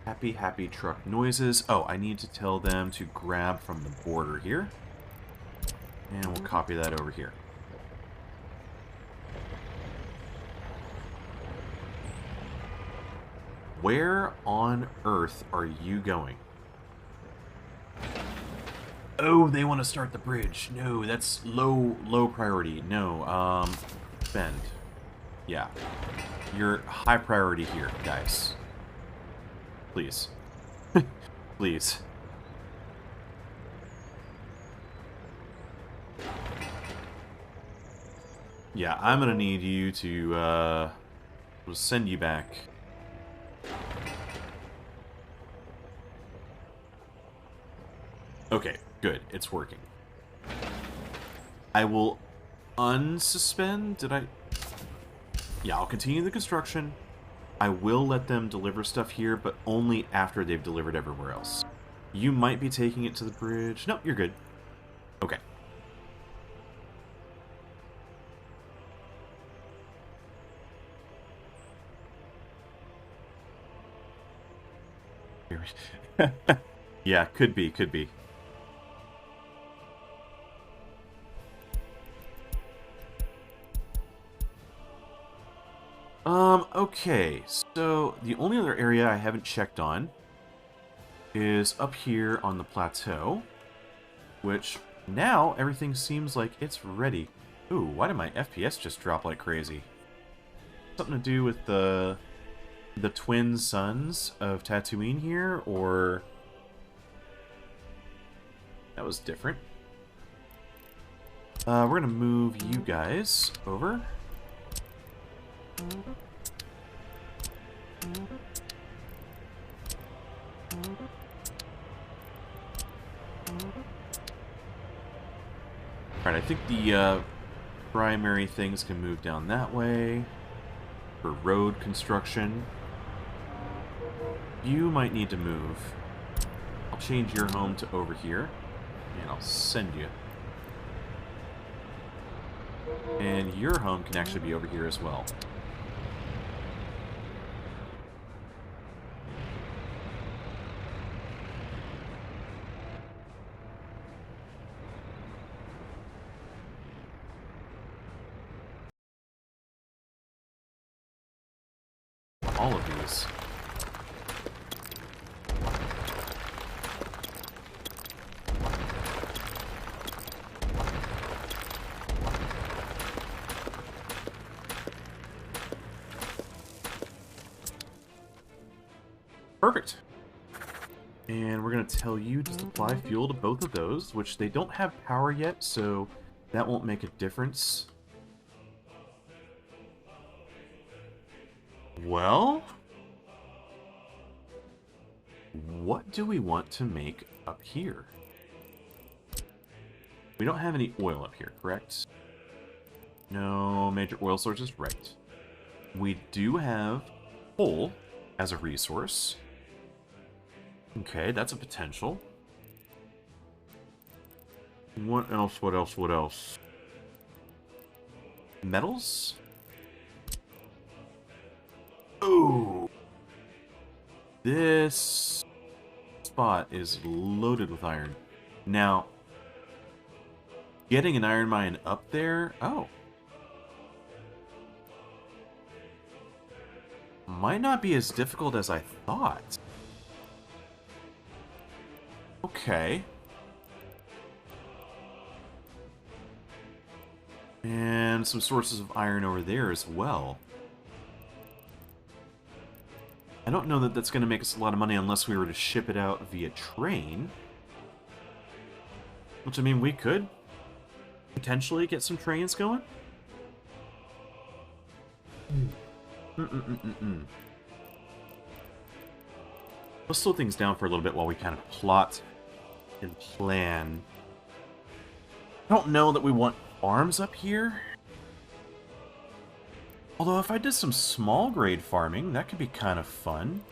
Happy, happy truck noises. Oh, I need to tell them to grab from the border here. And we'll copy that over here. Where on earth are you going? Oh, they want to start the bridge. No, that's low priority. No, Bend. Yeah. You're high priority here, guys. Please. Please. Yeah, I'm gonna need you to, we'll send you back. Okay, good. It's working. I will unsuspend. Did I? Yeah, I'll continue the construction. I will let them deliver stuff here, but only after they've delivered everywhere else. You might be taking it to the bridge. No, you're good. Okay. Yeah, could be, could be. Okay, so the only other area I haven't checked on is up here on the plateau, which now everything seems like it's ready. Ooh, why did my FPS just drop like crazy? Something to do with the twin suns of Tatooine here, or that was different. We're gonna move you guys over. Alright, I think the primary things can move down that way for road construction. You might need to move. I'll change your home to over here, and I'll send you. And your home can actually be over here as well. All of these. Perfect. And we're going to tell you to supply fuel to both of those, which they don't have power yet, so that won't make a difference. Well, what do we want to make up here? We don't have any oil up here, correct? No major oil sources, right. We do have coal as a resource. Okay, that's a potential. What else, what else, what else? Metals? Ooh! This spot is loaded with iron. Now, getting an iron mine up there... Oh. Might not be as difficult as I thought. Okay. And some sources of iron over there as well. I don't know that that's going to make us a lot of money unless we were to ship it out via train. Which, I mean, we could potentially get some trains going. Let's slow things down for a little bit while we kind of plot and plan. I don't know that we want farms up here. Although if I did some small grade farming, that could be kind of fun.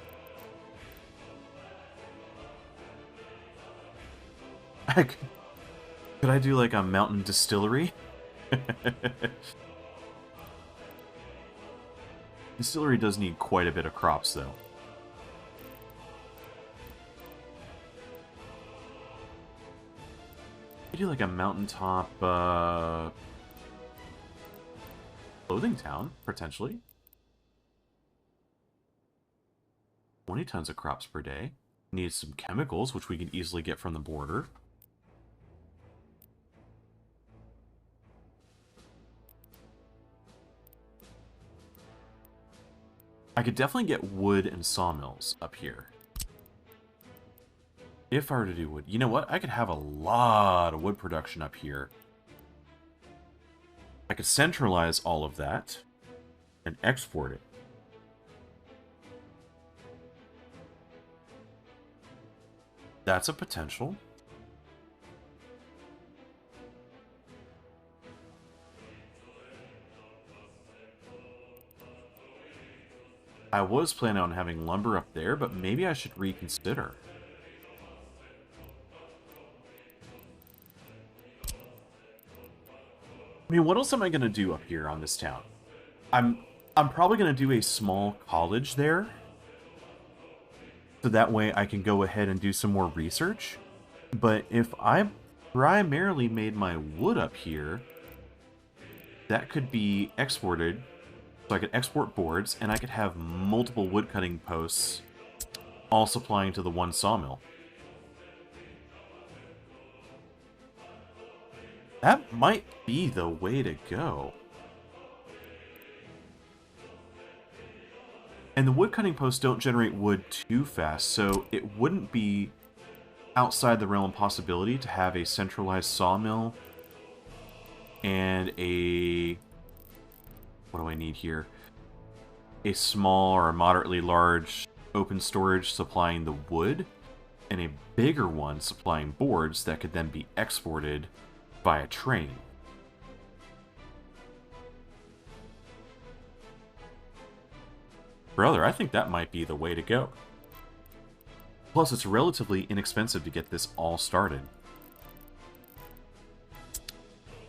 Could I do like a mountain distillery? Distillery does need quite a bit of crops though. I do like a mountaintop clothing town, potentially. 20 tons of crops per day. Need some chemicals, which we can easily get from the border. I could definitely get wood and sawmills up here. If I were to do wood. You know what? I could have a lot of wood production up here. I could centralize all of that and export it. That's a potential. I was planning on having lumber up there, but maybe I should reconsider. I mean, what else am I going to do up here on this town? I'm probably going to do a small college there. So that way I can go ahead and do some more research. But if I primarily made my wood up here, that could be exported So I could export boards, and I could have multiple wood cutting posts all supplying to the one sawmill. That might be the way to go. And the wood cutting posts don't generate wood too fast, so it wouldn't be outside the realm of possibility to have a centralized sawmill and a... what do I need here? A small or moderately large open storage supplying the wood, and a bigger one supplying boards that could then be exported via train. Brother, I think that might be the way to go. Plus, it's relatively inexpensive to get this all started.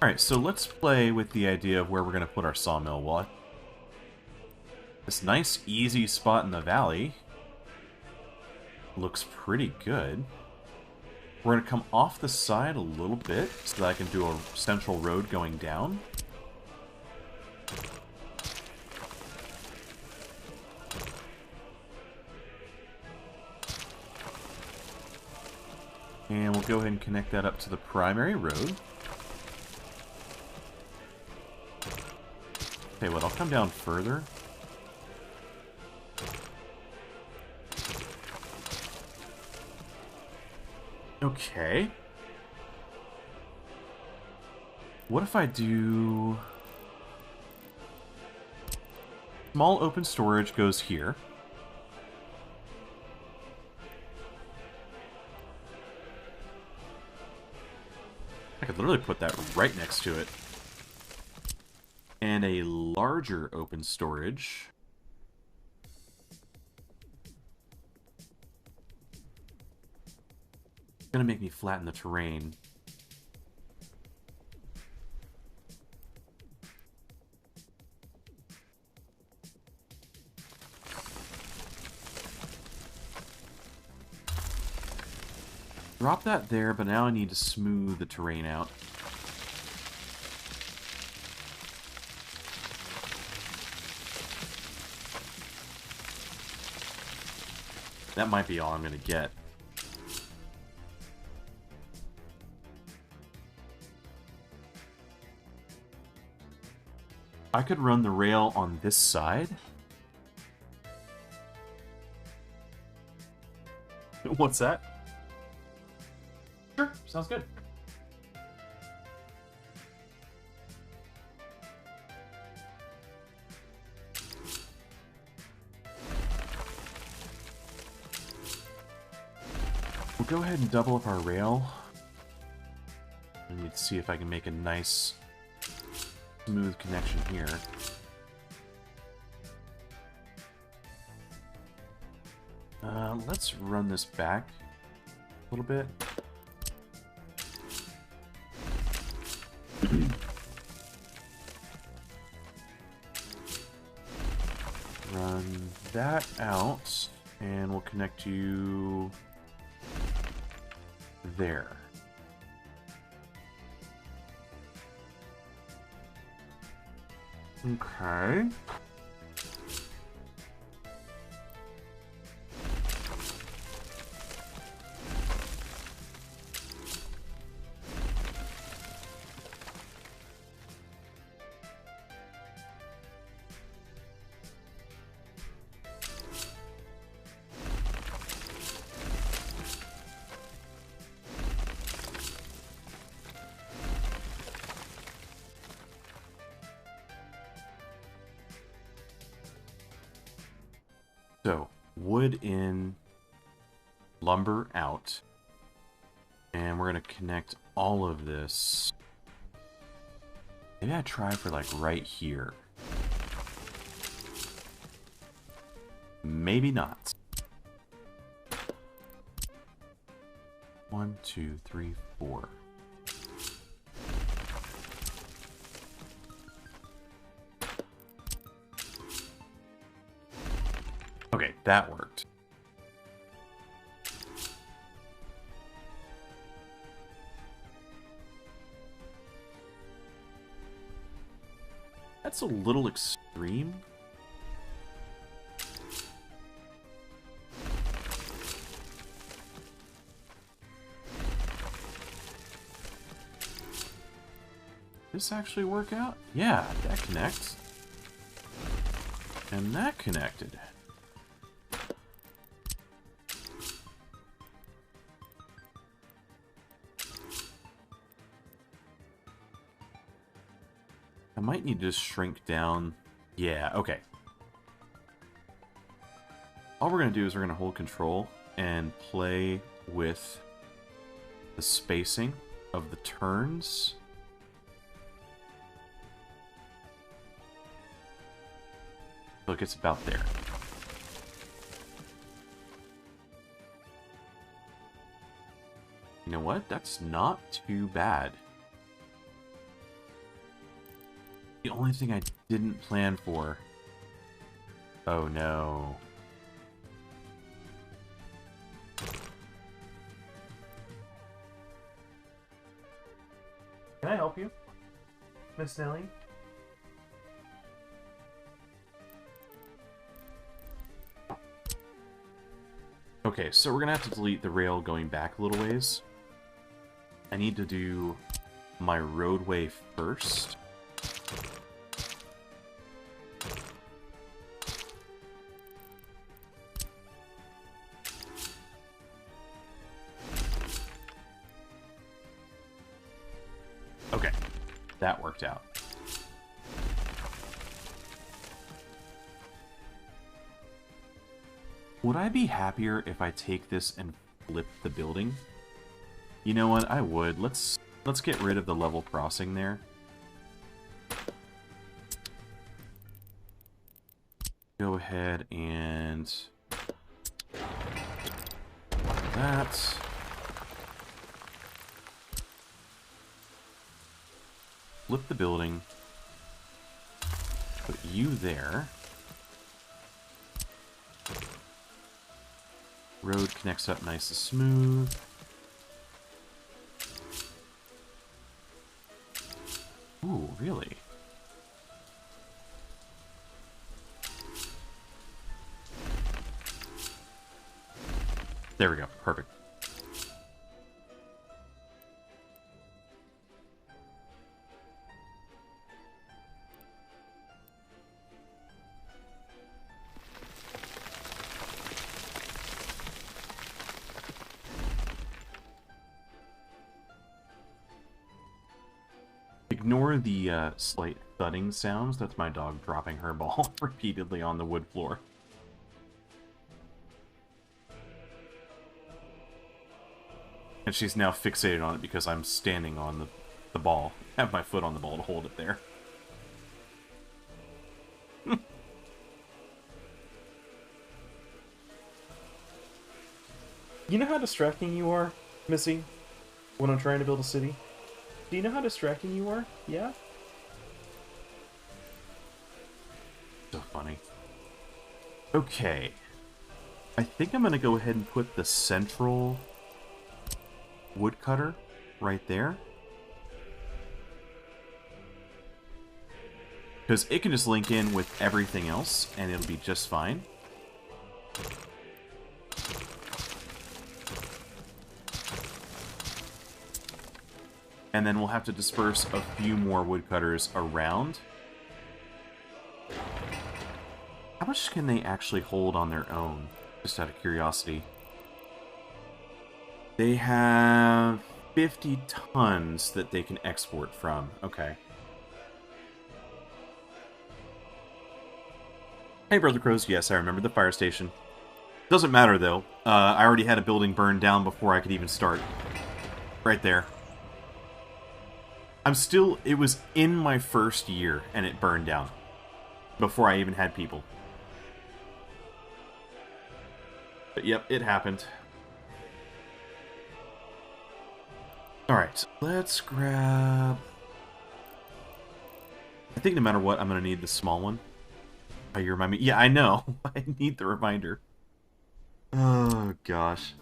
Alright, so let's play with the idea of where we're going to put our sawmill. Well, this nice, easy spot in the valley looks pretty good. We're going to come off the side a little bit so that I can do a central road going down. And we'll go ahead and connect that up to the primary road. Okay, what, I'll come down further. Okay. What if I do... Small open storage goes here. I could literally put that right next to it. And a larger open storage. It's gonna make me flatten the terrain. Drop that there, but now I need to smooth the terrain out. That might be all I'm going to get. I could run the rail on this side. What's that? Sure, sounds good. We'll go ahead and double up our rail. I need to see if I can make a nice, smooth connection here. Let's run this back a little bit. Run that out, and we'll connect you there. Okay. So, wood in, lumber out, and we're going to connect all of this. Maybe I try for like right here. Maybe not. 1, 2, 3, 4. Okay, that worked. That's a little extreme. this actually work out? Yeah, that connects. And that connected. I might need to just shrink down. Yeah, okay. All we're going to do is we're going to hold control and play with the spacing of the turns. So it gets about there. You know what? That's not too bad. The only thing I didn't plan for... Oh no. Can I help you, Miss Nelly? Okay, so we're gonna have to delete the rail going back a little ways. I need to do my roadway first. Okay, that worked out. Would I be happier if I take this and flip the building? You know what? I would. Let's get rid of the level crossing there. Go ahead and that. Flip the building. Put you there. Road connects up nice and smooth. Ooh, really? There we go. Perfect. Ignore the slight thudding sounds. That's my dog dropping her ball repeatedly on the wood floor. And she's now fixated on it because I'm standing on the ball. I have my foot on the ball to hold it there. You know how distracting you are, Missy, when I'm trying to build a city? Do you know how distracting you are? Yeah? So funny. Okay. I think I'm going to go ahead and put the central woodcutter right there. Because it can just link in with everything else, and it'll be just fine. And then we'll have to disperse a few more woodcutters around. How much can they actually hold on their own? Just out of curiosity. They have 50 tons that they can export from. Okay. Hey, Brother Crows. Yes, I remember the fire station. Doesn't matter, though. I already had a building burned down before I could even start. Right there. I'm still... It was in my first year, and it burned down. Before I even had people. But yep, it happened. Alright, let's grab... I think no matter what, I'm going to need the small one. Oh, you remind me? Yeah, I know. I need the reminder. Oh, gosh.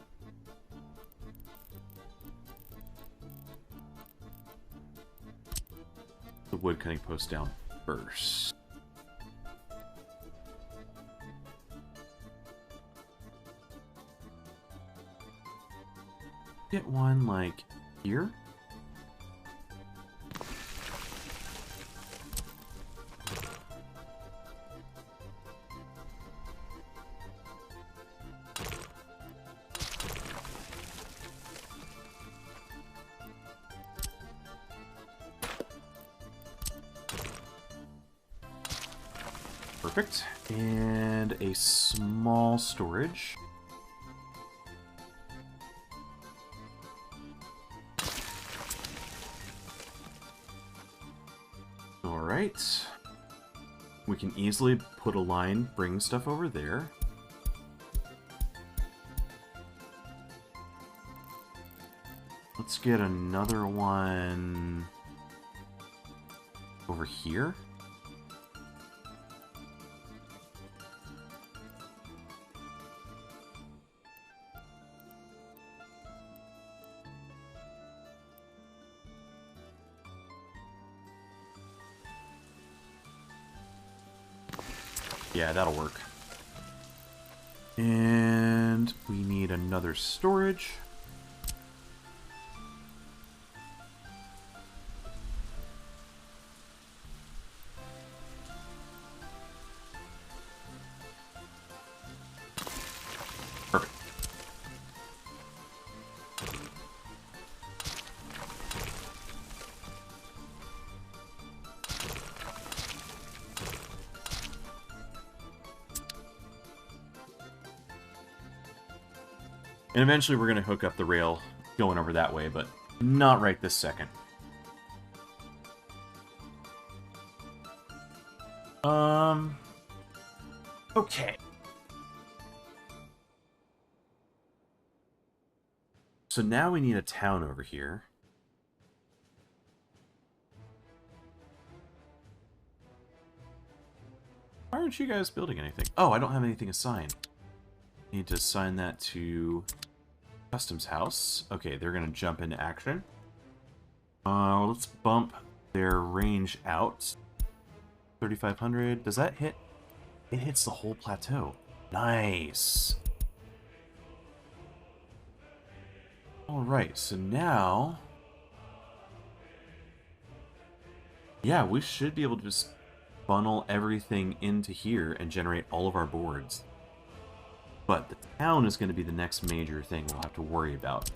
The wood cutting post down first. Get one, like, here? Perfect. And a small storage. Alright. We can easily put a line, bring stuff over there. Let's get another one over here. Yeah, that'll work. And we need another storage. Perfect. And eventually we're going to hook up the rail going over that way, but not right this second. Okay. So now we need a town over here. Why aren't you guys building anything? Oh, I don't have anything assigned. Need to assign that to Customs House. Okay, they're going to jump into action. Let's bump their range out. 3,500. Does that hit? It hits the whole plateau. Nice. Alright, so now... yeah, we should be able to just funnel everything into here and generate all of our boards. But the town is going to be the next major thing we'll have to worry about.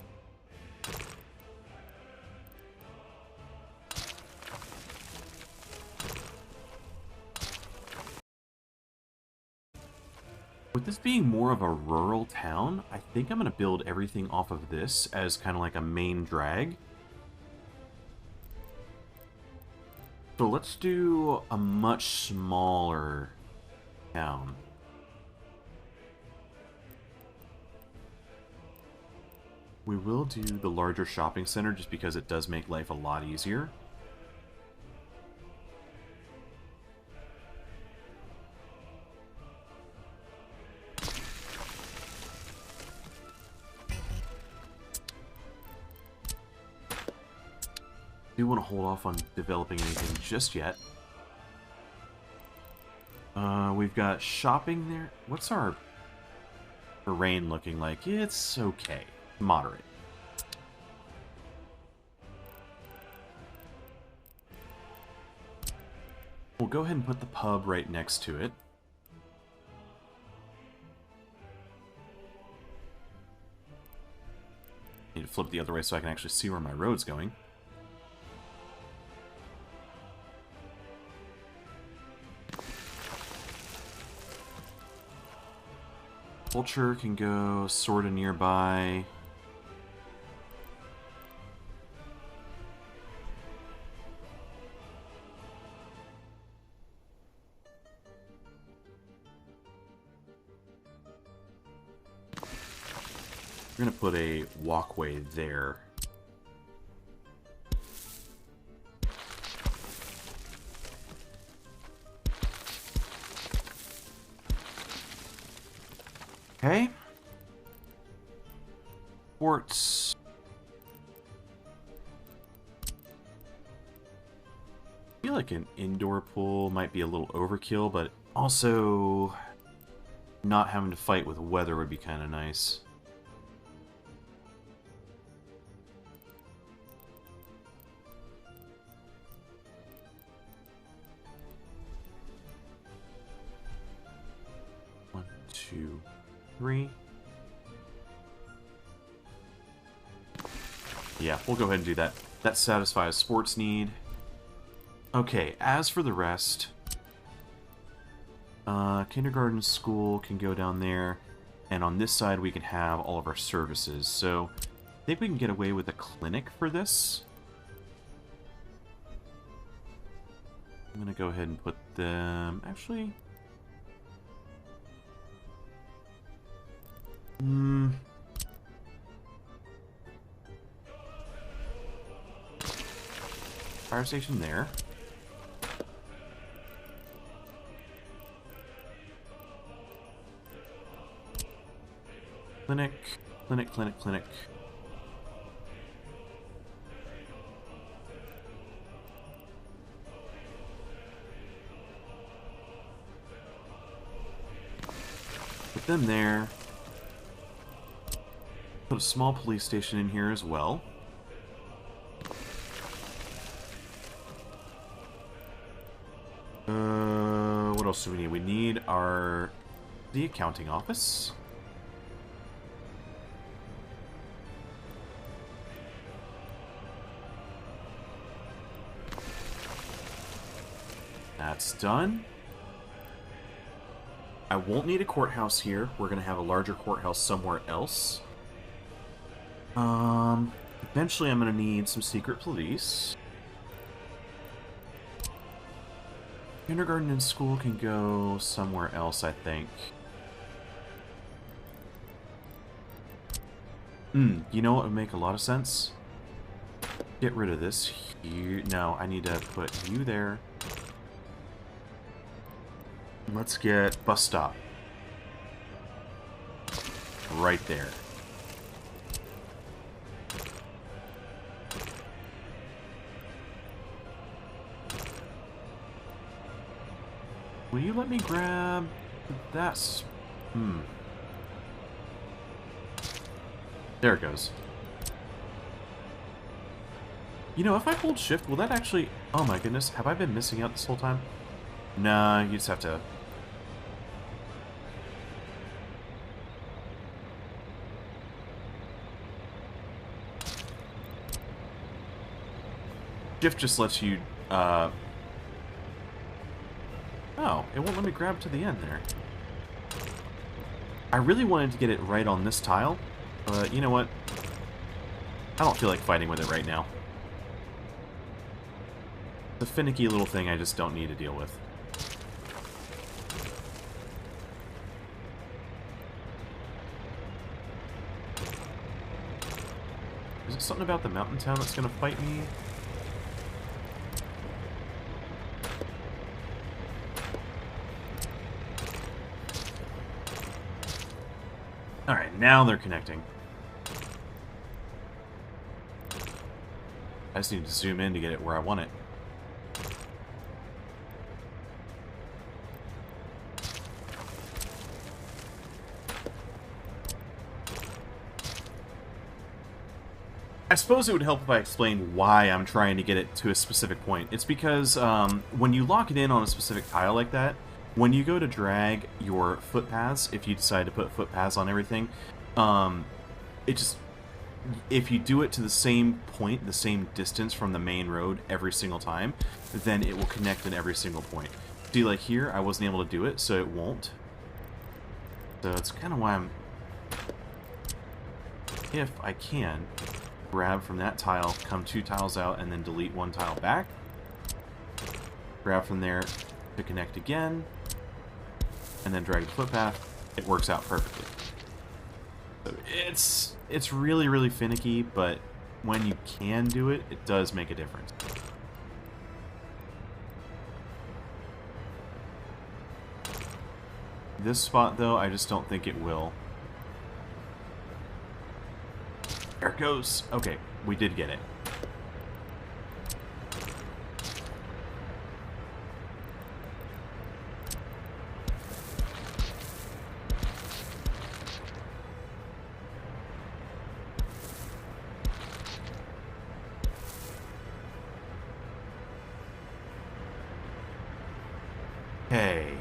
With this being more of a rural town, I think I'm going to build everything off of this as kind of like a main drag. So let's do a much smaller town. We will do the larger shopping center just because it does make life a lot easier. Do want to hold off on developing anything just yet. We've got shopping there. What's our terrain looking like? It's okay. Moderate. We'll go ahead and put the pub right next to it. Need to flip the other way so I can actually see where my road's going. Vulture can go sort of nearby. We're going to put a walkway there. Okay. Ports. I feel like an indoor pool might be a little overkill, but also not having to fight with weather would be kind of nice. One, two, three. Yeah, we'll go ahead and do that. That satisfies sports need. Okay, as for the rest, Kindergarten school can go down there. And on this side, we can have all of our services. So I think we can get away with a clinic for this. I'm going to go ahead and put them... Actually... Fire station there. Clinic, clinic, clinic, clinic. Put them there. Put a small police station in here as well. What else do we need? We need the accounting office. That's done. I won't need a courthouse here. We're going to have a larger courthouse somewhere else. Eventually I'm going to need some secret police. Kindergarten and school can go somewhere else, I think. You know what would make a lot of sense? Get rid of this here. No, I need to put you there. Let's get bus stop. Right there. Will you let me grab that? There it goes. You know, if I hold shift, will that actually... Oh my goodness, have I been missing out this whole time? Nah, you just have to... Shift just lets you, Oh, it won't let me grab to the end there. I really wanted to get it right on this tile, but you know what? I don't feel like fighting with it right now. It's a finicky little thing I just don't need to deal with. Is it something about the mountain town that's going to fight me? Alright, now they're connecting. I just need to zoom in to get it where I want it. I suppose it would help if I explained why I'm trying to get it to a specific point. It's because when you lock it in on a specific tile like that, when you go to drag your footpaths, if you decide to put footpaths on everything, if you do it to the same point, the same distance from the main road every single time, then it will connect in every single point. See, like here, I wasn't able to do it, so it won't. So it's kind of why I'm... If I can, grab from that tile, come 2 tiles out, and then delete 1 tile back. Grab from there to connect again, and then drag the footpath. It works out perfectly. So it's really, really finicky, but when you can do it, it does make a difference. This spot, though, I just don't think it will. There it goes. Okay, we did get it. Hey.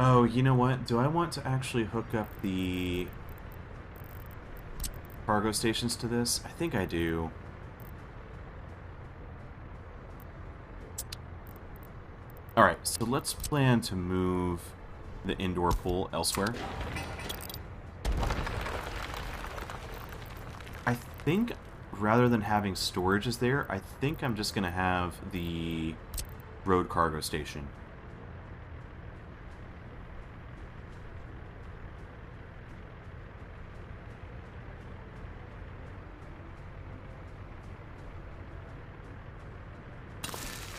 Oh, you know what? Do I want to actually hook up the cargo stations to this? I think I do. Alright, so let's plan to move the indoor pool elsewhere. I think rather than having storages there, I think I'm just going to have the road cargo station.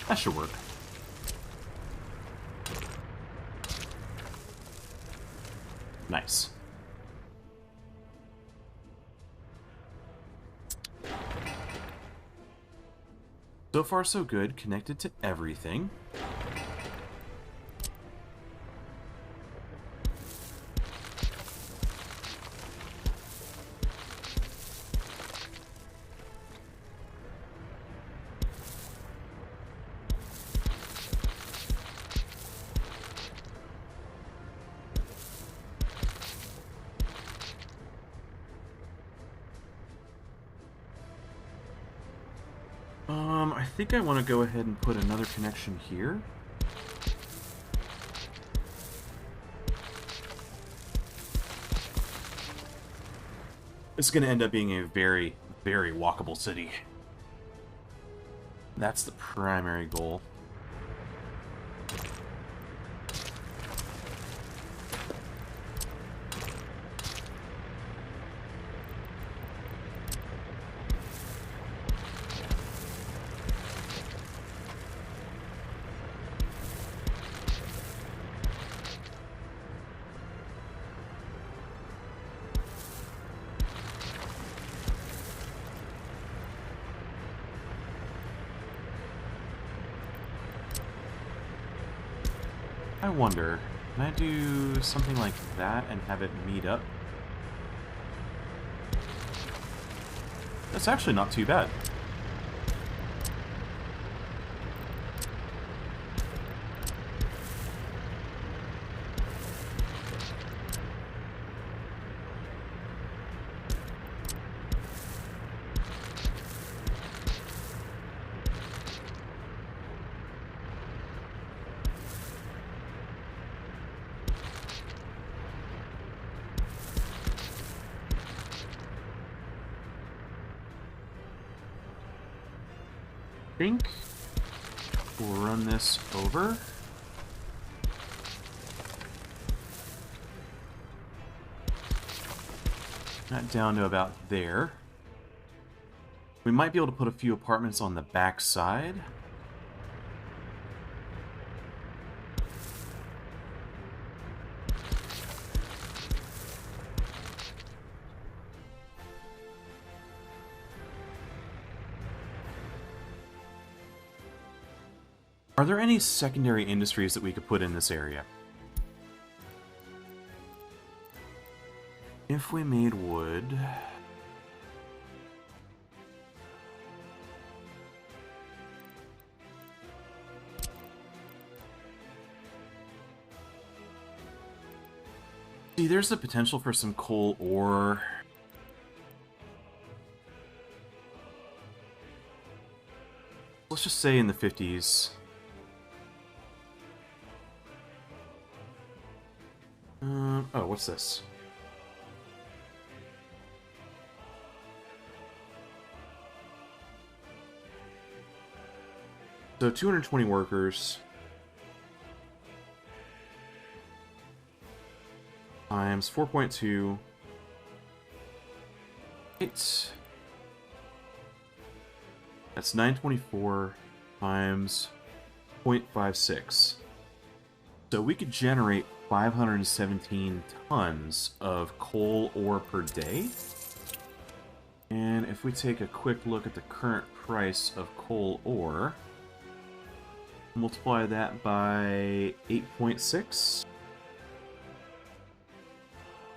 That should work. Nice. So far, so good. Connected to everything. I think I want to go ahead and put another connection here. This is going to end up being a very, very walkable city. That's the primary goal. I wonder, can I do something like that and have it meet up? That's actually not too bad. I think we'll run this over. That down to about there. We might be able to put a few apartments on the back side. Are there any secondary industries that we could put in this area? If we made wood... See, there's the potential for some coal ore. Let's just say in the 50s. Oh, what's this? So 220 workers times 4.2. That's 924 times 0.56. So we could generate 517 tons of coal ore per day. And if we take a quick look at the current price of coal ore, multiply that by 8.6.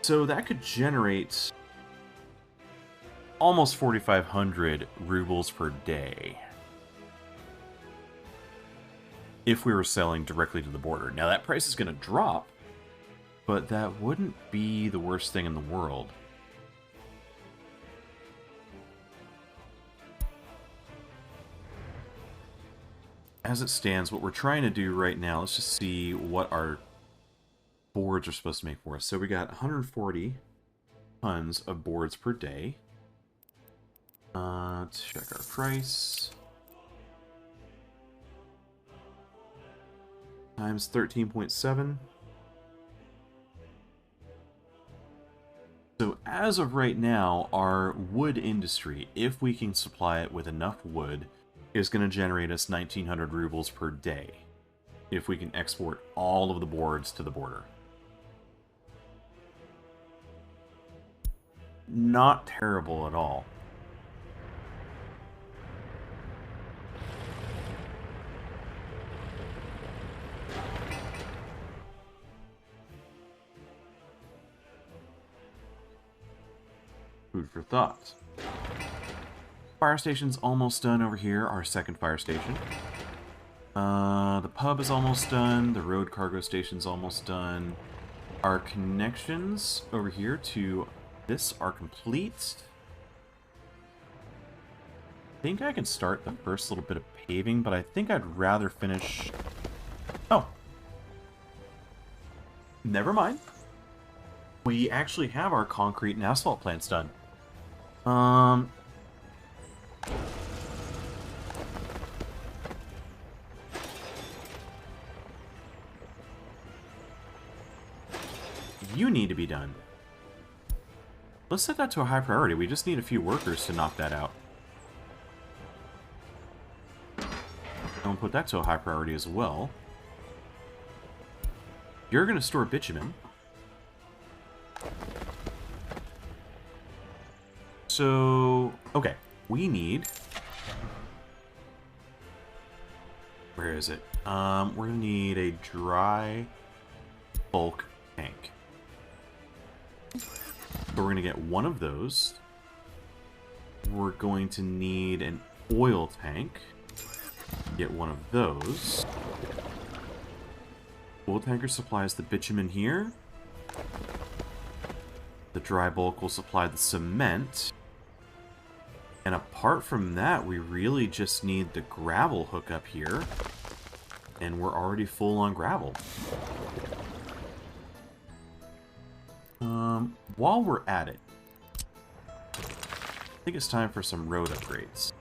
So that could generate almost 4,500 rubles per day if we were selling directly to the border. Now that price is going to drop but that wouldn't be the worst thing in the world. As it stands, what we're trying to do right now, let's just see what our boards are supposed to make for us. So we got 140 tons of boards per day. Let's check our price. Times 13.7. So as of right now, our wood industry, if we can supply it with enough wood, is going to generate us 1,900 rubles per day if we can export all of the boards to the border. Not terrible at all. Food for thought. Fire station's almost done over here, our second fire station. The pub is almost done. The road cargo station's almost done. Our connections over here to this are complete. I think I can start the first little bit of paving, but I think I'd rather finish... Oh. Never mind. We actually have our concrete and asphalt plants done. You need to be done. Let's set that to a high priority. We just need a few workers to knock that out. I'll put that to a high priority as well. You're going to store bitumen. So, okay. We need... Where is it? We're going to need a dry bulk tank. So we're going to get one of those. We're going to need an oil tank. Get one of those. Oil tanker supplies the bitumen here. The dry bulk will supply the cement. And apart from that, we really just need the gravel hookup here. And we're already full on gravel. While we're at it, I think it's time for some road upgrades.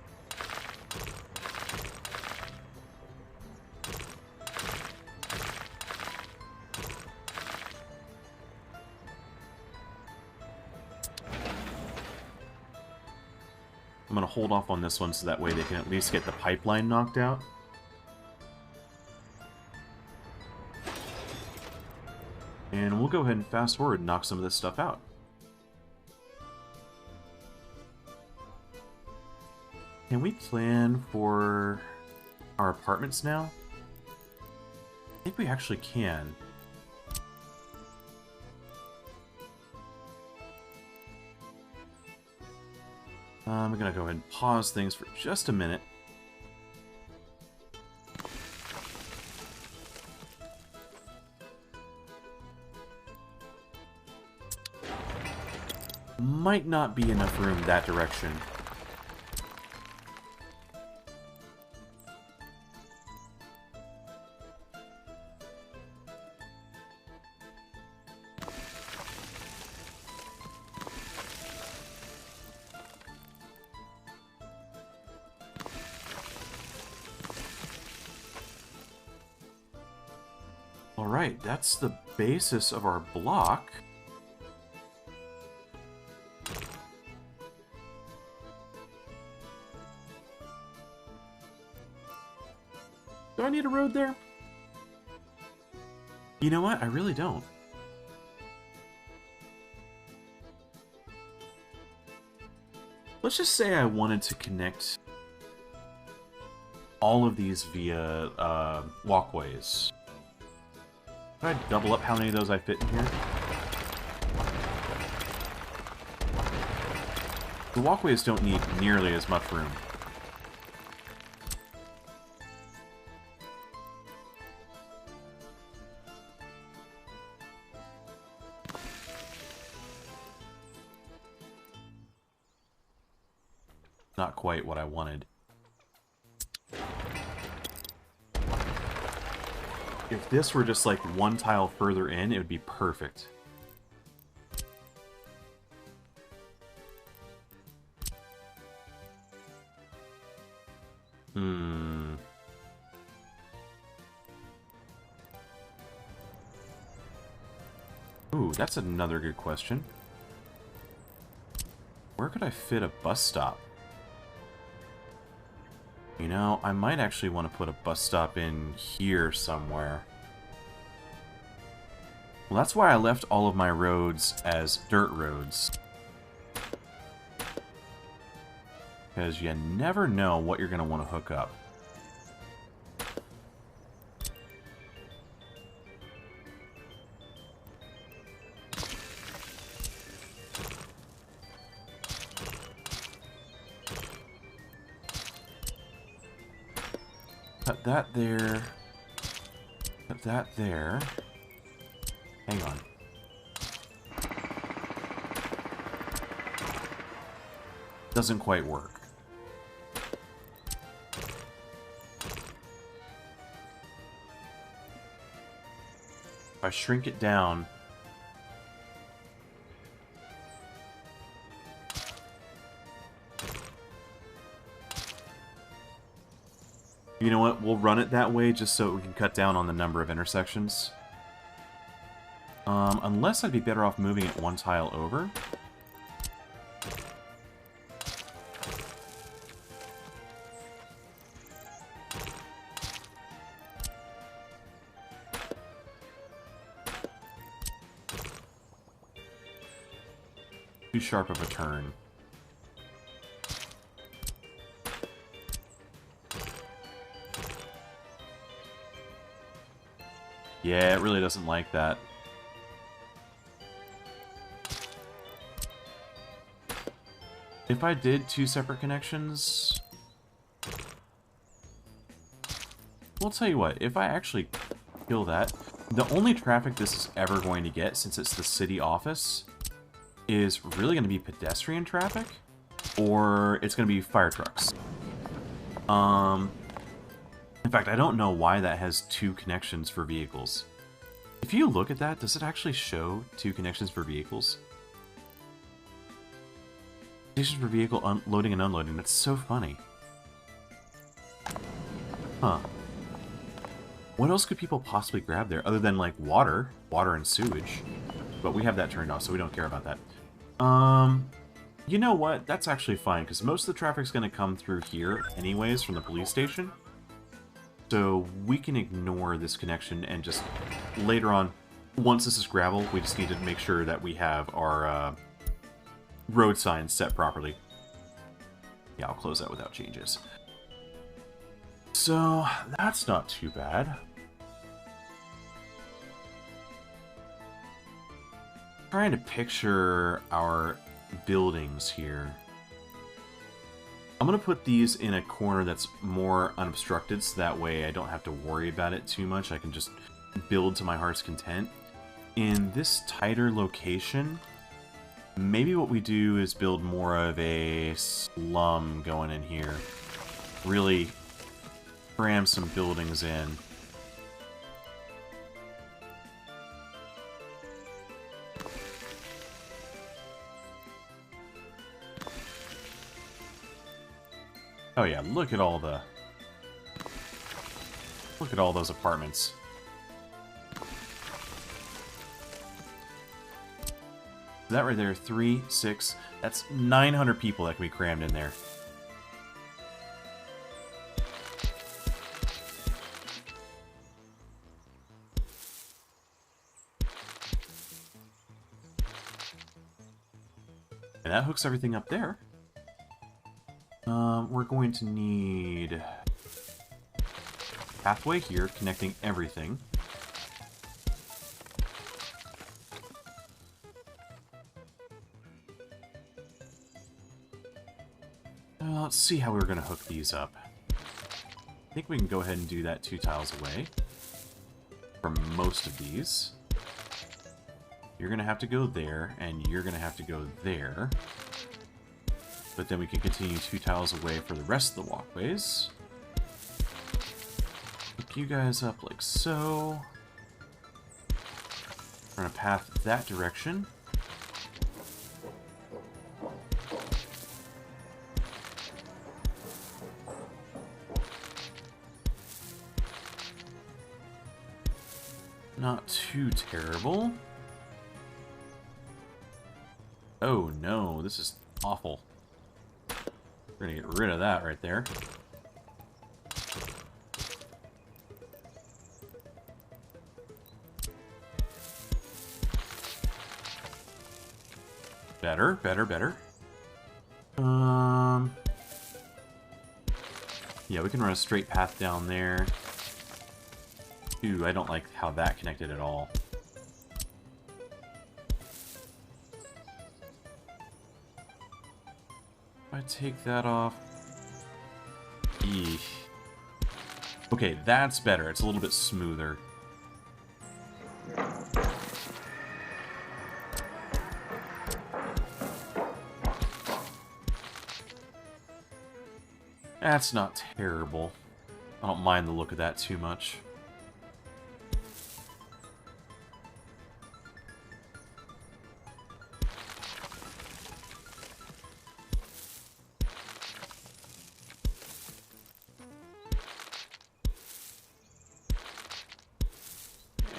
I'm going to hold off on this one so that way they can at least get the pipeline knocked out. And we'll go ahead and fast forward and knock some of this stuff out. Can we plan for our apartments now? I think we actually can. I'm going to go ahead and pause things for just a minute. Might not be enough room that direction. Alright, that's the basis of our block. Do I need a road there? You know what? I really don't. Let's just say I wanted to connect all of these via walkways. Can I double up how many of those I fit in here? The walkways don't need nearly as much room. not quite what I wanted. If this were just like one tile further in, it would be perfect. Ooh, that's another good question. Where could I fit a bus stop? You know, I might actually want to put a bus stop in here somewhere. Well, that's why I left all of my roads as dirt roads. Because you never know what you're going to want to hook up. Put that there. Put that there. Hang on. Doesn't quite work. If I shrink it down... You know what? We'll run it that way just so we can cut down on the number of intersections. Unless I'd be better off moving it one tile over. Too sharp of a turn. Yeah, it really doesn't like that. If I did two separate connections... Well, I'll tell you what, if I actually kill that, the only traffic this is ever going to get, since it's the city office, is really going to be pedestrian traffic, or it's going to be fire trucks. In fact, I don't know why that has two connections for vehicles. If you look at that, does it actually show two connections for vehicles? Connections for vehicle loading and unloading, that's so funny. Huh. What else could people possibly grab there, other than, like, water and sewage? But we have that turned off, so we don't care about that. You know what? That's actually fine, because most of the traffic's going to come through here anyways from the police station. So we can ignore this connection and just later on, once this is gravel, we just need to make sure that we have our road signs set properly. Yeah, I'll close that without changes. So that's not too bad. Trying to picture our buildings here. I'm going to put these in a corner that's more unobstructed, so that way I don't have to worry about it too much. I can just build to my heart's content. In this tighter location, maybe what we do is build more of a slum going in here. Really cram some buildings in. Oh yeah, look at all those apartments. That right there, 3, 6, that's 900 people that can be crammed in there. And that hooks everything up there. We're going to need pathway here, connecting everything. Let's see how we're going to hook these up. I think we can go ahead and do that 2 tiles away from most of these. You're going to have to go there, and you're going to have to go there. But then we can continue 2 tiles away for the rest of the walkways. Hook you guys up like so. Run a path that direction. Not too terrible. Oh no, this is awful. We're gonna get rid of that right there. Better, better, better. Yeah, we can run a straight path down there. Ooh, I don't like how that connected at all. If I take that off... Eesh. Okay, that's better. It's a little bit smoother. That's not terrible. I don't mind the look of that too much.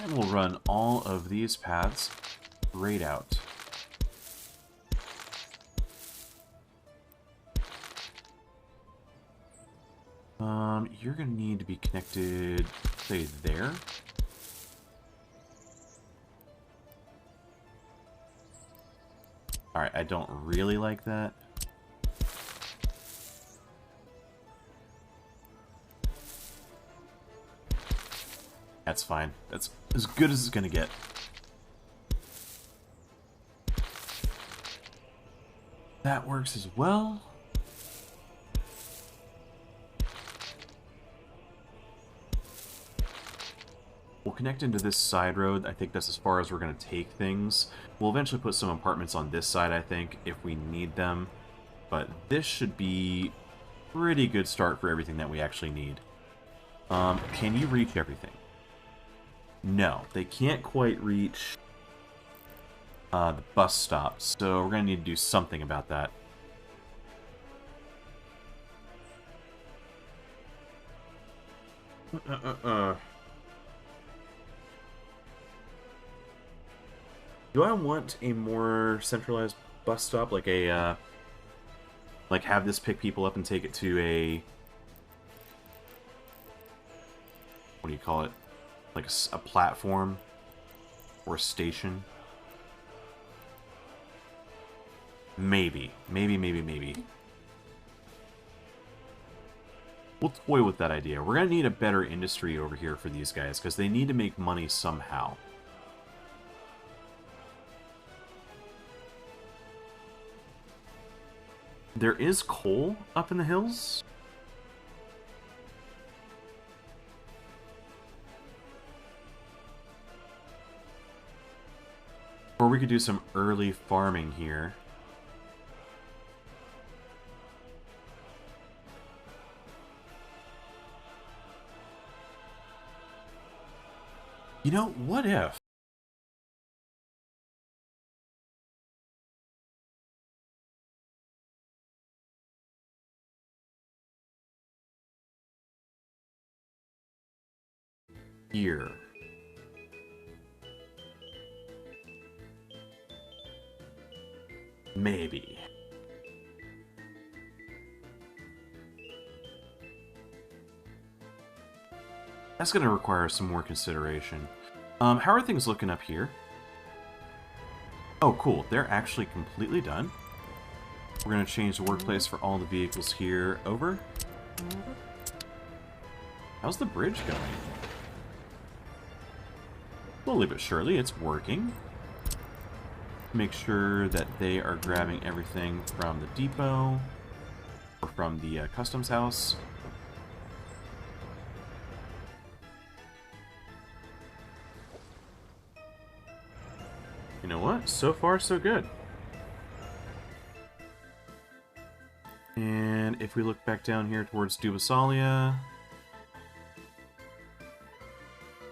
And we'll run all of these paths straight out. You're gonna need to be connected, say, there. Alright, I don't really like that. That's fine. That's as good as it's gonna get. That works as well. We'll connect into this side road. I think that's as far as we're going to take things. We'll eventually put some apartments on this side, I think, if we need them. But this should be a pretty good start for everything that we actually need. Can you reach everything? No, they can't quite reach the bus stop, so we're going to need to do something about that. Do I want a more centralized bus stop, like a, like have this pick people up and take it to a, what do you call it? Like a platform or a station? Maybe. Maybe. We'll toy with that idea. We're going to need a better industry over here for these guys, because they need to make money somehow. There is coal up in the hills. Or we could do some early farming here. You know, what if? Here. Maybe. That's going to require some more consideration. How are things looking up here? Oh, cool. They're actually completely done. We're going to change the workplace for all the vehicles here over. How's the bridge going? Slowly but surely, it's working. Make sure that they are grabbing everything from the depot or from the customs house. You know what? So far, so good. if we look back down here towards Dubasalia,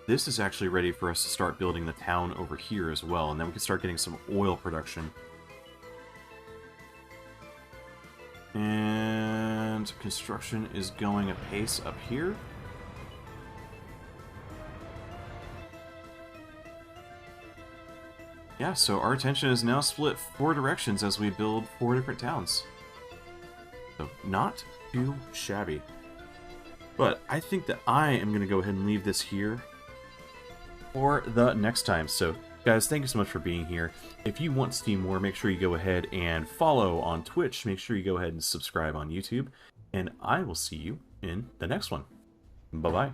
this is actually ready for us to start building the town over here as well, and then we can start getting some oil production. And construction is going apace up here. Yeah, so our attention is now split 4 directions as we build 4 different towns. So, not too shabby. But I think that I am going to go ahead and leave this here for the next time. So, guys, thank you so much for being here. If you want to see more, make sure you go ahead and follow on Twitch. Make sure you go ahead and subscribe on YouTube. And I will see you in the next one. Bye-bye.